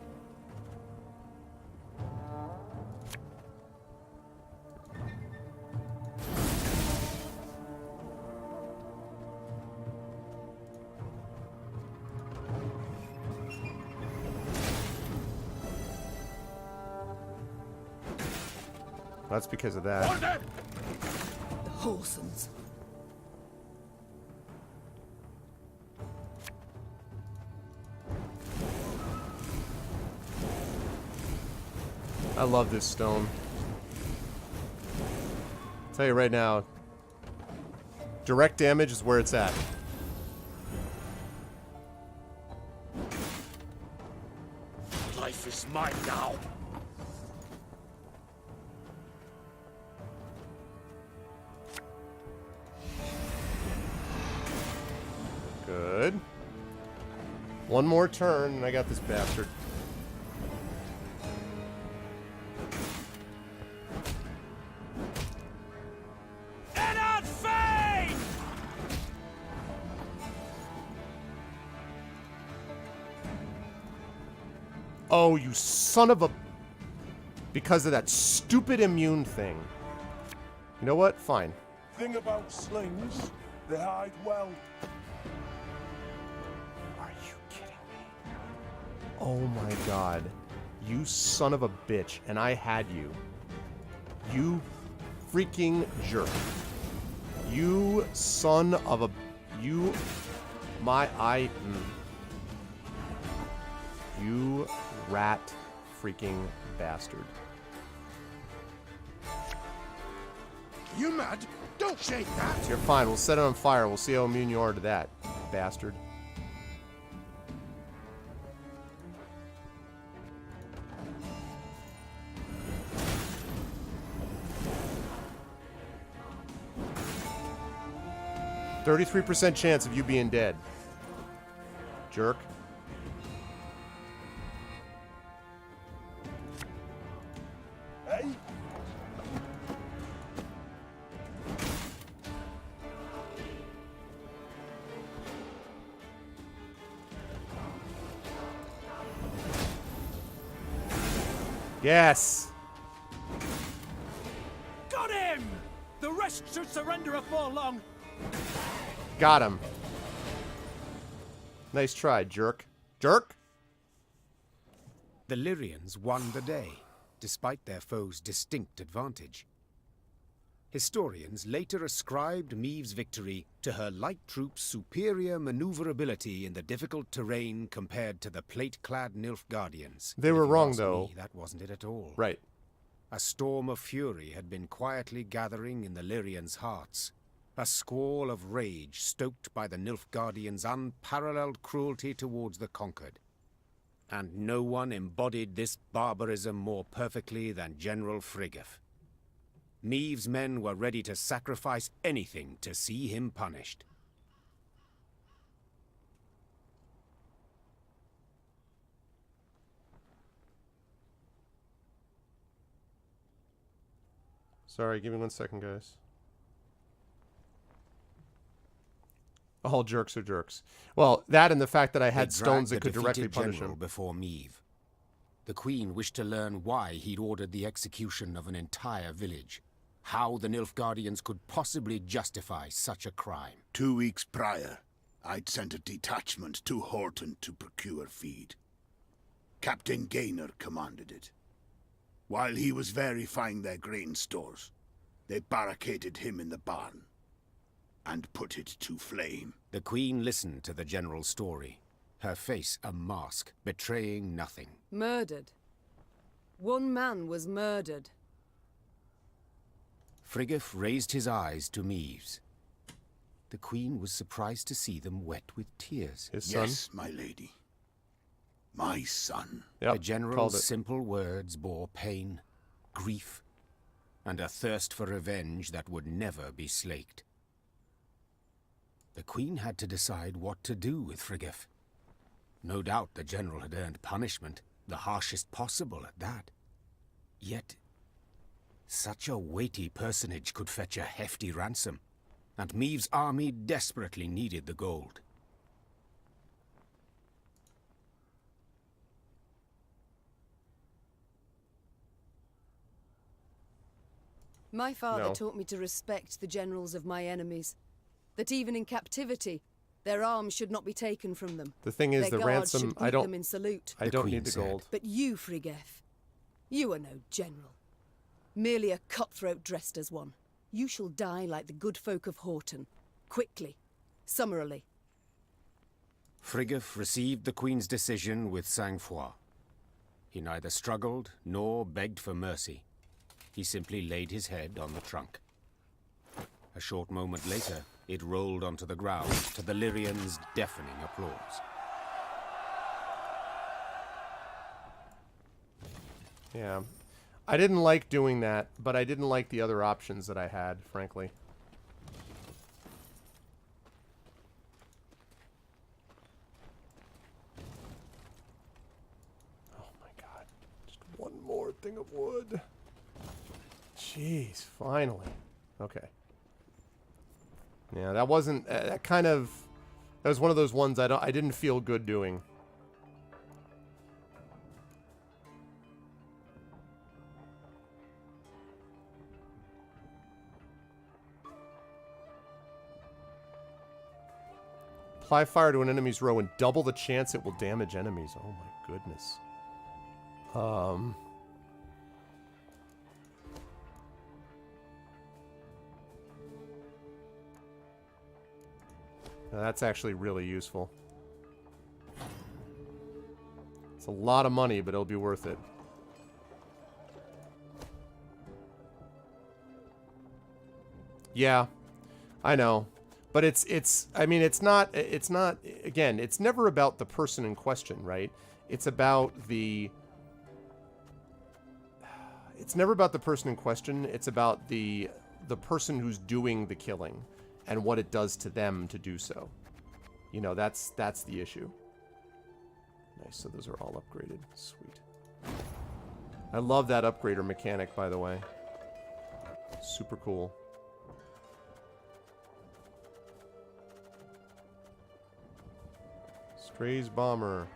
That's because of that. The Wholesons. I love this stone. I'll tell you right now, direct damage is where it's at. Life is mine now. Good. One more turn and I got this bastard. Oh, you son of a... Because of that stupid immune thing. You know what? Fine. Thing about slings, they hide well. Are you kidding me? Oh my god. You son of a bitch. And I had you. You freaking jerk. You son of a... You... You rat freaking bastard. You mad? Don't shake that! You're fine. We'll set it on fire. We'll see how immune you are to that, bastard. %33% chance of you being dead. Jerk. Hey? Yes. Got him! The rest should surrender afore long. Got him. Nice try, jerk. Jerk? The Lyrians won the day, despite their foe's distinct advantage. Historians later ascribed Maeve's victory to her light troops' superior maneuverability in the difficult terrain compared to the plate-clad Nilfgaardians. They were wrong, though. That wasn't it at all. Right. A storm of fury had been quietly gathering in the Lyrians' hearts, a squall of rage stoked by the Nilfgaardians' unparalleled cruelty towards the conquered. And no one embodied this barbarism more perfectly than General Frigga. Maeve's men were ready to sacrifice anything to see him punished. Sorry, give me 1 second, guys. All jerks are jerks. Well, that and the fact that I had stones that could directly punish him. Before Maeve. The Queen wished to learn why he'd ordered the execution of an entire village. How the Nilfgaardians could possibly justify such a crime. 2 weeks prior, I'd sent a detachment to Horton to procure feed. Captain Gaynor commanded it. While he was verifying their grain stores, they barricaded him in the barn and put it to flame. The Queen listened to the general's story, her face a mask, betraying nothing. Murdered. One man was murdered. Frigga raised his eyes to Maeve's. The Queen was surprised to see them wet with tears. His son? Yes, my lady. My son. Yep, the general's simple words bore pain, grief, and a thirst for revenge that would never be slaked. The Queen had to decide what to do with Frigga. No doubt the general had earned punishment, the harshest possible at that. Yet, such a weighty personage could fetch a hefty ransom, and Maeve's army desperately needed the gold. My father No. taught me to respect the generals of my enemies. That even in captivity, their arms should not be taken from them. The thing is, Their the guards ransom, should greet them in salute. I don't need the gold. But you, Frigga, you are no general. Merely a cutthroat dressed as one. You shall die like the good folk of Horton. Quickly. Summarily. Frigga received the Queen's decision with sang-froid. He neither struggled nor begged for mercy. He simply laid his head on the trunk. A short moment later, it rolled onto the ground to the Lyrians' deafening applause. Yeah. I didn't like doing that, but I didn't like the other options that I had, frankly. Oh my god. Just one more thing of wood. Jeez, finally. Okay. Yeah, that wasn't... that kind of... That was one of those ones I didn't feel good doing. Apply fire to an enemy's row and double the chance it will damage enemies. Oh my goodness. Now that's actually really useful. It's a lot of money, but it'll be worth it. Yeah, I know. But I mean, it's not, again, it's never about the person in question, right? It's about it's never about the person in question. It's about the person who's doing the killing and what it does to them to do so. You know, that's the issue. Nice, so those are all upgraded. Sweet. I love that upgrader mechanic, by the way. Super cool. Stray's bomber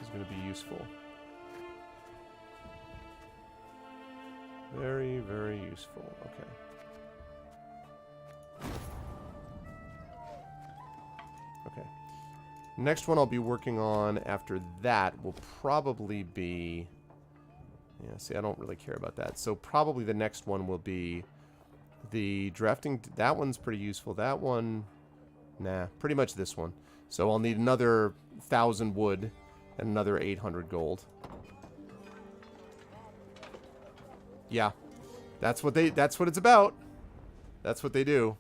is going to be useful. Very, very useful. Okay. Okay. Next one I'll be working on after that will probably be... Yeah, see, I don't really care about that. So probably the next one will be the drafting... That one's pretty useful. That one... Nah, pretty much this one. So I'll need another 1,000 wood and another 800 gold. Yeah. That's what it's about. That's what they do.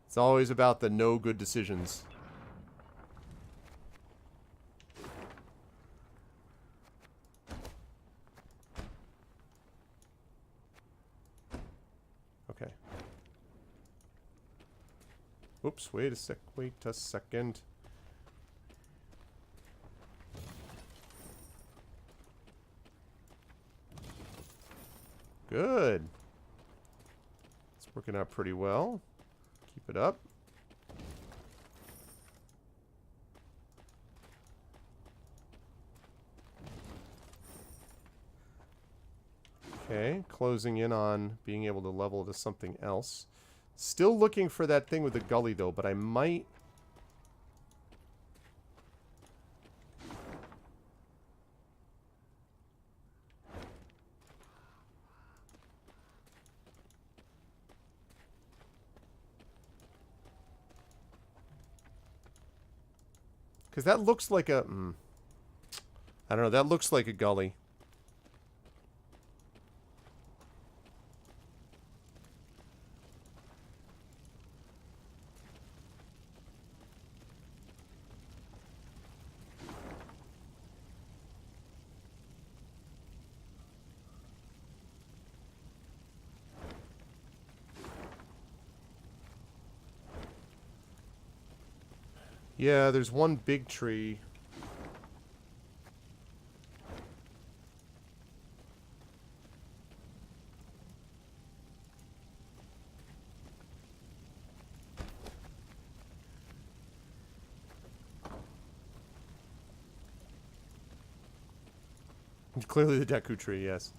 It's always about the no good decisions. Okay. Oops, wait a second. Good. It's working out pretty well. Keep it up. Okay, closing in on being able to level to something else. Still looking for that thing with the gully, though, but I might... Because that looks like a... I don't know, that looks like a gully. Yeah, there's one big tree. Clearly the Deku tree, yes.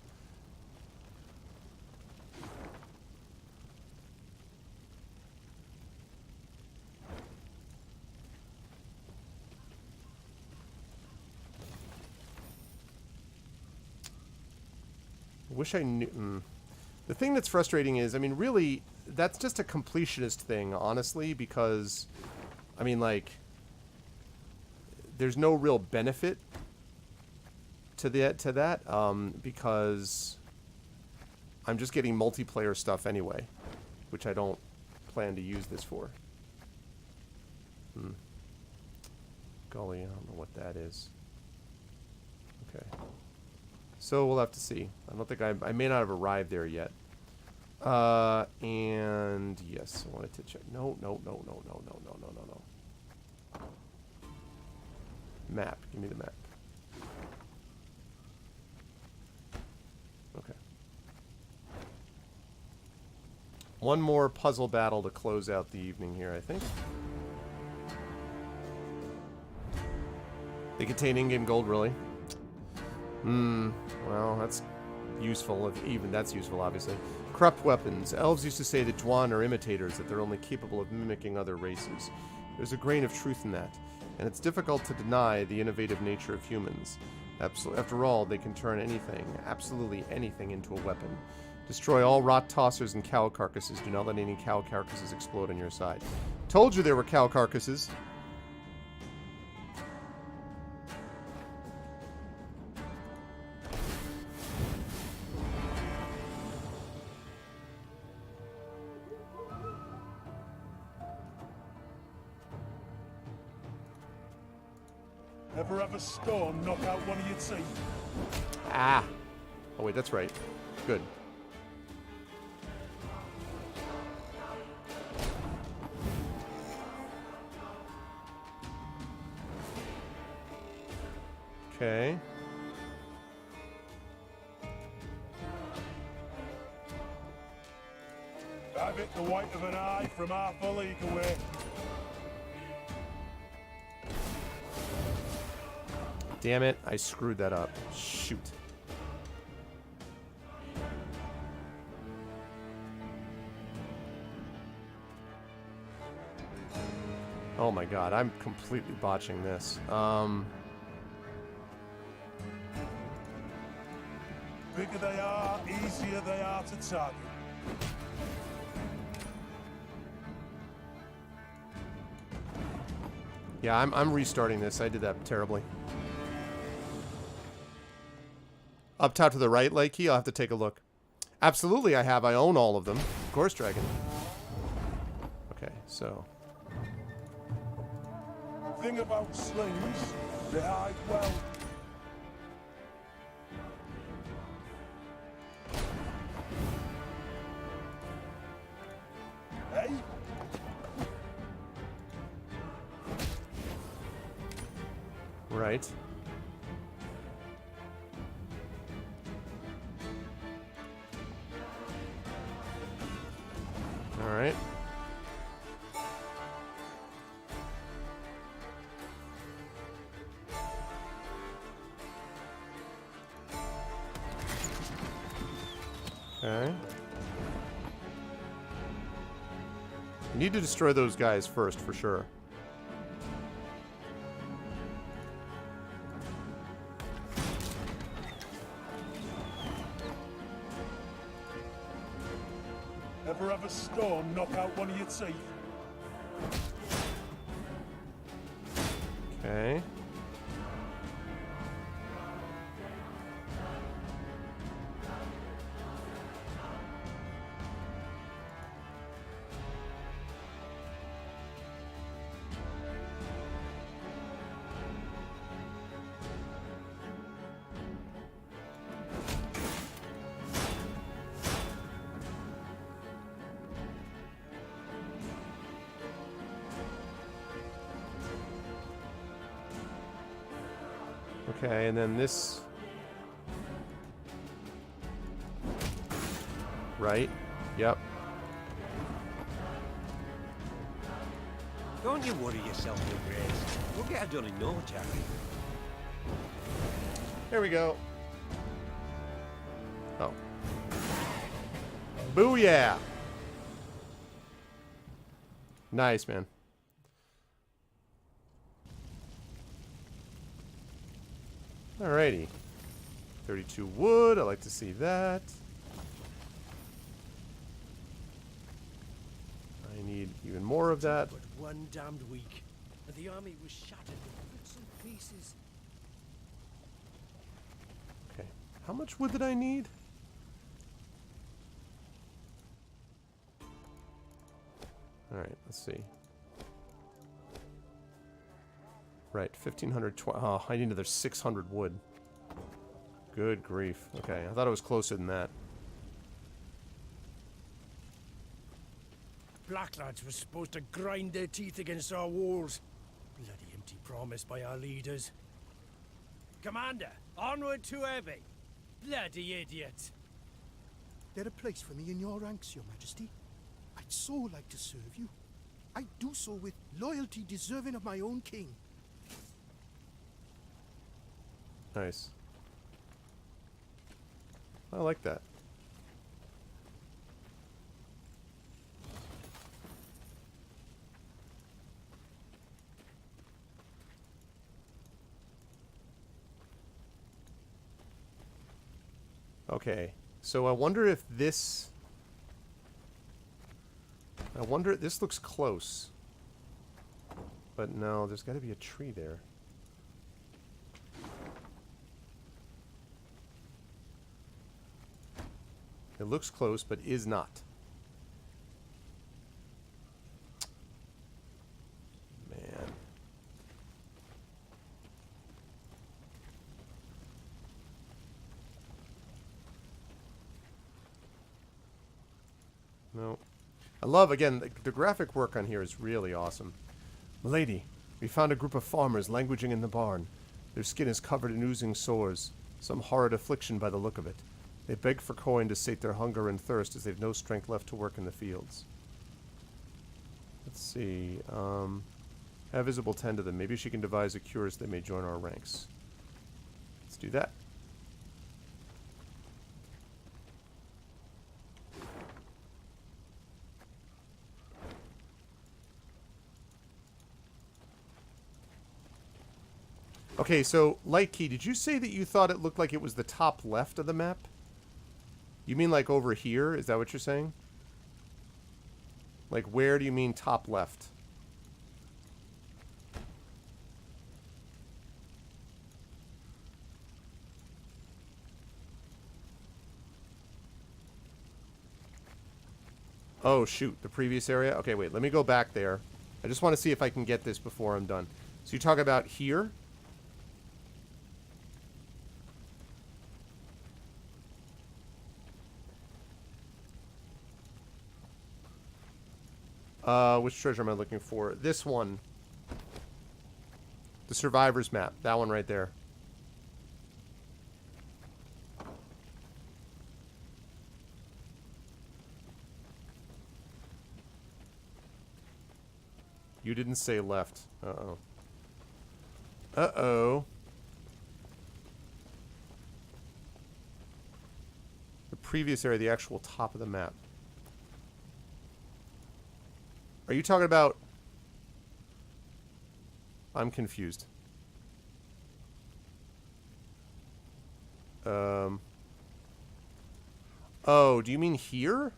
Wish I knew... The thing that's frustrating is, I mean, really, that's just a completionist thing, honestly, because, I mean, like, there's no real benefit to that, because I'm just getting multiplayer stuff anyway, which I don't plan to use this for. Golly, I don't know what that is. Okay. So we'll have to see. I don't think I may not have arrived there yet. And yes, I wanted to check. No. Map. Give me the map. Okay. One more puzzle battle to close out the evening here, I think. They contain in-game gold, really? Well, that's useful, if even that's useful, obviously. Corrupt weapons. Elves used to say that Dwan are imitators, that they're only capable of mimicking other races. There's a grain of truth in that, and it's difficult to deny the innovative nature of humans. After all, they can turn anything, absolutely anything, into a weapon. Destroy all rot tossers and cow carcasses. Do not let any cow carcasses explode on your side. Told you there were cow carcasses. Ever have a storm knock out one of your teeth? Ah. Oh, wait, that's right. Good. Okay. I've hit the white of an eye from half a league away. Damn it, I screwed that up. Shoot. Oh my god, I'm completely botching this. Bigger they are, easier they are to target. Yeah, I'm restarting this. I did that terribly. Up top to the right, Lakey? I'll have to take a look. Absolutely, I have. I own all of them. Of course, Dragon. Okay, so... Thing about slings, they hide well. Hey? Right. All right. Okay. We need to destroy those guys first, for sure. Ever have a storm knock out one of your teeth? Okay. Okay, and then this... Right. Yep. Don't you worry yourself, Your Grace. We'll get it done in no time. Here we go. Oh. Booyah! Nice, man. Alrighty. 32 wood. I like to see that. I need even more of that. But one damned week, and the army was shattered to bits and pieces. Okay. How much wood did I need? Alright, let's see. Right, 1,500. Oh, I need another 600 wood. Good grief. Okay, I thought it was closer than that. Blacklads were supposed to grind their teeth against our walls. Bloody empty promise by our leaders. Commander, onward to Abbey. Bloody idiot. There a place for me in your ranks, Your Majesty? I'd so like to serve you. I'd do so with loyalty deserving of my own king. Nice. I like that. Okay, so I wonder if this... I wonder... This looks close. But no, there's got to be a tree there. It looks close, but is not. Man. No. I love, again, the graphic work on here is really awesome. Milady, we found a group of farmers languishing in the barn. Their skin is covered in oozing sores, some horrid affliction by the look of it. They beg for coin to sate their hunger and thirst as they've no strength left to work in the fields. Let's see. Have Visible tend to them. Maybe she can devise a cure so they may join our ranks. Let's do that. Okay, so, Light Key, did you say that you thought it looked like it was the top left of the map? You mean like over here? Is that what you're saying? Like where do you mean top left? Oh shoot, the previous area? Okay, wait, let me go back there. I just want to see if I can get this before I'm done. So you talk about here? Which treasure am I looking for? This one. The survivor's map. That one right there. You didn't say left. Uh-oh. Uh-oh. The previous area, the actual top of the map. Are you talking about... I'm confused. Oh, do you mean here?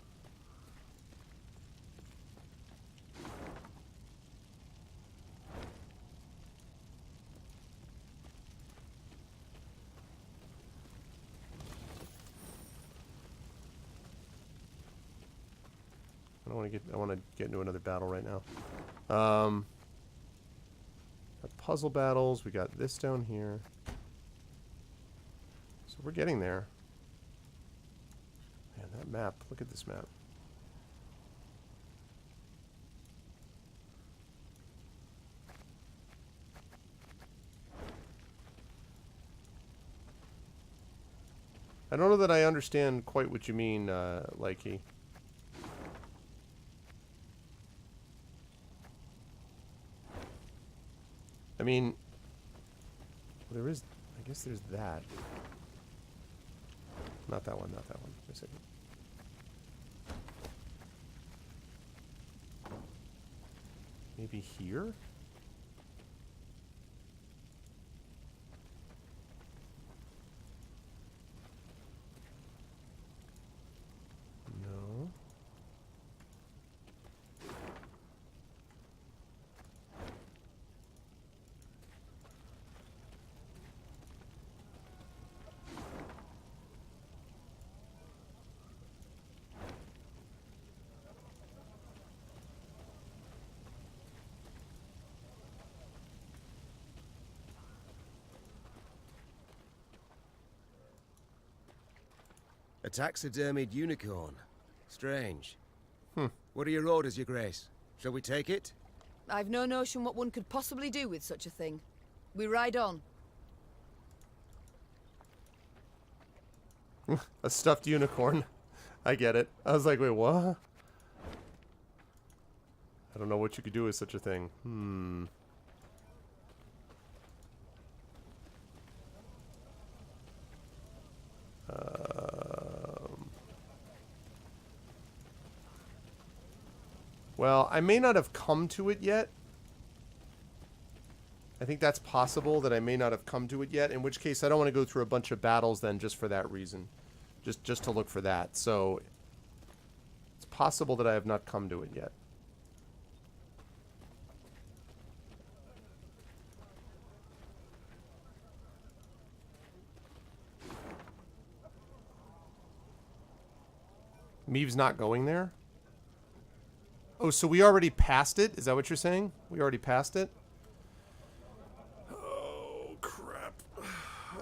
I want to get into another battle right now. Puzzle battles. We got this down here. So we're getting there. Man, that map. Look at this map. I don't know that I understand quite what you mean, Likey. I mean, there is, I guess there's that. Not that one, not that one. Wait a second. Maybe here? No. A taxidermied unicorn. Strange. Hmm. What are your orders, Your Grace? Shall we take it? I've no notion what one could possibly do with such a thing. We ride on. A stuffed unicorn. I get it. I was like, wait, what? I don't know what you could do with such a thing. Well, I may not have come to it yet. I think that's possible that I may not have come to it yet, in which case I don't want to go through a bunch of battles then just for that reason. just to look for that. So it's possible that I have not come to it yet. Meave's not going there? Oh, so we already passed it? Is that what you're saying? We already passed it? Oh, crap.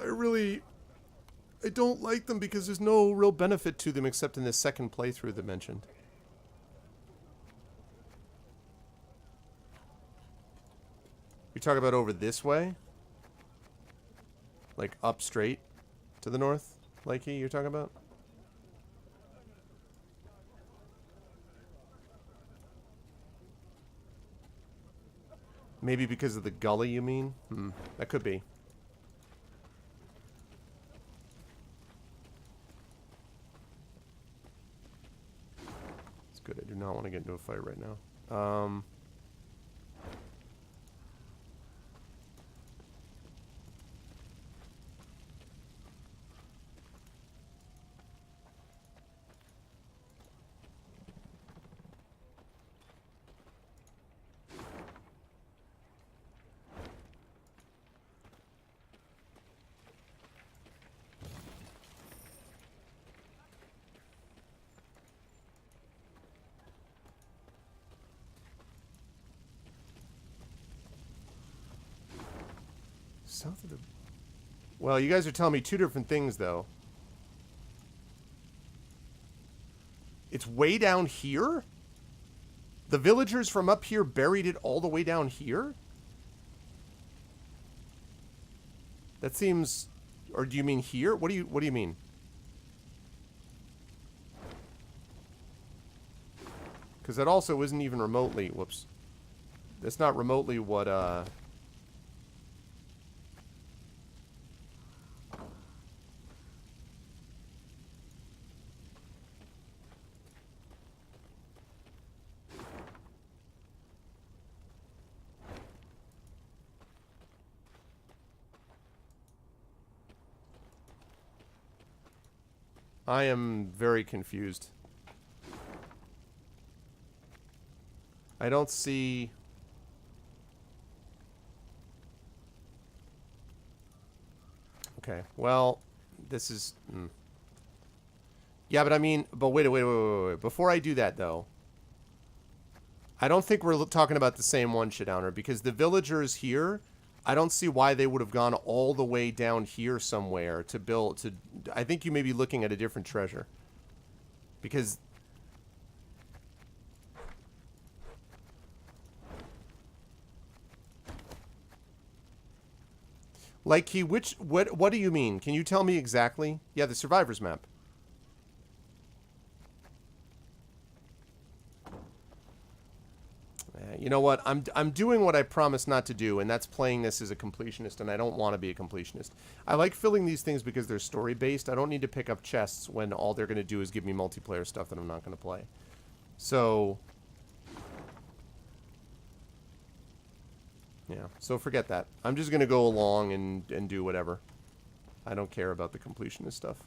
I don't like them because there's no real benefit to them except in this second playthrough that mentioned. You talk about over this way? Like up straight to the north? Likey, you're talking about? Maybe because of the gully, you mean? That could be. It's good. I do not want to get into a fight right now. South of the... Well, you guys are telling me two different things, though. It's way down here? The villagers from up here buried it all the way down here? That seems... Or do you mean here? What do you mean? Because that also isn't even remotely... Whoops. That's not remotely what, I am very confused. I don't see... Okay, well, this is... Yeah, but I mean... But wait. Before I do that, though, I don't think we're talking about the same one, Shadowner, because the villagers here... I don't see why they would have gone all the way down here somewhere to build... I think you may be looking at a different treasure. Because... Like what do you mean? Can you tell me exactly? Yeah, the survivors map. You know what? I'm doing what I promised not to do, and that's playing this as a completionist, and I don't want to be a completionist. I like filling these things because they're story-based. I don't need to pick up chests when all they're going to do is give me multiplayer stuff that I'm not going to play. So... Yeah, so forget that. I'm just going to go along and do whatever. I don't care about the completionist stuff.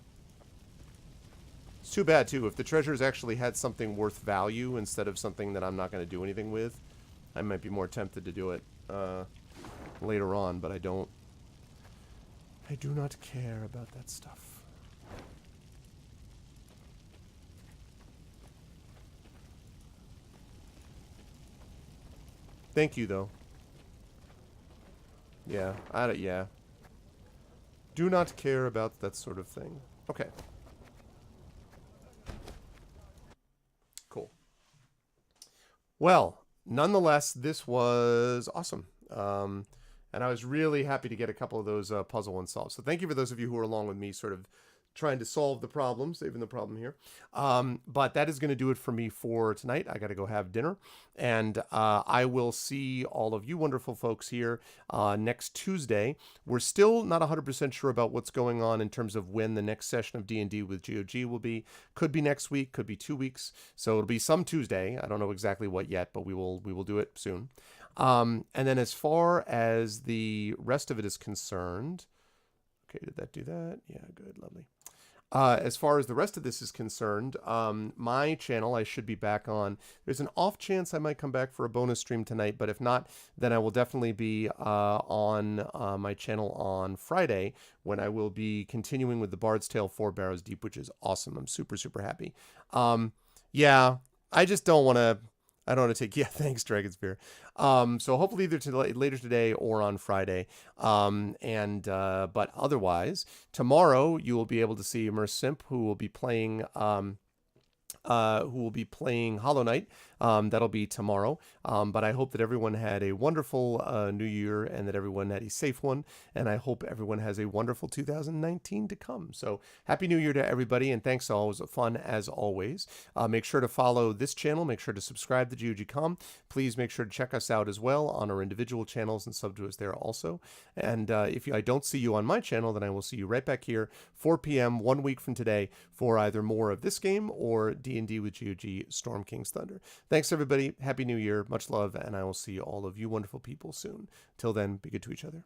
It's too bad, too. If the treasures actually had something worth value instead of something that I'm not going to do anything with, I might be more tempted to do it later on, but I don't. I do not care about that stuff. Thank you, though. Yeah, yeah. Do not care about that sort of thing. Okay. Cool. Well, nonetheless, this was awesome. And I was really happy to get a couple of those puzzle ones solved. So thank you for those of you who are along with me sort of trying to solve the problem, saving the problem here. But that is going to do it for me for tonight. I got to go have dinner. And I will see all of you wonderful folks here next Tuesday. We're still not 100% sure about what's going on in terms of when the next session of D&D with GOG will be. Could be next week, could be 2 weeks. So it'll be some Tuesday. I don't know exactly what yet, but we will do it soon. And then as far as the rest of it is concerned... Okay, did that do that? Yeah, good, lovely. As far as the rest of this is concerned, my channel I should be back on. There's an off chance I might come back for a bonus stream tonight, but if not, then I will definitely be on my channel on Friday when I will be continuing with the Bard's Tale 4 Barrows Deep, which is awesome. I'm super, super happy. Yeah, I just don't want to... I don't want to take... Yeah, thanks, Dragonspear. So hopefully either later today or on Friday. But otherwise, tomorrow you will be able to see Immerse Simp, who will be playing... Hollow Knight. That'll be tomorrow. But I hope that everyone had a wonderful new year and that everyone had a safe one. And I hope everyone has a wonderful 2019 to come. So happy new year to everybody. And thanks. Always fun as always. Make sure to follow this channel. Make sure to subscribe to GOG.com. Please make sure to check us out as well on our individual channels and sub to us there also. And if I don't see you on my channel, then I will see you right back here 4 p.m. 1 week from today for either more of this game or D&D with GOG Storm King's Thunder. Thanks, everybody. Happy New Year. Much love, and I will see all of you wonderful people soon. Till then, be good to each other.